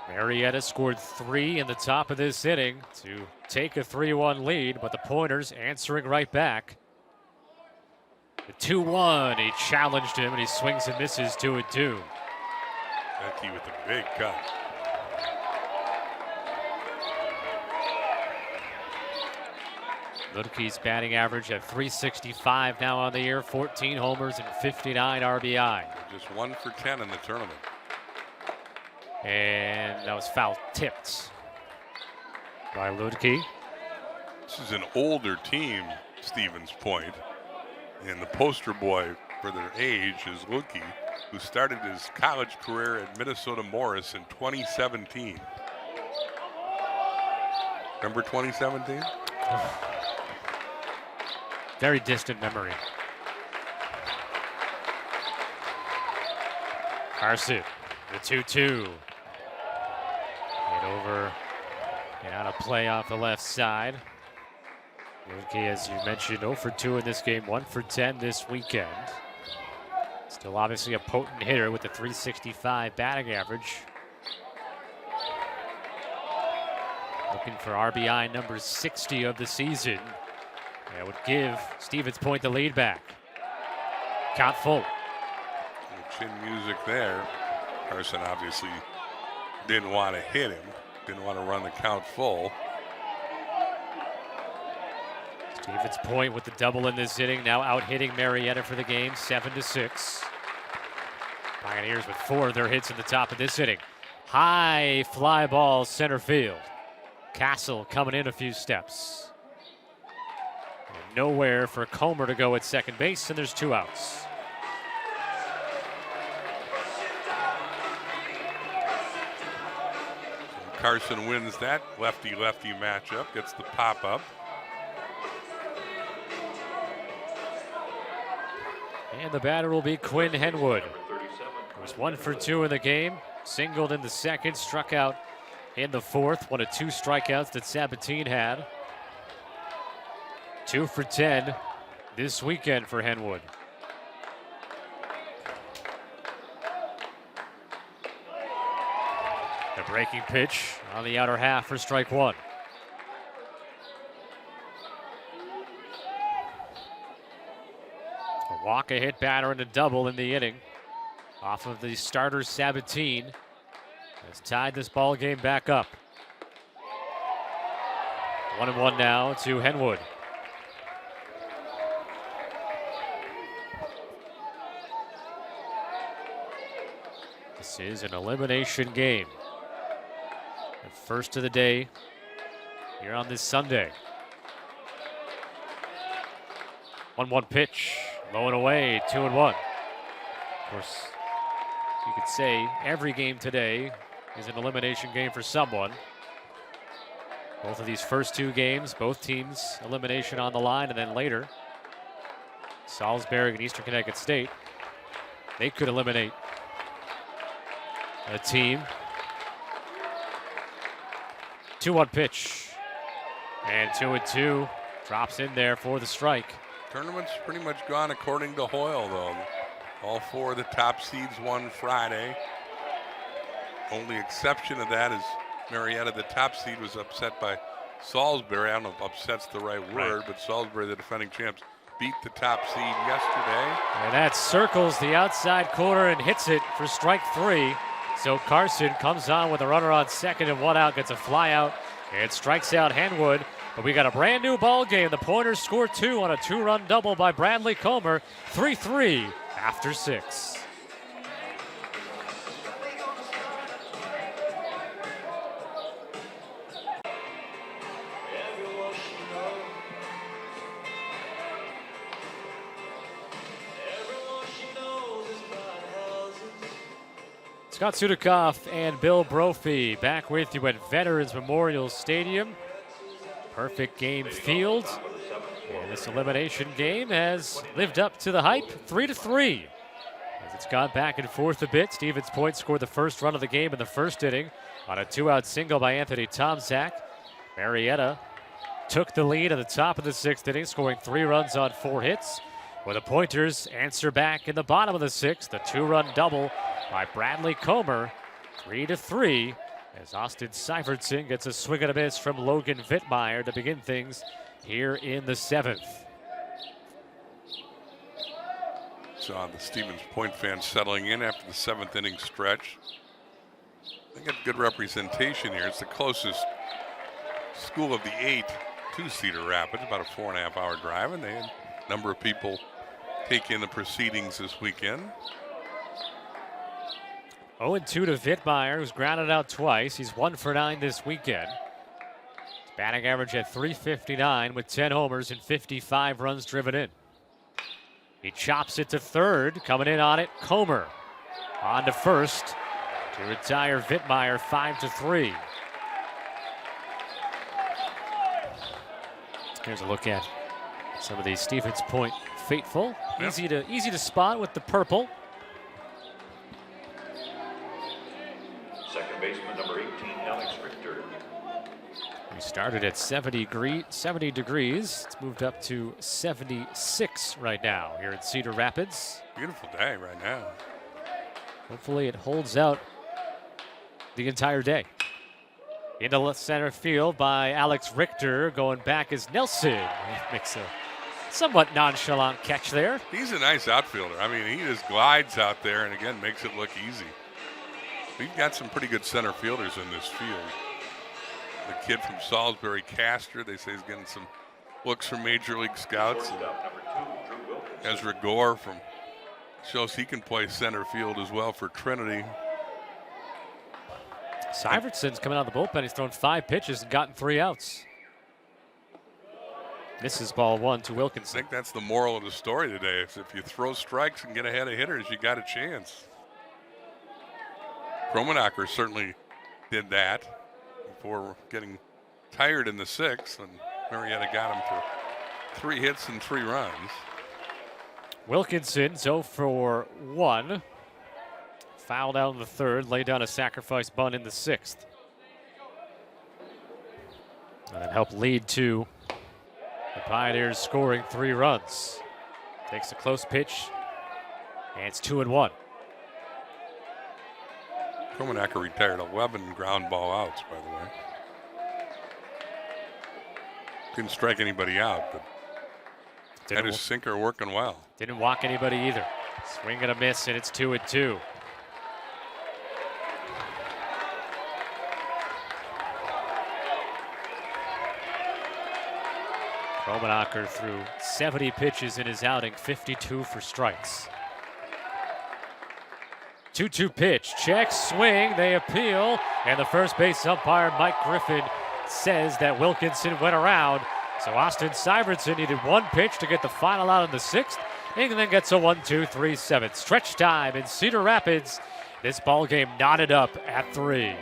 Marietta scored 3 in the top of this inning to take a 3-1 lead, but the Pointers answering right back. The 2-1, he challenged him and he swings and misses 2-2. Becky with a big cut. Ludke's batting average at .365 now on the year, 14 homers and 59 RBI. Just 1 for 10 in the tournament. And that was foul tipped by Ludke. This is an older team, Stevens Point, and the poster boy for their age is Ludke, who started his college career at Minnesota Morris in 2017. Remember 2017? Very distant memory. Carson, the 2-2. Get over and out of play off the left side. Okay, as you mentioned, 0 for 2 in this game, 1 for 10 this weekend. Still obviously a potent hitter with a .365 batting average. Looking for RBI number 60 of the season. That would give Stevens Point the lead back. Count full. Chin music there. Carson obviously didn't want to hit him, didn't want to run the count full. Stevens Point with the double in this inning, now out hitting Marietta for the game, 7-6. Pioneers with 4 of their hits in the top of this inning. High fly ball center field. Castle coming in a few steps. And nowhere for Comer to go at second base, and there's 2 outs. Carson wins that lefty-lefty matchup, gets the pop-up. And the batter will be Quinn Henwood. He was 1 for 2 in the game, singled in the second, struck out in the fourth, one of 2 strikeouts that Sabatine had. 2 for 10 this weekend for Henwood. The breaking pitch on the outer half for strike 1. A walk, a hit batter, and a double in the inning off of the starter Sabatine has tied this ball game back up. 1-1 now to Henwood. This is an elimination game. The first of the day here on this Sunday. 1-1 pitch, low and away, 2-1. Of course, you could say every game today is an elimination game for someone. Both of these first 2 games, both teams elimination on the line, and then later, Salisbury and Eastern Connecticut State, they could eliminate a team. 2-1 pitch, and 2-2 drops in there for the strike. Tournament's pretty much gone according to Hoyle, though. All 4 of the top seeds won Friday. Only exception of that is Marietta, the top seed, was upset by Salisbury. I don't know if upset's the right word, but Salisbury, the defending champs, beat the top seed yesterday. And that circles the outside corner and hits it for strike 3. So Carson comes on with a runner on second and 1 out, gets a fly out, and strikes out Henwood. But we got a brand new ball game. The Pointers score 2 on a 2-run double by Bradley Comer. 3-3 after 6. Scott Sudikoff and Bill Brophy back with you at Veterans Memorial Stadium. Perfect game field. And this elimination game has lived up to the hype, 3-3. As it's gone back and forth a bit, Stevens Point scored the first run of the game in the first inning on a 2-out single by Anthony Tomczak. Marietta took the lead at the top of the 6th inning, scoring 3 runs on 4 hits. Where the Pointers answer back in the bottom of the 6th, a 2-run double by Bradley Comer, 3-3, as Austin Seifertson gets a swing and a miss from Logan Vittmeyer to begin things here in the 7th. Saw the Stevens Point fans settling in after the 7th inning stretch. They got good representation here. It's the closest school of the 8 to Cedar Rapids, about a 4.5 hour drive, and they had a number of people take in the proceedings this weekend. 0-2 to Vittmeyer, who's grounded out twice. He's 1 for 9 this weekend. His batting average at .359 with 10 homers and 55 runs driven in. He chops it to third. Coming in on it, Comer. On to first to retire Vittmeyer, 5-3. Here's a look at some of these Stevens Point faithful. Yep. Easy to spot with the purple. Second baseman number 18, Alex Richter. We started at 70 degrees. It's moved up to 76 right now here in Cedar Rapids. Beautiful day right now. Hopefully it holds out the entire day. Into left center field by Alex Richter. Going back is Nelson. He makes a somewhat nonchalant catch there. He's a nice outfielder. I mean, he just glides out there and, again, makes it look easy. We've got some pretty good center fielders in this field. The kid from Salisbury, Castor, they say he's getting some looks from Major League Scouts. Ezra Gore shows he can play center field as well for Trinity. Syvertson's coming out of the bullpen. He's thrown 5 pitches and gotten 3 outs. Misses ball 1 to I Wilkinson. think that's the moral of the story today. Is if you throw strikes and get ahead of hitters, you got a chance. Kromenacher certainly did that before getting tired in the 6th, and Marietta got him for 3 hits and 3 runs. Wilkinson 0 for 1. Fouled out in the 3rd, laid down a sacrifice bunt in the 6th. And that helped lead to the Pioneers scoring 3 runs. Takes a close pitch, and it's 2-1. Kromenacher retired 11 ground ball outs, by the way. Didn't strike anybody out, but had his sinker working well. Didn't walk anybody either. Swing and a miss, and it's 2-2. Kromenacher threw 70 pitches in his outing, 52 for strikes. 2-2 pitch, check, swing, they appeal, and the first base umpire, Mike Griffin, says that Wilkinson went around. So Austin Syvertson needed 1 pitch to get the final out in the 6th, and then gets a 1-2-3-7. Stretch time in Cedar Rapids. This ball game knotted up at 3.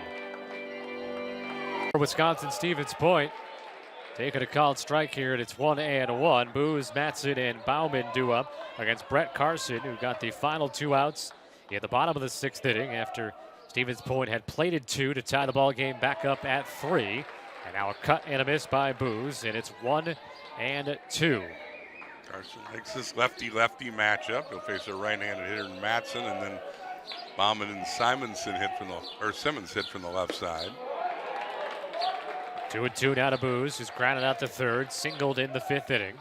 Wisconsin-Stevens Point taking a called strike here, and it's 1-1. Booz, Matson, and Bauman do up against Brett Carson, who got the final 2 outs at the bottom of the 6th inning after Stevens Point had plated 2 to tie the ball game back up at 3. And now a cut and a miss by Booz, and it's 1-2. Carson makes this lefty-lefty matchup. He'll face a right-handed hitter in Matson, and then Bauman and Simmons hit from the left side. 2-2 now to Booz, who's grounded out to 3rd, singled in the 5th inning.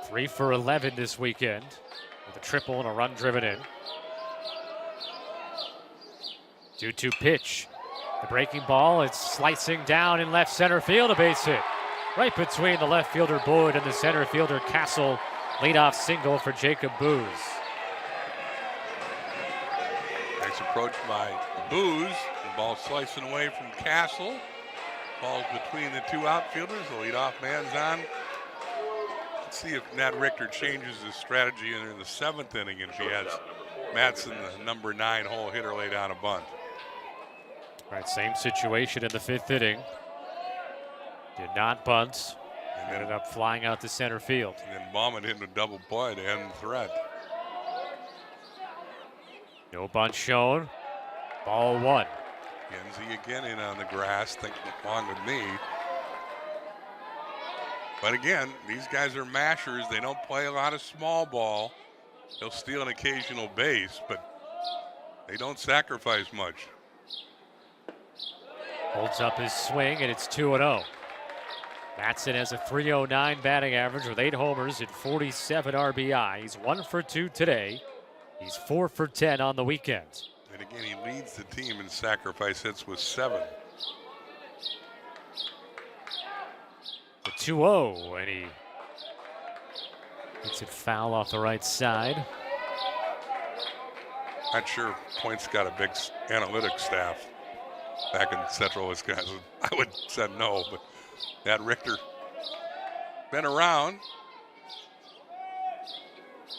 3 for 11 this weekend with a triple and a run driven in. 2-2 pitch. The breaking ball, it's slicing down in left center field, a base hit. Right between the left fielder Boyd and the center fielder Castle. Leadoff single for Jacob Booz. Nice approach by Booz. The ball slicing away from Castle. Ball's between the 2 outfielders. The leadoff man's on. Let's see if Nat Richter changes his strategy in the 7th inning if he has Matson, the number 9 hole hitter, lay down a bunt. All right, same situation in the 5th inning. Did not bunt. And ended up flying out to center field. And then Bauman hitting a double play to end the threat. No bunt shown. Ball 1. Genzi again in on the grass, thinking along with me. But again, these guys are mashers. They don't play a lot of small ball. They'll steal an occasional base, but they don't sacrifice much. Holds up his swing, and it's 2-0. Matson has a .309 batting average with 8 homers and 47 RBI. He's 1 for 2 today. He's 4 for 10 on the weekend. And again, he leads the team in sacrifice hits with 7. The 2-0, and he hits it foul off the right side. Not sure Point's got a big analytics staff back in Central Wisconsin. I would have said no, but that Richter been around.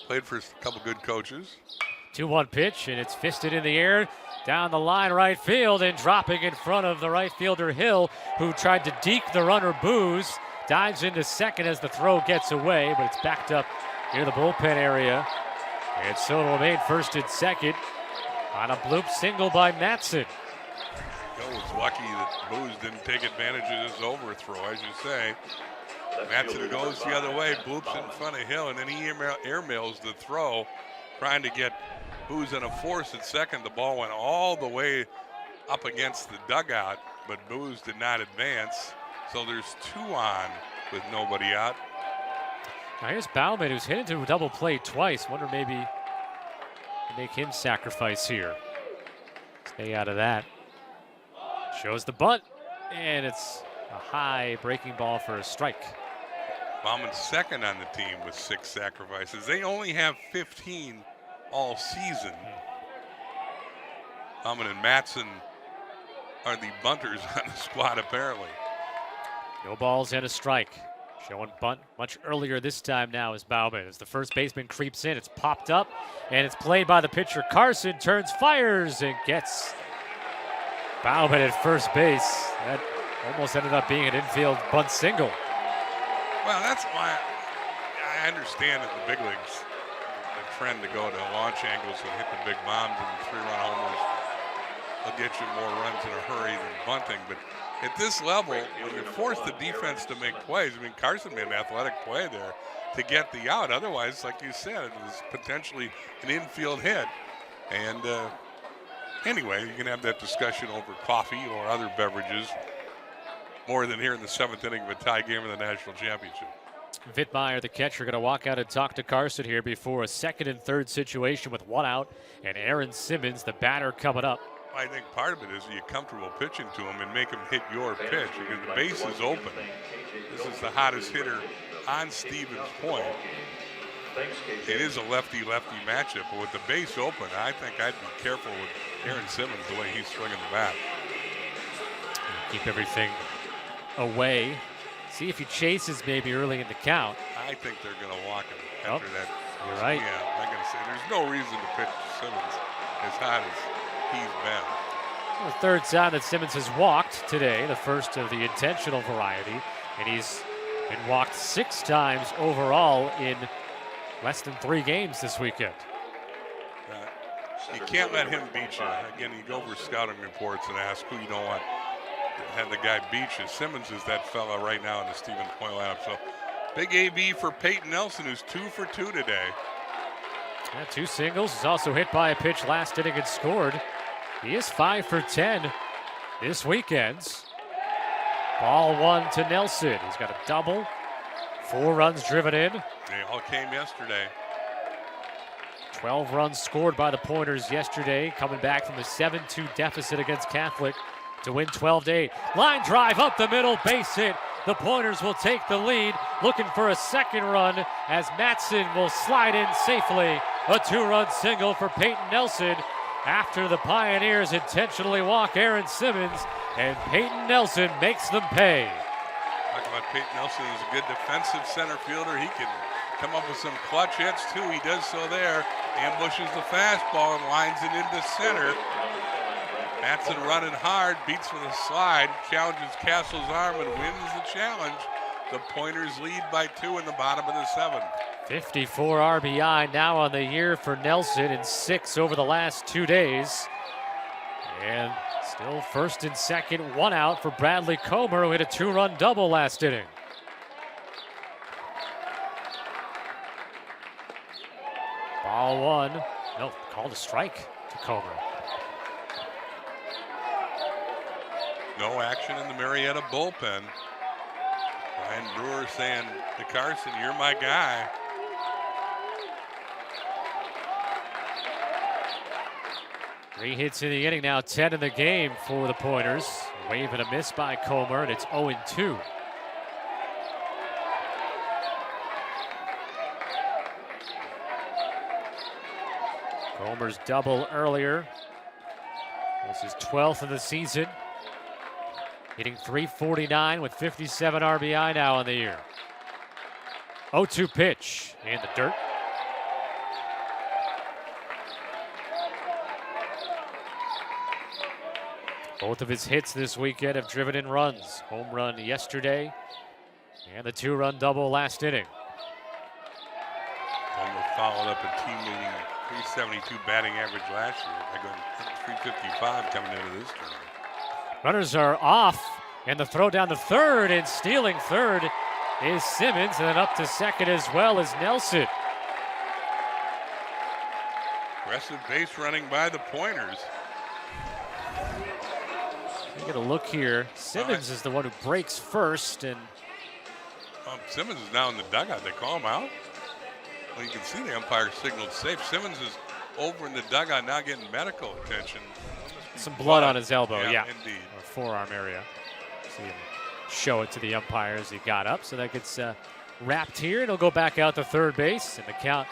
Played for a couple good coaches. 2-1 pitch, and it's fisted in the air down the line right field and dropping in front of the right fielder Hill, who tried to deke the runner Booz. Dives into second as the throw gets away, but it's backed up near the bullpen area. And so it'll remain first and second on a bloop single by Matson. Hill was lucky that Booz didn't take advantage of his overthrow, as you say. Matson goes the other way, bloops in front of Hill, and then he airmails the throw, trying to get Booz in a force at second. The ball went all the way up against the dugout, but Booz did not advance. So there's 2 on with nobody out. Now here's Bauman, who's hit into a double play twice. Wonder maybe make him sacrifice here. Stay out of that. Shows the bunt, and it's a high breaking ball for a strike. Bauman's second on the team with 6 sacrifices. They only have 15 all season. Bauman and Matson are the bunters on the squad, apparently. No balls and a strike. Showing bunt much earlier this time now is Bauman. As the first baseman creeps in, it's popped up, and it's played by the pitcher. Carson turns, fires, and gets Bauman at first base. That almost ended up being an infield bunt single. Well, that's why I understand in the big leagues the trend to go to launch angles and hit the big bombs and 3-run homers. They'll get you more runs in a hurry than bunting. But at this level, when you force the defense to make plays, I mean, Carson made an athletic play there to get the out. Otherwise, like you said, it was potentially an infield hit. And anyway, you can have that discussion over coffee or other beverages more than here in the 7th inning of a tie game of the national championship. Vittmeyer, the catcher, going to walk out and talk to Carson here before a 2nd and 3rd situation with 1 out, and Aaron Simmons, the batter, coming up. I think part of it is you're comfortable pitching to him and make him hit your pitch because the base is open. This is the hottest hitter on Stevens Point. It is a lefty-lefty matchup, but with the base open, I think I'd be careful with Aaron Simmons the way he's swinging the bat. Keep everything away. See if he chases maybe early in the count. I think they're going to walk him after that. You're right. Yeah, I'm going to say there's no reason to pitch Simmons as hot as he's been. The 3rd time that Simmons has walked today, the first of the intentional variety, and he's been walked 6 times overall in less than 3 games this weekend. You can't let him beat you. Again, you go over scouting reports and ask who you don't want to have the guy beat you. Simmons is that fella right now in the Stevens Point lineup. So big AB for Peyton Nelson, who's 2 for 2 today. Yeah, 2 singles. He's also hit by a pitch last inning and scored. He is 5 for 10 this weekend. Ball 1 to Nelson. He's got a double, 4 runs driven in. They all came yesterday. 12 runs scored by the Pointers yesterday, coming back from the 7-2 deficit against Catholic to win 12-8. Line drive up the middle, base hit. The Pointers will take the lead, looking for a 2nd run as Matson will slide in safely. A 2-run single for Peyton Nelson after the Pioneers intentionally walk Aaron Simmons, and Peyton Nelson makes them pay. Talk about Peyton Nelson as a good defensive center fielder. He can come up with some clutch hits too. He does so there. Ambushes the fastball and lines it into center. Matson running hard, beats with a slide, challenges Castle's arm and wins the challenge. The Pointers lead by 2 in the bottom of the 7th. 54 RBI now on the year for Nelson and 6 over the last 2 days. And still 1st and 2nd, 1 out for Bradley Comer, who hit a 2-run double last inning. Ball 1. No, called a strike to Comer. No action in the Marietta bullpen. Ryan Brewer saying to Carson, "You're my guy." Three hits in the inning now, 10 in the game for the Pointers. Wave and a miss by Comer, and it's 0-2. Comer's double earlier. This is 12th of the season. Hitting .349 with 57 RBI now on the year. 0-2 pitch in the dirt. Both of his hits this weekend have driven in runs. Home run yesterday and the 2-run double last inning. Comer followed up a team-leading 372 batting average last year by going 355 coming into this tournament. Runners are off, and the throw down to third, and stealing third is Simmons, and then up to second as well as Nelson. Aggressive base running by the Pointers. You get a look here. Simmons is the one who breaks first, and Simmons is now in the dugout. They call him out. Well, you can see the umpire signaled safe. Simmons is over in the dugout now getting medical attention. some blood on his elbow. Yeah, indeed. or forearm area. See him show it to the umpire as he got up. So that gets wrapped here, and he'll go back out to third base, and the count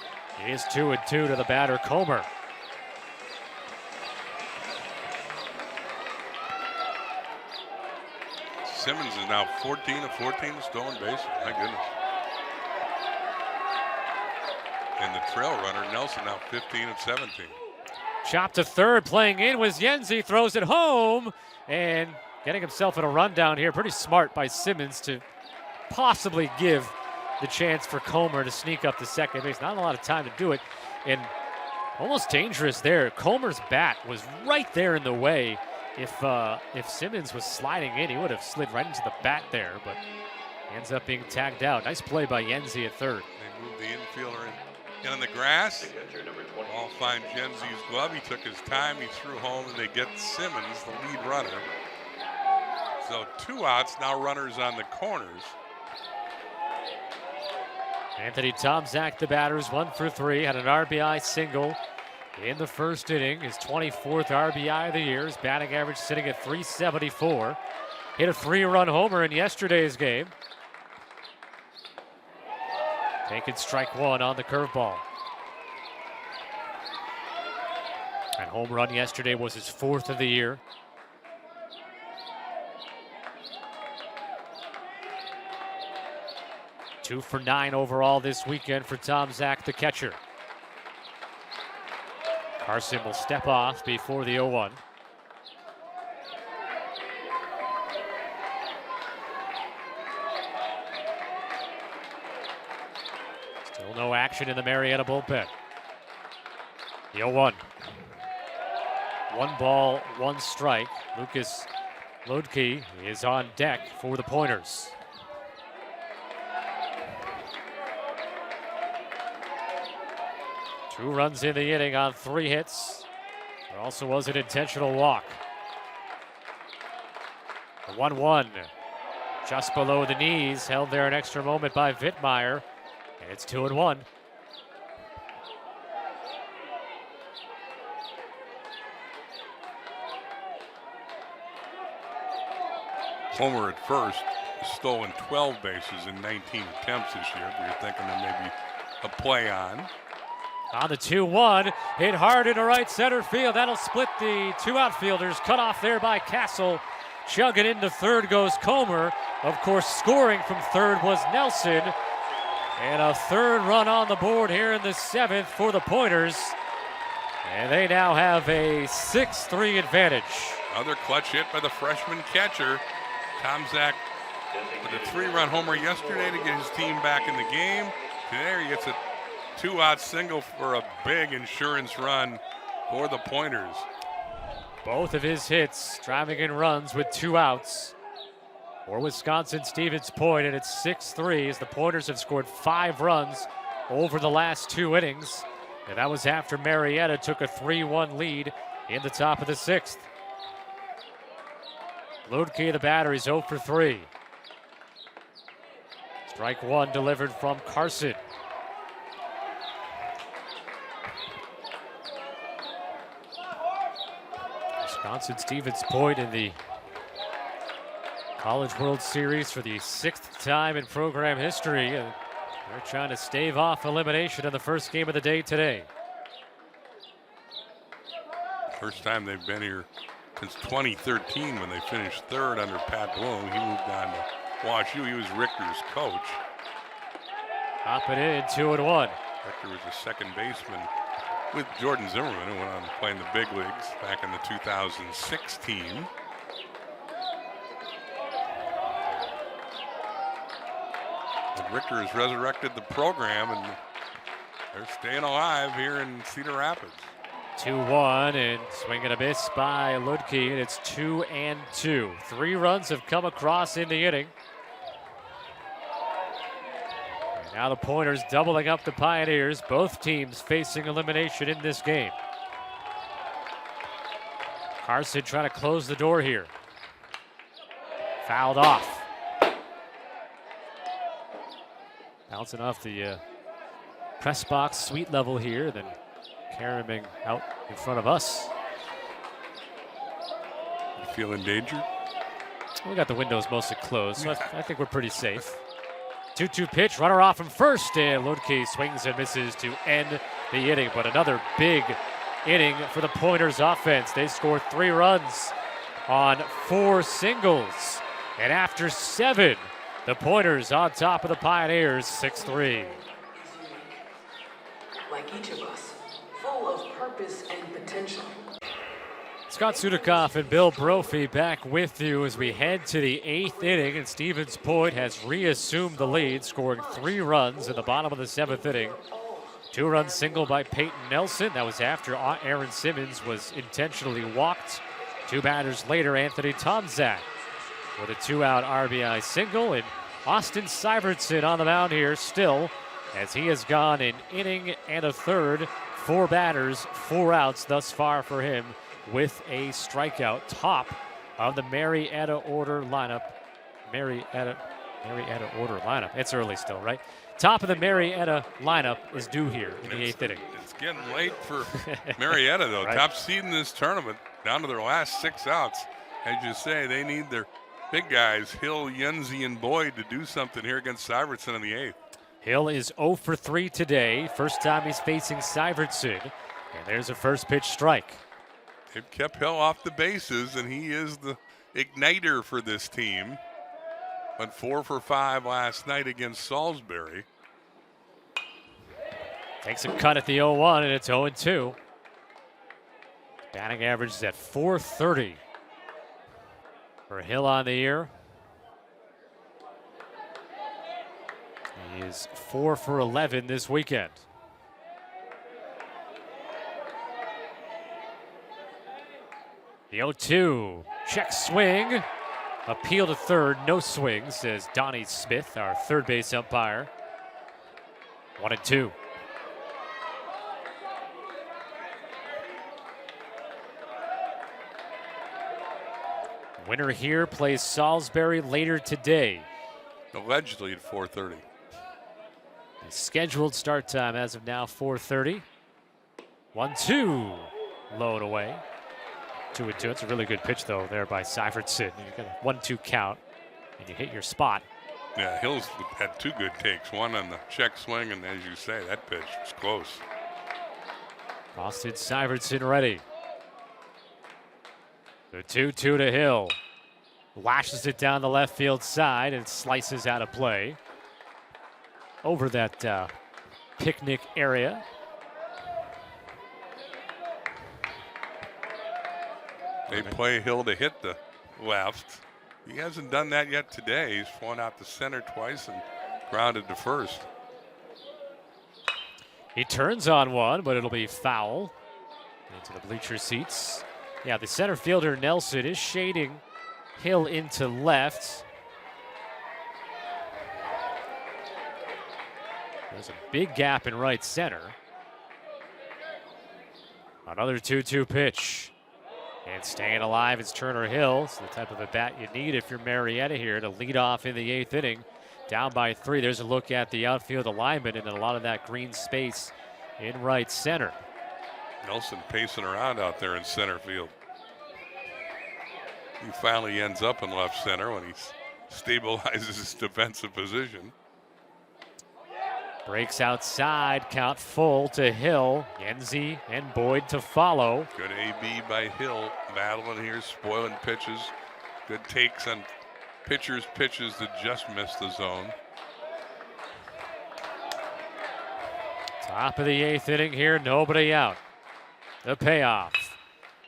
is 2-2 to the batter, Comer. Simmons is now 14 of 14 stolen bases. My goodness. And the trail runner, Nelson, now 15 of 17. Chopped to third, playing in was Yenzi, throws it home, and getting himself in a rundown here. Pretty smart by Simmons to possibly give the chance for Comer to sneak up to second base. Not a lot of time to do it, and almost dangerous there. Comer's bat was right there in the way. If Simmons was sliding in, he would have slid right into the bat there, but ends up being tagged out. Nice play by Yenzi at third. They moved the infielder in on the grass. Ball finds Yenzi's glove. He took his time. He threw home, and they get Simmons, the lead runner. So 2 outs, now runners on the corners. Anthony Tomczak, the batters, 1 for 3, had an RBI single in the first inning, his 24th RBI of the year. His batting average sitting at .374. Hit a 3-run homer in yesterday's game. Taking strike 1 on the curveball. That home run yesterday was his 4th of the year. Two for 9 overall this weekend for Tomczak, the catcher. Carson will step off before the 0-1. Still no action in the Marietta bullpen. The 0-1. 1 ball, 1 strike. Lucas Lodke is on deck for the Pointers. Two runs in the inning on 3 hits. There also was an intentional walk. The 1-1 just below the knees, held there an extra moment by Vittmeyer, and it's 2-1. Homer at first, stolen 12 bases in 19 attempts this year. You're thinking there may be a play on. On the 2-1, hit hard into right center field. That'll split the 2 outfielders. Cut off there by Castle. Chugging into third goes Comer. Of course, scoring from third was Nelson. And a 3rd run on the board here in the 7th for the Pointers. And they now have a 6-3 advantage. Another clutch hit by the freshman catcher. Tomczak with a 3-run homer yesterday to get his team back in the game. Today he gets a 2-out single for a big insurance run for the Pointers. Both of his hits driving in runs with 2 outs for Wisconsin-Stevens Point, and it's 6-3 as the Pointers have scored 5 runs over the last 2 innings. And that was after Marietta took a 3-1 lead in the top of the 6th. Lodke, the batter, is 0 for 3. Strike 1 delivered from Carson. Wisconsin-Stevens Point in the College World Series for the 6th time in program history. They're trying to stave off elimination in the first game of the day today. First time they've been here since 2013 when they finished 3rd under Pat Bloom. He moved on to WashU. He was Richter's coach. Hopping in, 2-1. Richter was a second baseman with Jordan Zimmerman, who went on to play in the big leagues back in the 2006 team. And Richter has resurrected the program, and they're staying alive here in Cedar Rapids. 2-1 and swing and a miss by Ludke, and it's 2-2. 3 runs have come across in the inning. And now the Pointers doubling up the Pioneers. Both teams facing elimination in this game. Carson trying to close the door here. Fouled off. Bouncing off the press box suite level here, then carrying out in front of us. You feel endangered? We got the windows mostly closed, so I think we're pretty safe. 2-2 pitch, runner off from first, and Ludke swings and misses to end the inning. But another big inning for the Pointers offense. They scored 3 runs on 4 singles. And after 7, the Pointers on top of the Pioneers, 6-3. Like each of us, full of purpose and potential. Scott Sudikoff and Bill Brophy back with you as we head to the 8th inning, and Stevens Point has reassumed the lead, scoring 3 runs in the bottom of the 7th inning. 2-run single by Peyton Nelson. That was after Aaron Simmons was intentionally walked. 2 batters later, Anthony Tomczak with a 2-out RBI single, and Austin Syvertson on the mound here still, as he has gone an inning and a third. 4 batters, 4 outs thus far for him, with a strikeout. Top of the Marietta order lineup. Marietta order lineup. It's early still, right? Top of the Marietta lineup is due here in the 8th inning. It's getting late for Marietta, though. Right. Top seed in this tournament, down to their last 6 outs. As you say, they need their big guys, Hill, Yenzi, and Boyd, to do something here against Syvertson in the 8th. Hill is 0 for 3 today. First time he's facing Syvertson. And there's a first pitch strike. They've kept Hill off the bases, and he is the igniter for this team. Went 4 for 5 last night against Salisbury. Takes a cut at the 0-1, and it's 0-2. Batting average is at .430 for Hill on the year. He is 4 for 11 this weekend. The 0-2, check swing, appeal to third, no swing, says Donnie Smith, our third base umpire. 1-2. Winner here plays Salisbury later today. Allegedly at 4:30. The scheduled start time as of now, 4:30. 1-2, low and away. 2-2. It's a really good pitch, though, there by Syvertson. You got a 1-2 count, and you hit your spot. Yeah, Hill's had 2 good takes. One on the check swing, and as you say, that pitch was close. Austin Syvertson ready. The 2-2 to Hill. Lashes it down the left field side and slices out of play. Over that picnic area. They play Hill to hit the left. He hasn't done that yet today. He's flown out to center twice and grounded to first. He turns on one, but it'll be foul. Into the bleacher seats. Yeah, the center fielder Nelson is shading Hill into left. There's a big gap in right center. Another 2-2 pitch. And staying alive is Turner Hill. It's the type of a bat you need if you're Marietta here to lead off in the 8th inning. Down by 3. There's a look at the outfield alignment and a lot of that green space in right center. Nelson pacing around out there in center field. He finally ends up in left center when he stabilizes his defensive position. Breaks outside, count full to Hill. Yenzi and Boyd to follow. Good AB by Hill, battling here, spoiling pitches. Good takes on pitchers' pitches that just missed the zone. Top of the 8th inning here, nobody out. The payoff.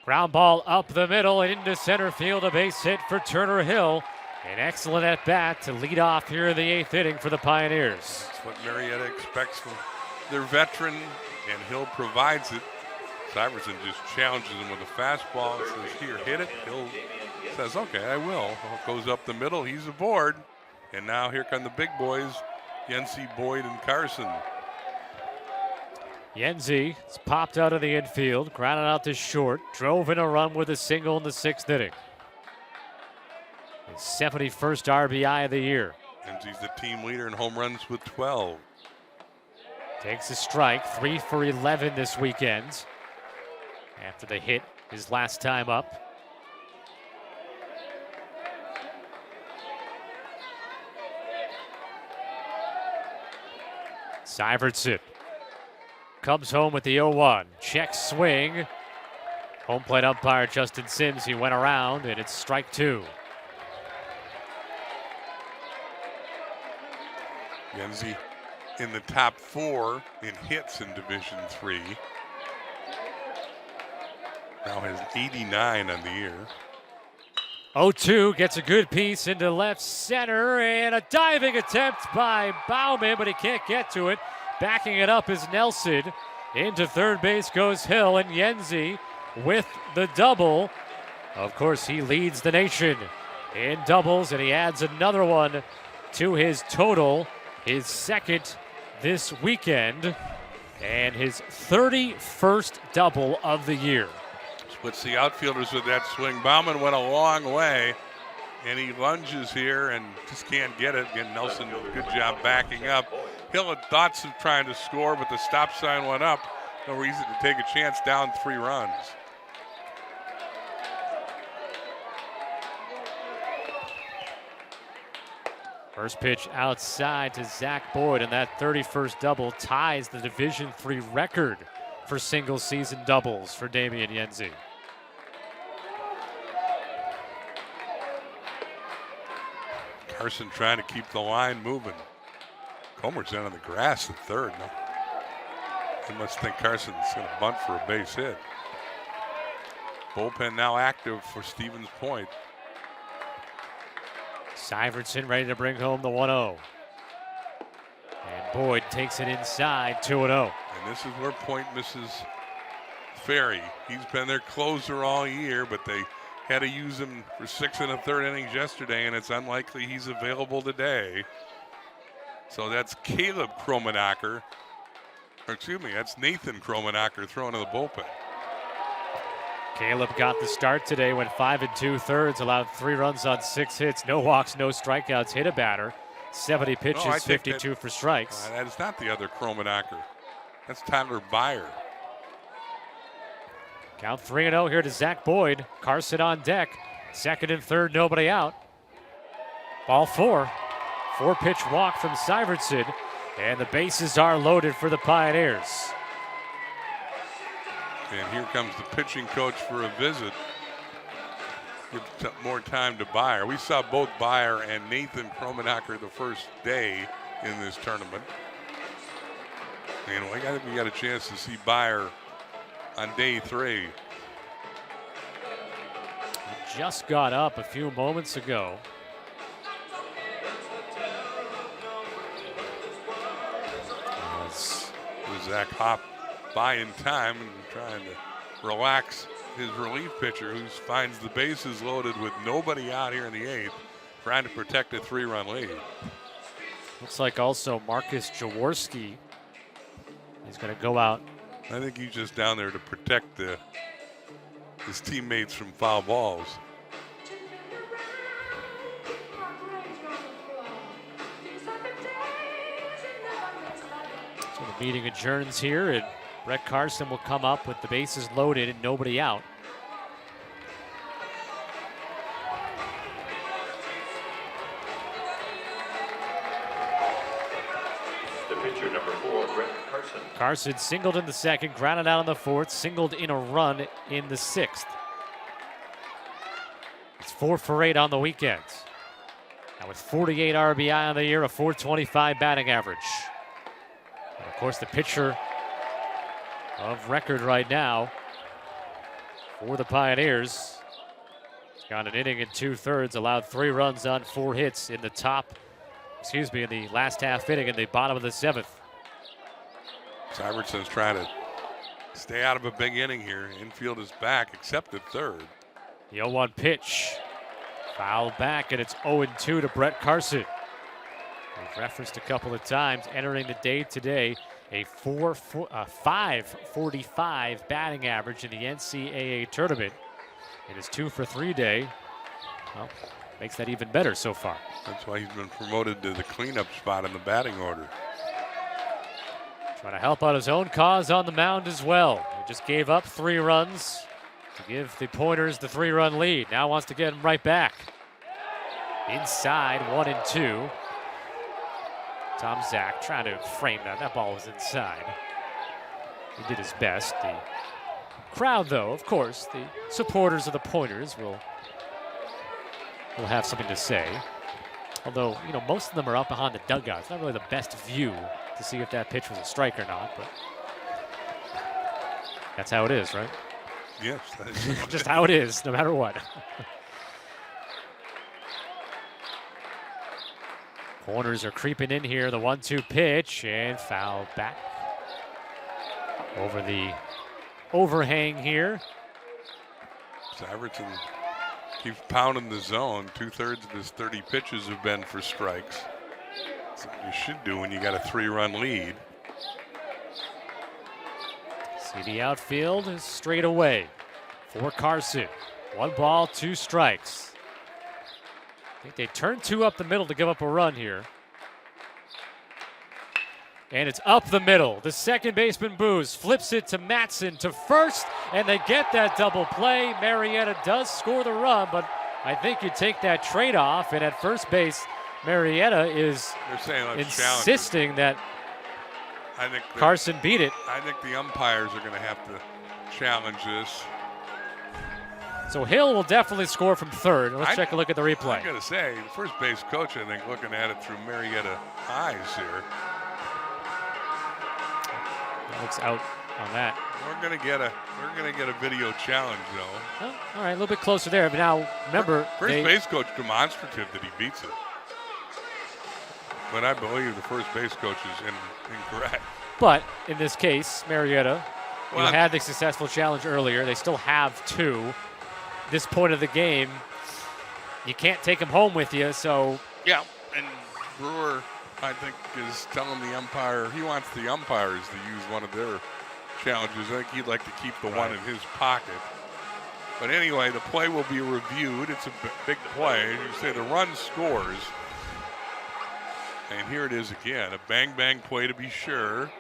Ground ball up the middle and into center field, a base hit for Turner Hill. An excellent at-bat to lead off here in the 8th inning for the Pioneers. That's what Marietta expects from their veteran, and Hill provides it. Syverson just challenges him with a fastball and says, here, hit it. He'll says, okay, I will. Goes up the middle, he's aboard. And now here come the big boys, Yensi, Boyd, and Carson. Yensi is popped out of the infield, grounded out to short, drove in a run with a single in the 6th inning. His 71st RBI of the year. Yensi's the team leader in home runs with 12. Takes a strike, 3 for 11 this weekend. After the hit his last time up. Syverson comes home with the 0-1. Check swing. Home plate umpire Justin Sims, he went around, and it's strike 2. Yensi in the top 4 in hits in Division III. Now has 89 on the year. 0-2 gets a good piece into left center, and a diving attempt by Bauman, but he can't get to it. Backing it up is Nelson. Into third base goes Hill, and Yensi with the double. Of course, he leads the nation in doubles, and he adds another one to his total, his second this weekend, and his 31st double of the year. Splits the outfielders with that swing. Bauman went a long way, and he lunges here and just can't get it. Again, Nelson, good job backing up. Hill had thoughts of trying to score, but the stop sign went up. No reason to take a chance, down 3 runs. First pitch outside to Zach Boyd, and that 31st double ties the Division III record for single season doubles for Damian Yensi. Carson trying to keep the line moving. Comer's down on the grass at third. No. He must think Carson's going to bunt for a base hit. Bullpen now active for Stevens Point. Syverson ready to bring home the 1-0. And Boyd takes it inside, 2-0. And this is where Point misses Ferry. He's been their closer all year, but they had to use him for 6 1/3 innings yesterday, and it's unlikely he's available today. So that's Caleb Kromenacher, or excuse me, that's Nathan Kromenacher throwing to the bullpen. Caleb got the start today, went 5 2/3, allowed 3 runs on 6 hits, no walks, no strikeouts, hit a batter, 70 pitches, 52 for strikes. That is not the other Kromenacher. That's Tyler Byer. Count 3-0 here to Zach Boyd. Carson on deck. Second and third, nobody out. Ball 4. 4-pitch walk from Syverson, and the bases are loaded for the Pioneers. And here comes the pitching coach for a visit. Give more time to Byer. We saw both Byer and Nathan Kromenacher the first day in this tournament. And I think we got a chance to see Byer on day 3. He just got up a few moments ago. Zach Hopp by in time and trying to relax his relief pitcher, who finds the bases loaded with nobody out here in the 8th, trying to protect a 3-run lead. Looks like also Marcus Jaworski is going to go out. I think he's just down there to protect his teammates from foul balls. So the meeting adjourns here, and Brett Carson will come up with the bases loaded and nobody out. The pitcher, number 4, Brett Carson. Carson singled in the second, grounded out in the 4th, singled in a run in the 6th. It's 4 for 8 on the weekend. Now with 48 RBI on the year, a .425 batting average. And of course, the pitcher of record right now for the Pioneers. He's got an inning and 2/3, allowed 3 runs on 4 hits in the in the last half inning in the bottom of the 7th. Syverson's trying to stay out of a big inning here. Infield is back, except at third. The 0-1 pitch. Foul back, and it's 0-2 to Brett Carson. We've referenced a couple of times entering the day today a 545 batting average in the NCAA tournament. And his 2-for-3 day, well, makes that even better so far. That's why he's been promoted to the cleanup spot in the batting order. Trying to help out his own cause on the mound as well. He just gave up 3 runs to give the Pointers the 3-run lead. Now wants to get him right back. Inside, 1-2. Tom Zach trying to frame that. That ball was inside. He did his best. The crowd, though, of course, the supporters of the Pointers will have something to say. Although, you know, most of them are up behind the dugout. It's not really the best view to see if that pitch was a strike or not, but that's how it is, right? Yes. Just how it is, no matter what. Corners are creeping in here. The 1-2 pitch and foul back. Over the overhang here. Syvertson keeps pounding the zone. 2/3 of his 30 pitches have been for strikes. That's what you should do when you got a 3-run lead. See the outfield is straight away for Carson. 1 ball, 2 strikes. I think they turned 2 up the middle to give up a run here. And it's up the middle. The second baseman Booz flips it to Matson to first, and they get that double play. Marietta does score the run, but I think you take that trade-off, and at first base, Marietta is insisting that Carson beat it. I think the umpires are going to have to challenge this. So Hill will definitely score from third. Let's take a look at the replay. I got to say, the first base coach, I think, looking at it through Marietta eyes here. Looks out on that. We're gonna get a video challenge though. Oh, all right, a little bit closer there. But now remember, first base coach demonstrative that he beats it. But I believe the first base coach is incorrect. But in this case, Marietta, you had the successful challenge earlier. They still have 2. This point of the game, you can't take them home with you. So yeah, and Brewer, I think, is telling the umpire he wants the umpires to use one of their challenges. I think he'd like to keep the one in his pocket. But anyway, the play will be reviewed. It's a big play. You say the run scores. And here it is again, a bang-bang play to be sure.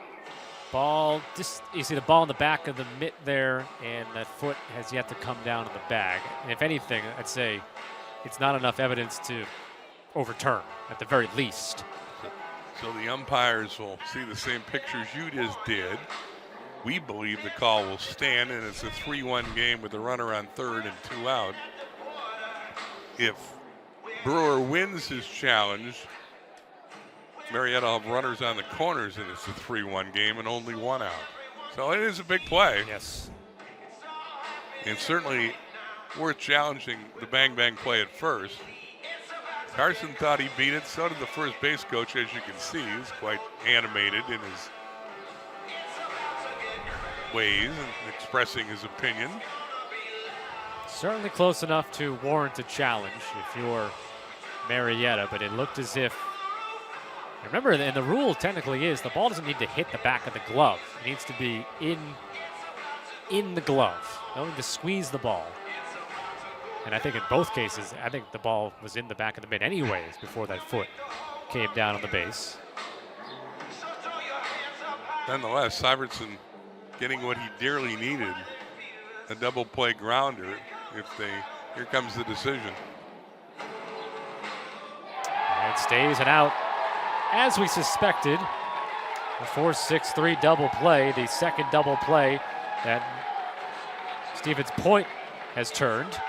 Ball, just you see the ball in the back of the mitt there, and that foot has yet to come down in the bag. And if anything, I'd say it's not enough evidence to overturn, at the very least. So the umpires will see the same pictures you just did. We believe the call will stand, and it's a 3-1 game with a runner on third and 2 out. If Brewer wins his challenge, Marietta will have runners on the corners, and it's a 3-1 game and only 1 out. So it is a big play. Yes. And certainly worth challenging the bang-bang play at first. Carson thought he beat it. So did the first base coach, as you can see. He's quite animated in his ways and expressing his opinion. Certainly close enough to warrant a challenge if you're Marietta, but it looked as if, remember, and the rule technically is the ball doesn't need to hit the back of the glove. It needs to be in the glove. No need to squeeze the ball. And I think in both cases, I think the ball was in the back of the mitt anyways before that foot came down on the base. Nonetheless, Syvertson getting what he dearly needed, a double play grounder. Here comes the decision. And it stays an out. As we suspected, a 4-6-3 double play, the second double play that Stevens Point has turned.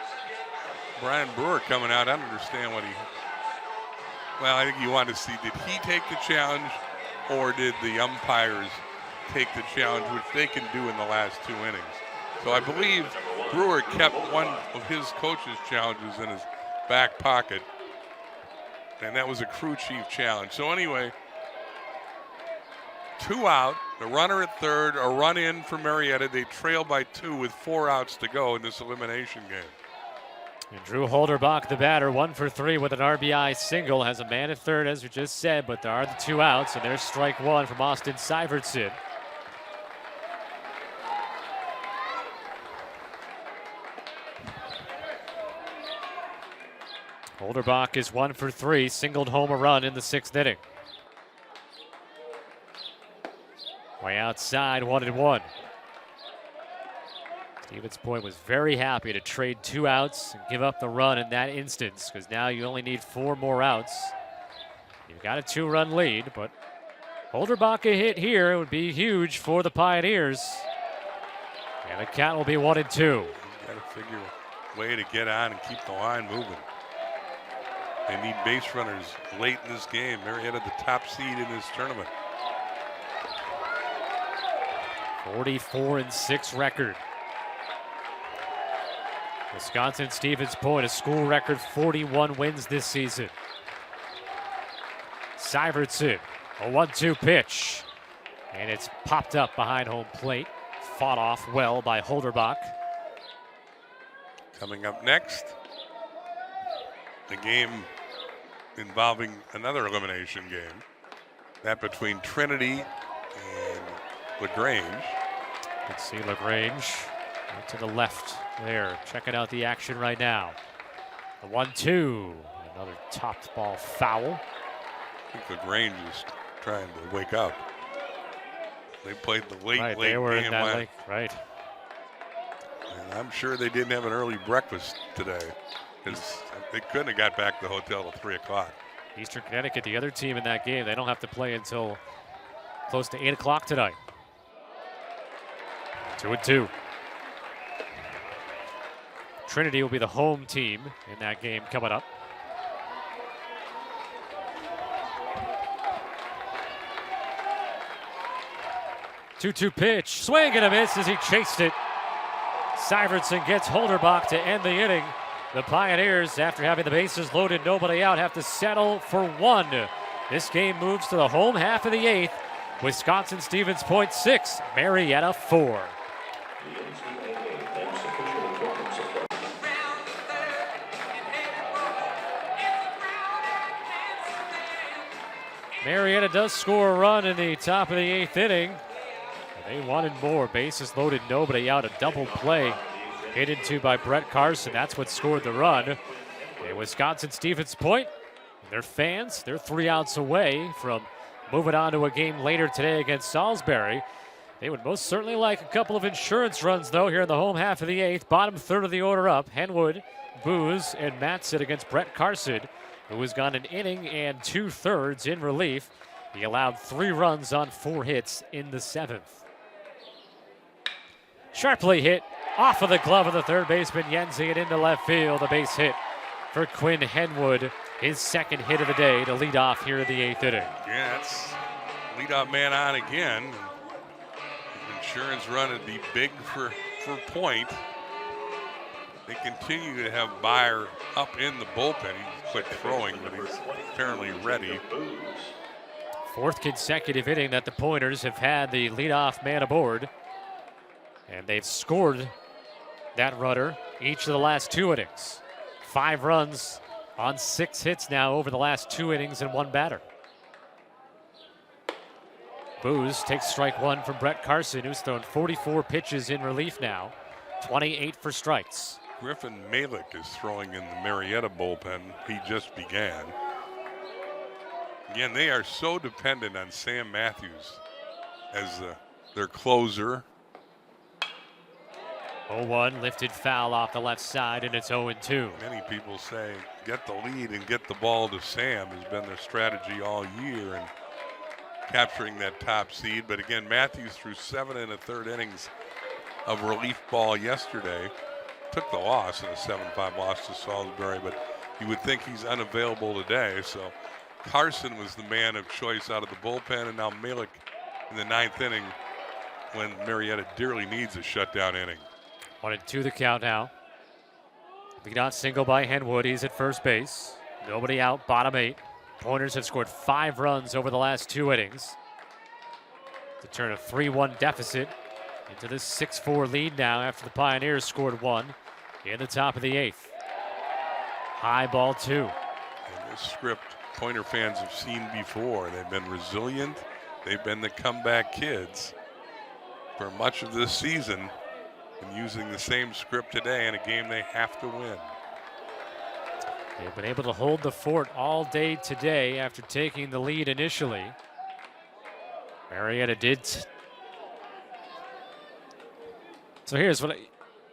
Brian Brewer coming out. I don't understand what I think you want to see, did he take the challenge or did the umpires take the challenge, which they can do in the last 2 innings? So I believe Brewer kept one of his coach's challenges in his back pocket, and that was a crew chief challenge. So anyway, 2 out. The runner at third, a run in for Marietta. They trail by 2 with 4 outs to go in this elimination game. And Drew Holderbach, the batter, 1 for 3 with an RBI single. Has a man at third, as we just said, but there are the 2 outs, and there's strike 1 from Austin Syvertson. Holderbach is 1 for 3, singled home a run in the 6th inning. Way outside, 1-1. Stevens Point was very happy to trade 2 outs and give up the run in that instance, because now you only need 4 more outs. You've got a 2-run lead, but Holderbach a hit here would be huge for the Pioneers. And the count will be 1-2. Got to figure a way to get on and keep the line moving. They need base runners late in this game. Marietta the top seed in this tournament. 44-6 record. Wisconsin-Stevens Point, a school record 41 wins this season. Syvertson, a 1-2 pitch. And it's popped up behind home plate. Fought off well by Holderbach. Coming up next, the game involving another elimination game. That between Trinity and LaGrange. Let's see LaGrange right to the left there, checking out the action right now. The 1-2, another topped ball foul. I think LaGrange is trying to wake up. They played the late They were game in that late, right. And I'm sure they didn't have an early breakfast today, because they couldn't have got back to the hotel till 3 o'clock. Eastern Connecticut, the other team in that game, they don't have to play until close to 8 o'clock tonight. 2-2. Trinity will be the home team in that game coming up. Two-two pitch, swing and a miss as he chased it. Syvertson gets Holderbach to end the inning. The Pioneers, after having the bases loaded, nobody out, have to settle for 1. This game moves to the home half of the 8th. Wisconsin-Stevens Point 6, Marietta 4. The NCAA thanks official equipment supply. Marietta does score a run in the top of the 8th inning. They wanted more. Bases loaded, nobody out. A double play hit into by Brett Carson. That's what scored the run. And Wisconsin-Stevens Point, their fans, they're 3 outs away from moving on to a game later today against Salisbury. They would most certainly like a couple of insurance runs, though, here in the home half of the 8th. Bottom third of the order up. Henwood, Booz, and Matson against Brett Carson, who has gone an inning and 2/3 in relief. He allowed 3 runs on 4 hits in the 7th. Sharply hit off of the glove of the third baseman Yenzi and into left field. A base hit for Quinn Henwood, his 2nd hit of the day to lead off here in the 8th inning. Yeah, that's leadoff man on again. The insurance run would be big for Point. They continue to have Byer up in the bullpen. He's quit throwing, but he's apparently ready. 4th consecutive inning that the Pointers have had the leadoff man aboard. And they've scored that runner each of the last 2 innings. 5 runs on 6 hits now over the last 2 innings and 1 batter. Booz takes strike 1 from Brett Carson, who's thrown 44 pitches in relief now, 28 for strikes. Griffin Malik is throwing in the Marietta bullpen. He just began. Again, they are so dependent on Sam Matthews as their closer. 0-1, lifted foul off the left side, and it's 0-2. Many people say get the lead and get the ball to Sam has been their strategy all year in capturing that top seed. But again, Matthews threw 7 1/3 innings of relief ball yesterday. Took the loss in a 7-5 loss to Salisbury, but you would think he's unavailable today. So Carson was the man of choice out of the bullpen, and now Malik in the 9th inning when Marietta dearly needs a shutdown inning. 1-2 the count now. Leadoff single by Henwood. He's at first base. Nobody out, bottom 8. Pointers have scored 5 runs over the last 2 innings. to turn a 3-1 deficit into this 6-4 lead now after the Pioneers scored 1 in the top of the 8th. High ball 2. And this script Pointer fans have seen before. They've been resilient. They've been the comeback kids for much of this season, and using the same script today in a game they have to win. They've been able to hold the fort all day today after taking the lead initially. Marietta did. So here's what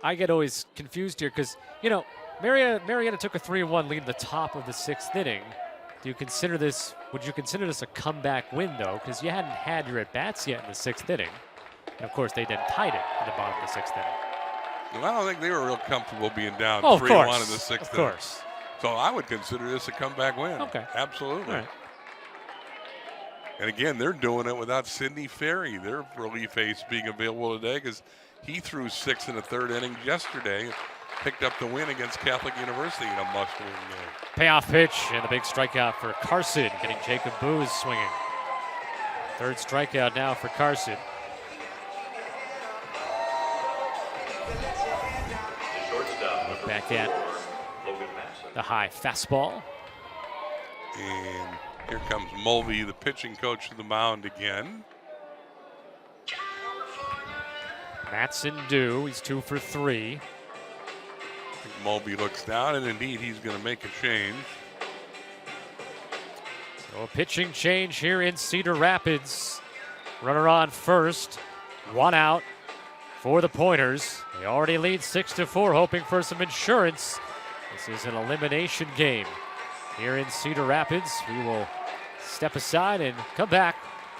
I get always confused here, because, you know, Marietta took a 3-1 lead at the top of the 6th inning. Would you consider this a comeback win, though? Because you hadn't had your at-bats yet in the 6th inning. And, of course, they then tied it in the bottom of the 6th inning. Well, I don't think they were real comfortable being down 3-1 in the 6th inning. Of course. So I would consider this a comeback win. Okay. Absolutely. All right. And again, they're doing it without Sidney Ferry, their relief ace, being available today, because he threw 6 in the 3rd inning yesterday. Picked up the win against Catholic University in a must-win game. Payoff pitch and the big strikeout for Carson, getting Jacob Booz swinging. 3rd strikeout now for Carson. Look back at the high fastball. And here comes Mulvey, the pitching coach, to the mound again. Matson due. He's 2 for 3. Mulvey looks down, and indeed he's going to make a change. So a pitching change here in Cedar Rapids. Runner on first. 1 out for the Pointers. They already lead 6-4, hoping for some insurance. This is an elimination game here in Cedar Rapids. We will step aside and come back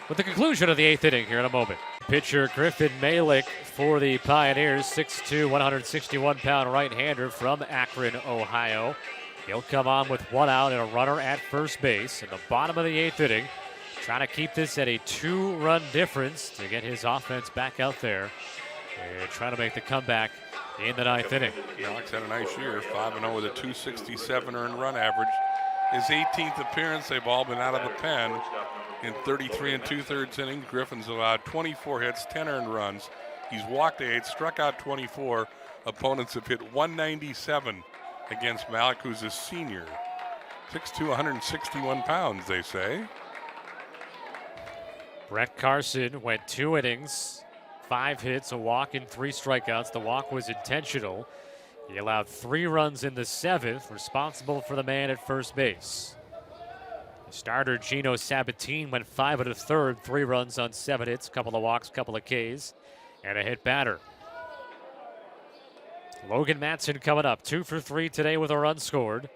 with the conclusion of the 8th inning here in a moment. Pitcher Griffin Malick for the Pioneers, 6'2", 161-pound right-hander from Akron, Ohio. He'll come on with 1 out and a runner at first base in the bottom of the 8th inning, trying to keep this at a 2-run difference to get his offense back out there and trying to make the comeback in the 9th inning. Alex had a nice year, 5-0 with a 267 earned run average. His 18th appearance, they've all been out of the pen. In 33 2/3 innings, Griffin's allowed 24 hits, 10 earned runs. He's walked 8, struck out 24. Opponents have hit 197 against Malick, who's a senior. 6'2", 161 pounds, they say. Brett Carson went 2 innings, 5 hits, a walk, and 3 strikeouts. The walk was intentional. He allowed 3 runs in the 7th, responsible for the man at first base. Starter Gino Sabatine went 5 1/3, 3 runs on 7 hits, couple of walks, couple of Ks, and a hit batter. Logan Matson coming up, 2 for 3 today with a run scored.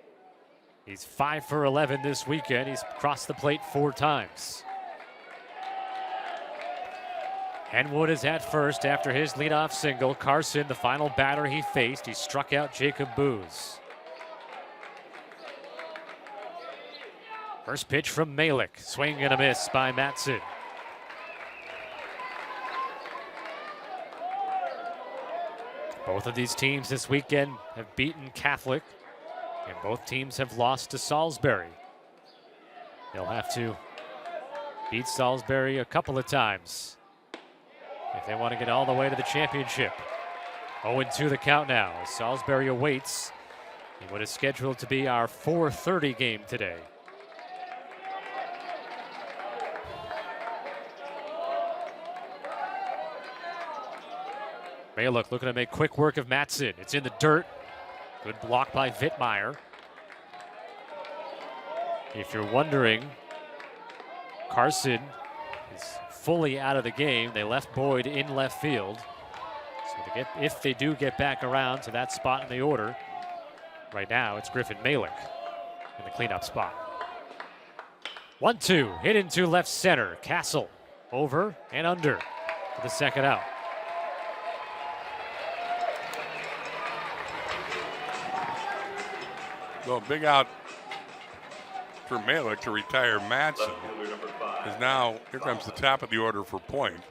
He's 5 for 11 this weekend. He's crossed the plate 4 times. Henwood is at first after his leadoff single. Carson, the final batter he faced, he struck out Jacob Booz. First pitch from Malick. Swing and a miss by Matson. Both of these teams this weekend have beaten Catholic, and both teams have lost to Salisbury. They'll have to beat Salisbury a couple of times if they want to get all the way to the championship. 0-2 the count now as Salisbury awaits in what is scheduled to be our 4:30 game today. Malick looking to make quick work of Matson. It's in the dirt. Good block by Vittmeyer. If you're wondering, Carson is fully out of the game. They left Boyd in left field. So if they do get back around to that spot in the order, right now it's Griffin Malick in the cleanup spot. 1-2, hit into left center. Castle over and under for the second out. Well, big out for Malick to retire Matson. Because now here comes the top of the order for Point.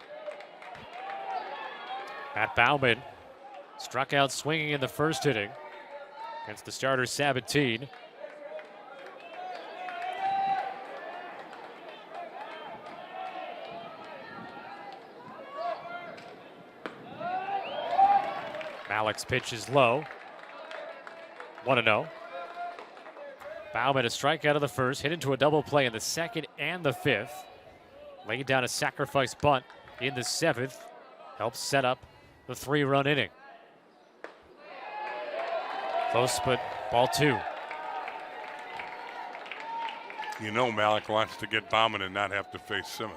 Matt Bauman struck out swinging in the first inning against the starter Sabatine. Malik's pitch is low. 1-0. Bauman a strikeout of the first, hit into a double play in the second and the fifth. Laid down a sacrifice bunt in the seventh. Helps set up the 3-run inning. Close, but ball 2. You know Malik wants to get Bauman and not have to face Simmons.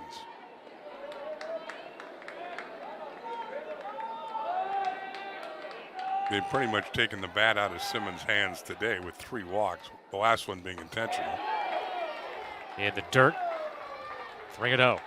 They've pretty much taken the bat out of Simmons' hands today with 3 walks, the last one being intentional. In the dirt, 3-0.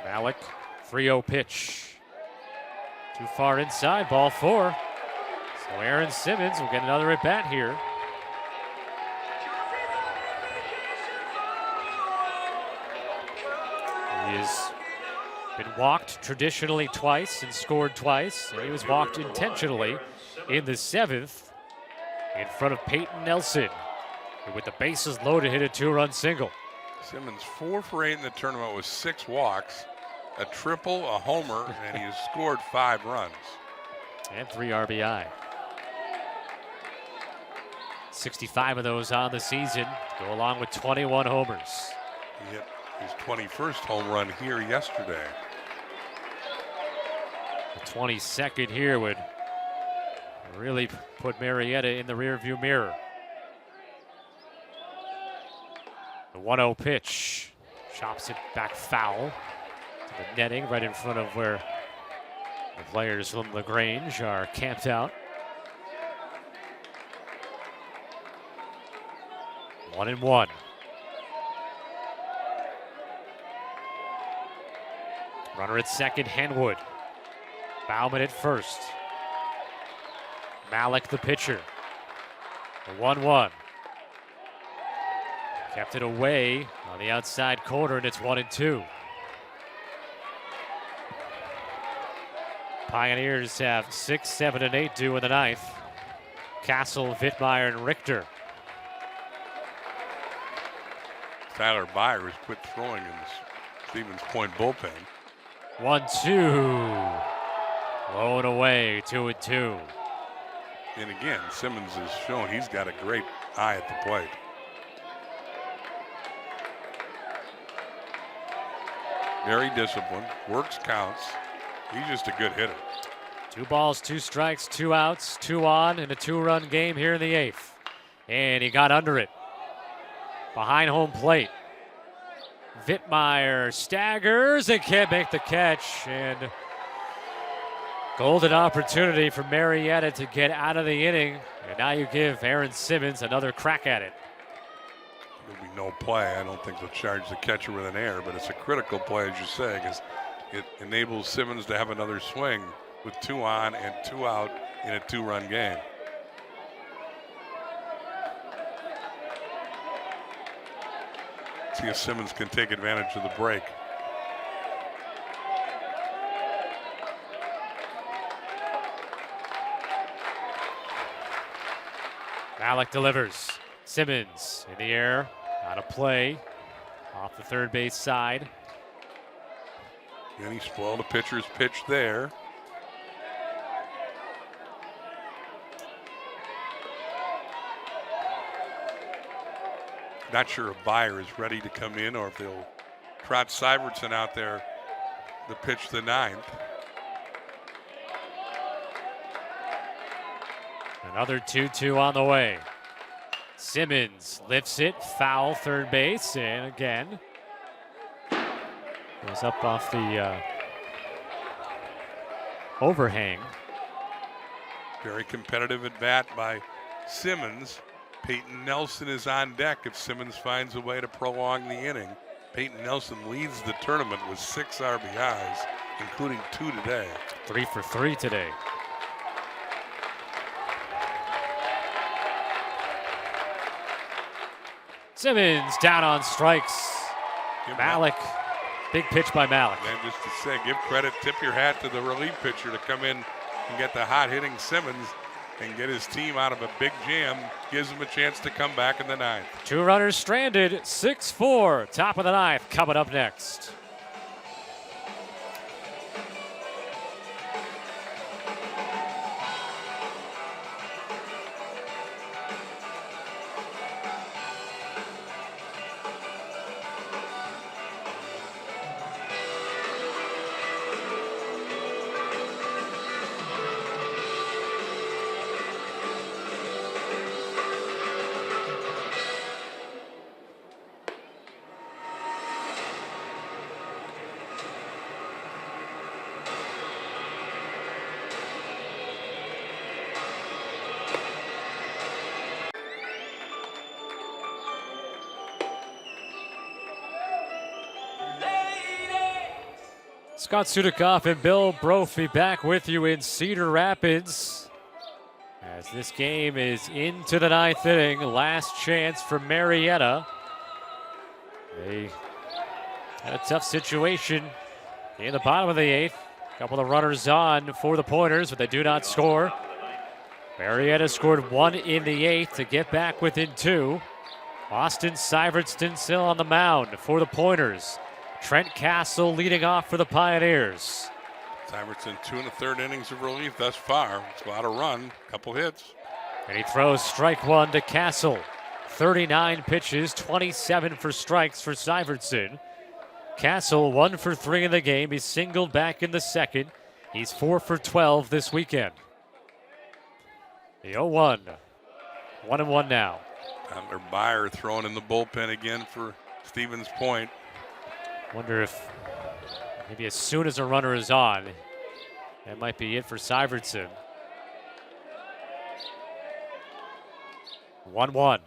Malik, 3-0 pitch. Too far inside, ball 4. So Aaron Simmons will get another at bat here. He has been walked traditionally twice and scored twice. And he was walked intentionally in the 7th in front of Peyton Nelson, who with the bases loaded hit a 2-run single. Simmons 4 for 8 in the tournament with 6 walks, a triple, a homer, and he has scored 5 runs. And 3 RBI. 65 of those on the season, go along with 21 homers. He hit his 21st home run here yesterday. The 22nd here would really put Marietta in the rearview mirror. The 1-0 pitch, chops it back foul to the netting right in front of where the players from LaGrange are camped out. 1-1. Runner at second, Henwood. Bauman at first. Malik the pitcher. The 1-1. Kept it away on the outside corner, and it's 1-2. Pioneers have 6, 7, and 8 due in the 9th. Castle, Vittmeyer, and Richter. Tyler Byers quit throwing in the Stevens Point bullpen. 1-2. Low and away, 2-2. And again, Simmons has shown he's got a great eye at the plate. Very disciplined, works counts. He's just a good hitter. 2 balls, 2 strikes, 2 outs, 2 on in a 2-run game here in the 8th. And he got under it. Behind home plate. Vittmeyer staggers and can't make the catch. And golden opportunity for Marietta to get out of the inning. And now you give Aaron Simmons another crack at it. There'll be no play. I don't think they'll charge the catcher with an error, but it's a critical play, as you say, because it enables Simmons to have another swing with 2 on and 2 out in a 2-run game. See if Simmons can take advantage of the break. Malik delivers. Simmons in the air, out of play, off the third base side. And he spoiled a pitcher's pitch there. Not sure if Byer is ready to come in or if they'll trot Syvertson out there to pitch the 9th. Another 2-2 on the way. Simmons lifts it, foul third base, and again goes up off the overhang. Very competitive at bat by Simmons. Peyton Nelson is on deck if Simmons finds a way to prolong the inning. Peyton Nelson leads the tournament with 6 RBIs, including 2 today. 3 for 3 today. Simmons down on strikes. Malik Big pitch by Malik. And just to say, give credit, tip your hat to the relief pitcher to come in and get the hot-hitting Simmons and get his team out of a big jam. Gives him a chance to come back in the ninth. 2 runners stranded, 6-4. Top of the ninth coming up next. Scott Sudikoff and Bill Brophy back with you in Cedar Rapids as this game is into the ninth inning. Last chance for Marietta. They had a tough situation in the bottom of the eighth. A couple of runners on for the Pointers, but they do not score. Marietta scored 1 in the eighth to get back within 2. Austin Syvertson still on the mound for the Pointers. Trent Castle leading off for the Pioneers. Syvertson 2 1/3 innings of relief thus far. It's a lot of run, couple hits. And he throws strike 1 to Castle. 39 pitches, 27 for strikes for Syvertson. Castle 1 for 3 in the game. He's singled back in the second. He's 4 for 12 this weekend. The 0-1. 1-1 now. Tyler Byer throwing in the bullpen again for Stevens Point. Wonder if maybe as soon as a runner is on, that might be it for Syvertson. 1-1.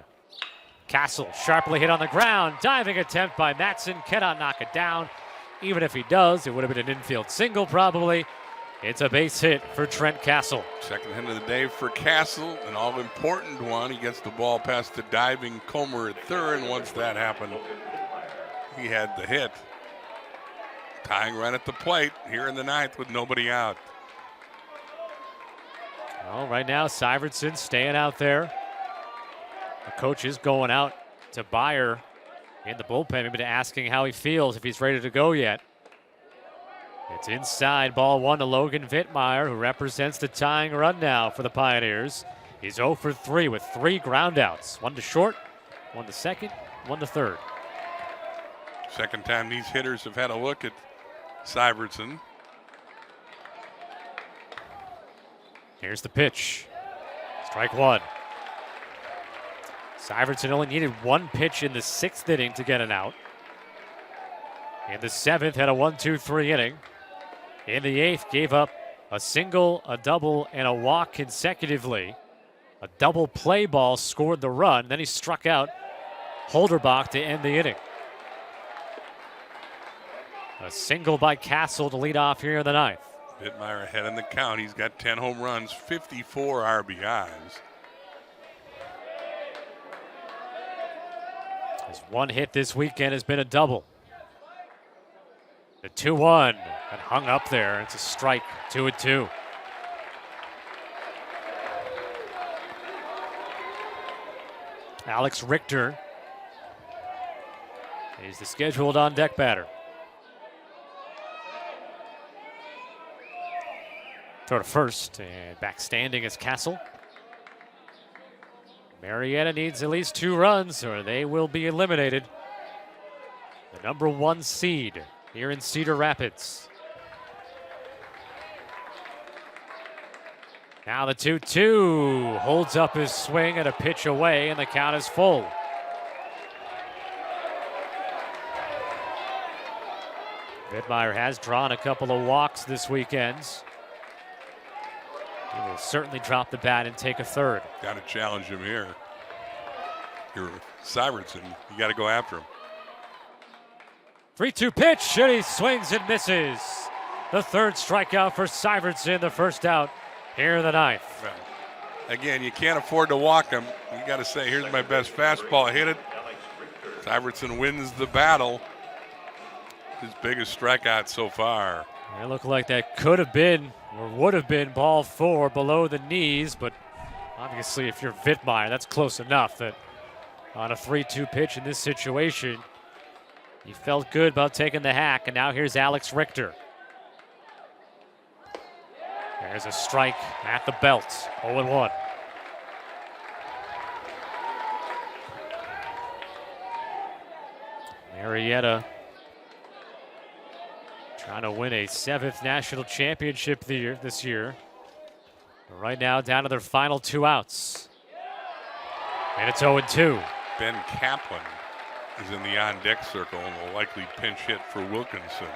Castle sharply hit on the ground. Diving attempt by Matson. Cannot knock it down. Even if he does, it would have been an infield single probably. It's a base hit for Trent Castle. Second hit of the day for Castle, an all-important one. He gets the ball past the diving Comer at third, and once that happened, he had the hit. Tying run at the plate here in the ninth with nobody out. Well, right now, Syvertson staying out there. The coach is going out to Byer in the bullpen, maybe asking how he feels, if he's ready to go yet. It's inside, ball 1 to Logan Vittmeyer, who represents the tying run now for the Pioneers. He's 0 for 3 with 3 groundouts. 1 to short, 1 to second, 1 to third. Second time these hitters have had a look at Syvertson. Here's the pitch. Strike 1. Syvertson only needed 1 pitch in the 6th inning to get an out. In the 7th, had a 1-2-3 inning. In the 8th, gave up a single, a double, and a walk consecutively. A double play ball scored the run. Then he struck out Holderbach to end the inning. A single by Castle to lead off here in the 9th. Vittmeyer ahead in the count. He's got 10 home runs, 54 RBIs. His 1 hit this weekend has been a double. The 2-1 and hung up there. It's a strike, 2-2. Alex Richter is the scheduled on-deck batter. Throw to first, and back standing is Castle. Marietta needs at least 2 runs or they will be eliminated. The number 1 seed here in Cedar Rapids. Now the 2-2 holds up his swing and a pitch away, and the count is full. Vittmeyer has drawn a couple of walks this weekend. He will certainly drop the bat and take a third. Got to challenge him here. You're Syvertson. You got to go after him. 3-2 pitch, and he swings and misses. The third strikeout for Syvertson, the first out here in the 9th. Right. Again, you can't afford to walk him. You got to say, here's my best fastball. Hit it. Syvertson wins the battle. His biggest strikeout so far. It looked like that could have been or would have been ball 4 below the knees, but obviously if you're Wittmeyer, that's close enough that on a 3-2 pitch in this situation, he felt good about taking the hack, and now here's Alex Richter. There's a strike at the belt, 0-1. Marietta trying to win a 7th national championship this year. Right now down to their final 2 outs. And it's 0-2. Ben Kaplan is in the on-deck circle and will likely pinch hit for Wilkinson.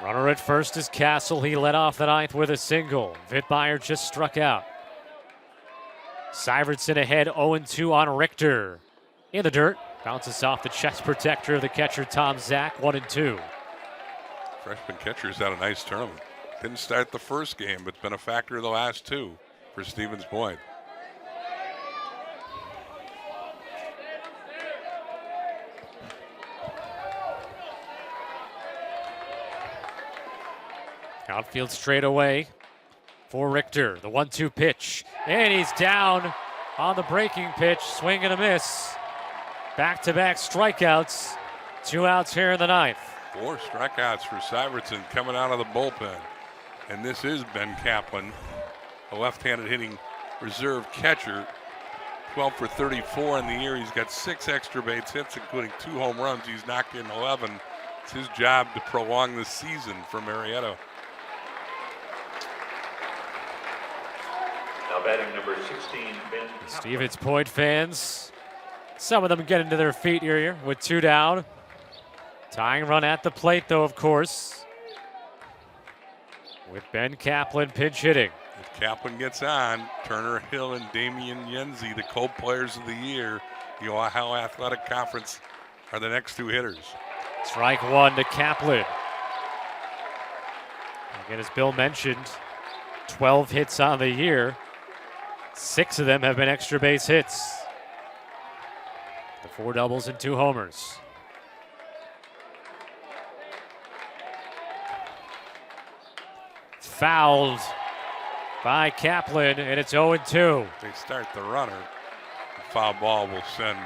Runner at first is Castle. He led off the 9th with a single. Wittmeyer just struck out. Syvertson ahead, 0-2 on Richter. In the dirt, bounces off the chest protector of the catcher, Tom Zach, 1-2. Freshman catcher's had a nice tournament. Didn't start the first game, but been a factor of the last 2 for Stevens Point. Outfield straight away for Richter. The 1-2 pitch. And he's down on the breaking pitch. Swing and a miss. Back-to-back strikeouts. 2 outs here in the 9th. 4 strikeouts for Syvertson coming out of the bullpen. And this is Ben Kaplan, a left-handed hitting reserve catcher. 12 for 34 in the year. He's got 6 extra base hits, including 2 home runs. He's knocked in 11. It's his job to prolong the season for Marietta. Now batting number 16, Ben. Stevens Point fans, some of them getting to their feet here with 2 down. Tying run at the plate, though, of course, with Ben Kaplan pinch hitting. If Kaplan gets on, Turner Hill and Damian Yenzi, the co-players of the year, the Ohio Athletic Conference, are the next 2 hitters. Strike 1 to Kaplan. Again, as Bill mentioned, 12 hits on the year. 6 of them have been extra base hits. The 4 doubles and 2 homers. Fouled by Kaplan, and it's 0-2. They start the runner. The foul ball will send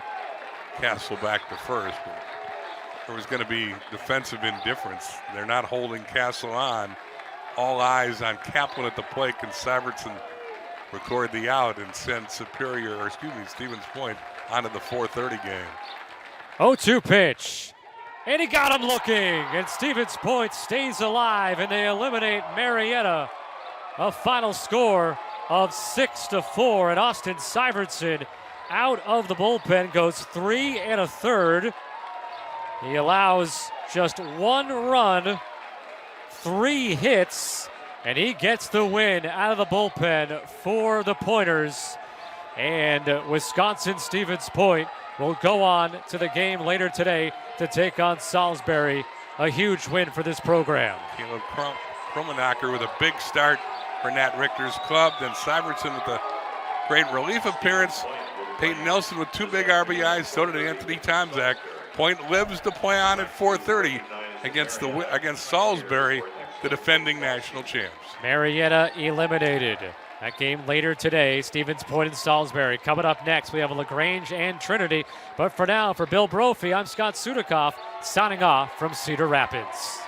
Castle back to first. But there was going to be defensive indifference. They're not holding Castle on. All eyes on Kaplan at the plate. Can Syvertson record the out and send Stevens Point onto the 4:30 game? 0-2 pitch. And he got him looking, and Stevens Point stays alive, and they eliminate Marietta. A final score of 6-4, and Austin Syvertson out of the bullpen goes 3 1/3. He allows just 1 run, 3 hits, and he gets the win out of the bullpen for the Pointers. And Wisconsin-Stevens Point will go on to the game later today to take on Salisbury. A huge win for this program. Caleb Kromenacher with a big start for Nat Richter's club. Then Syvertson with a great relief appearance. Peyton Nelson with 2 big RBIs. So did Anthony Tomzak. Point lives to play on at 4:30 against Salisbury, the defending national champs. Marietta eliminated. That game later today, Stevens Point and Salisbury. Coming up next, we have LaGrange and Trinity. But for now, for Bill Brophy, I'm Scott Sudikoff, signing off from Cedar Rapids.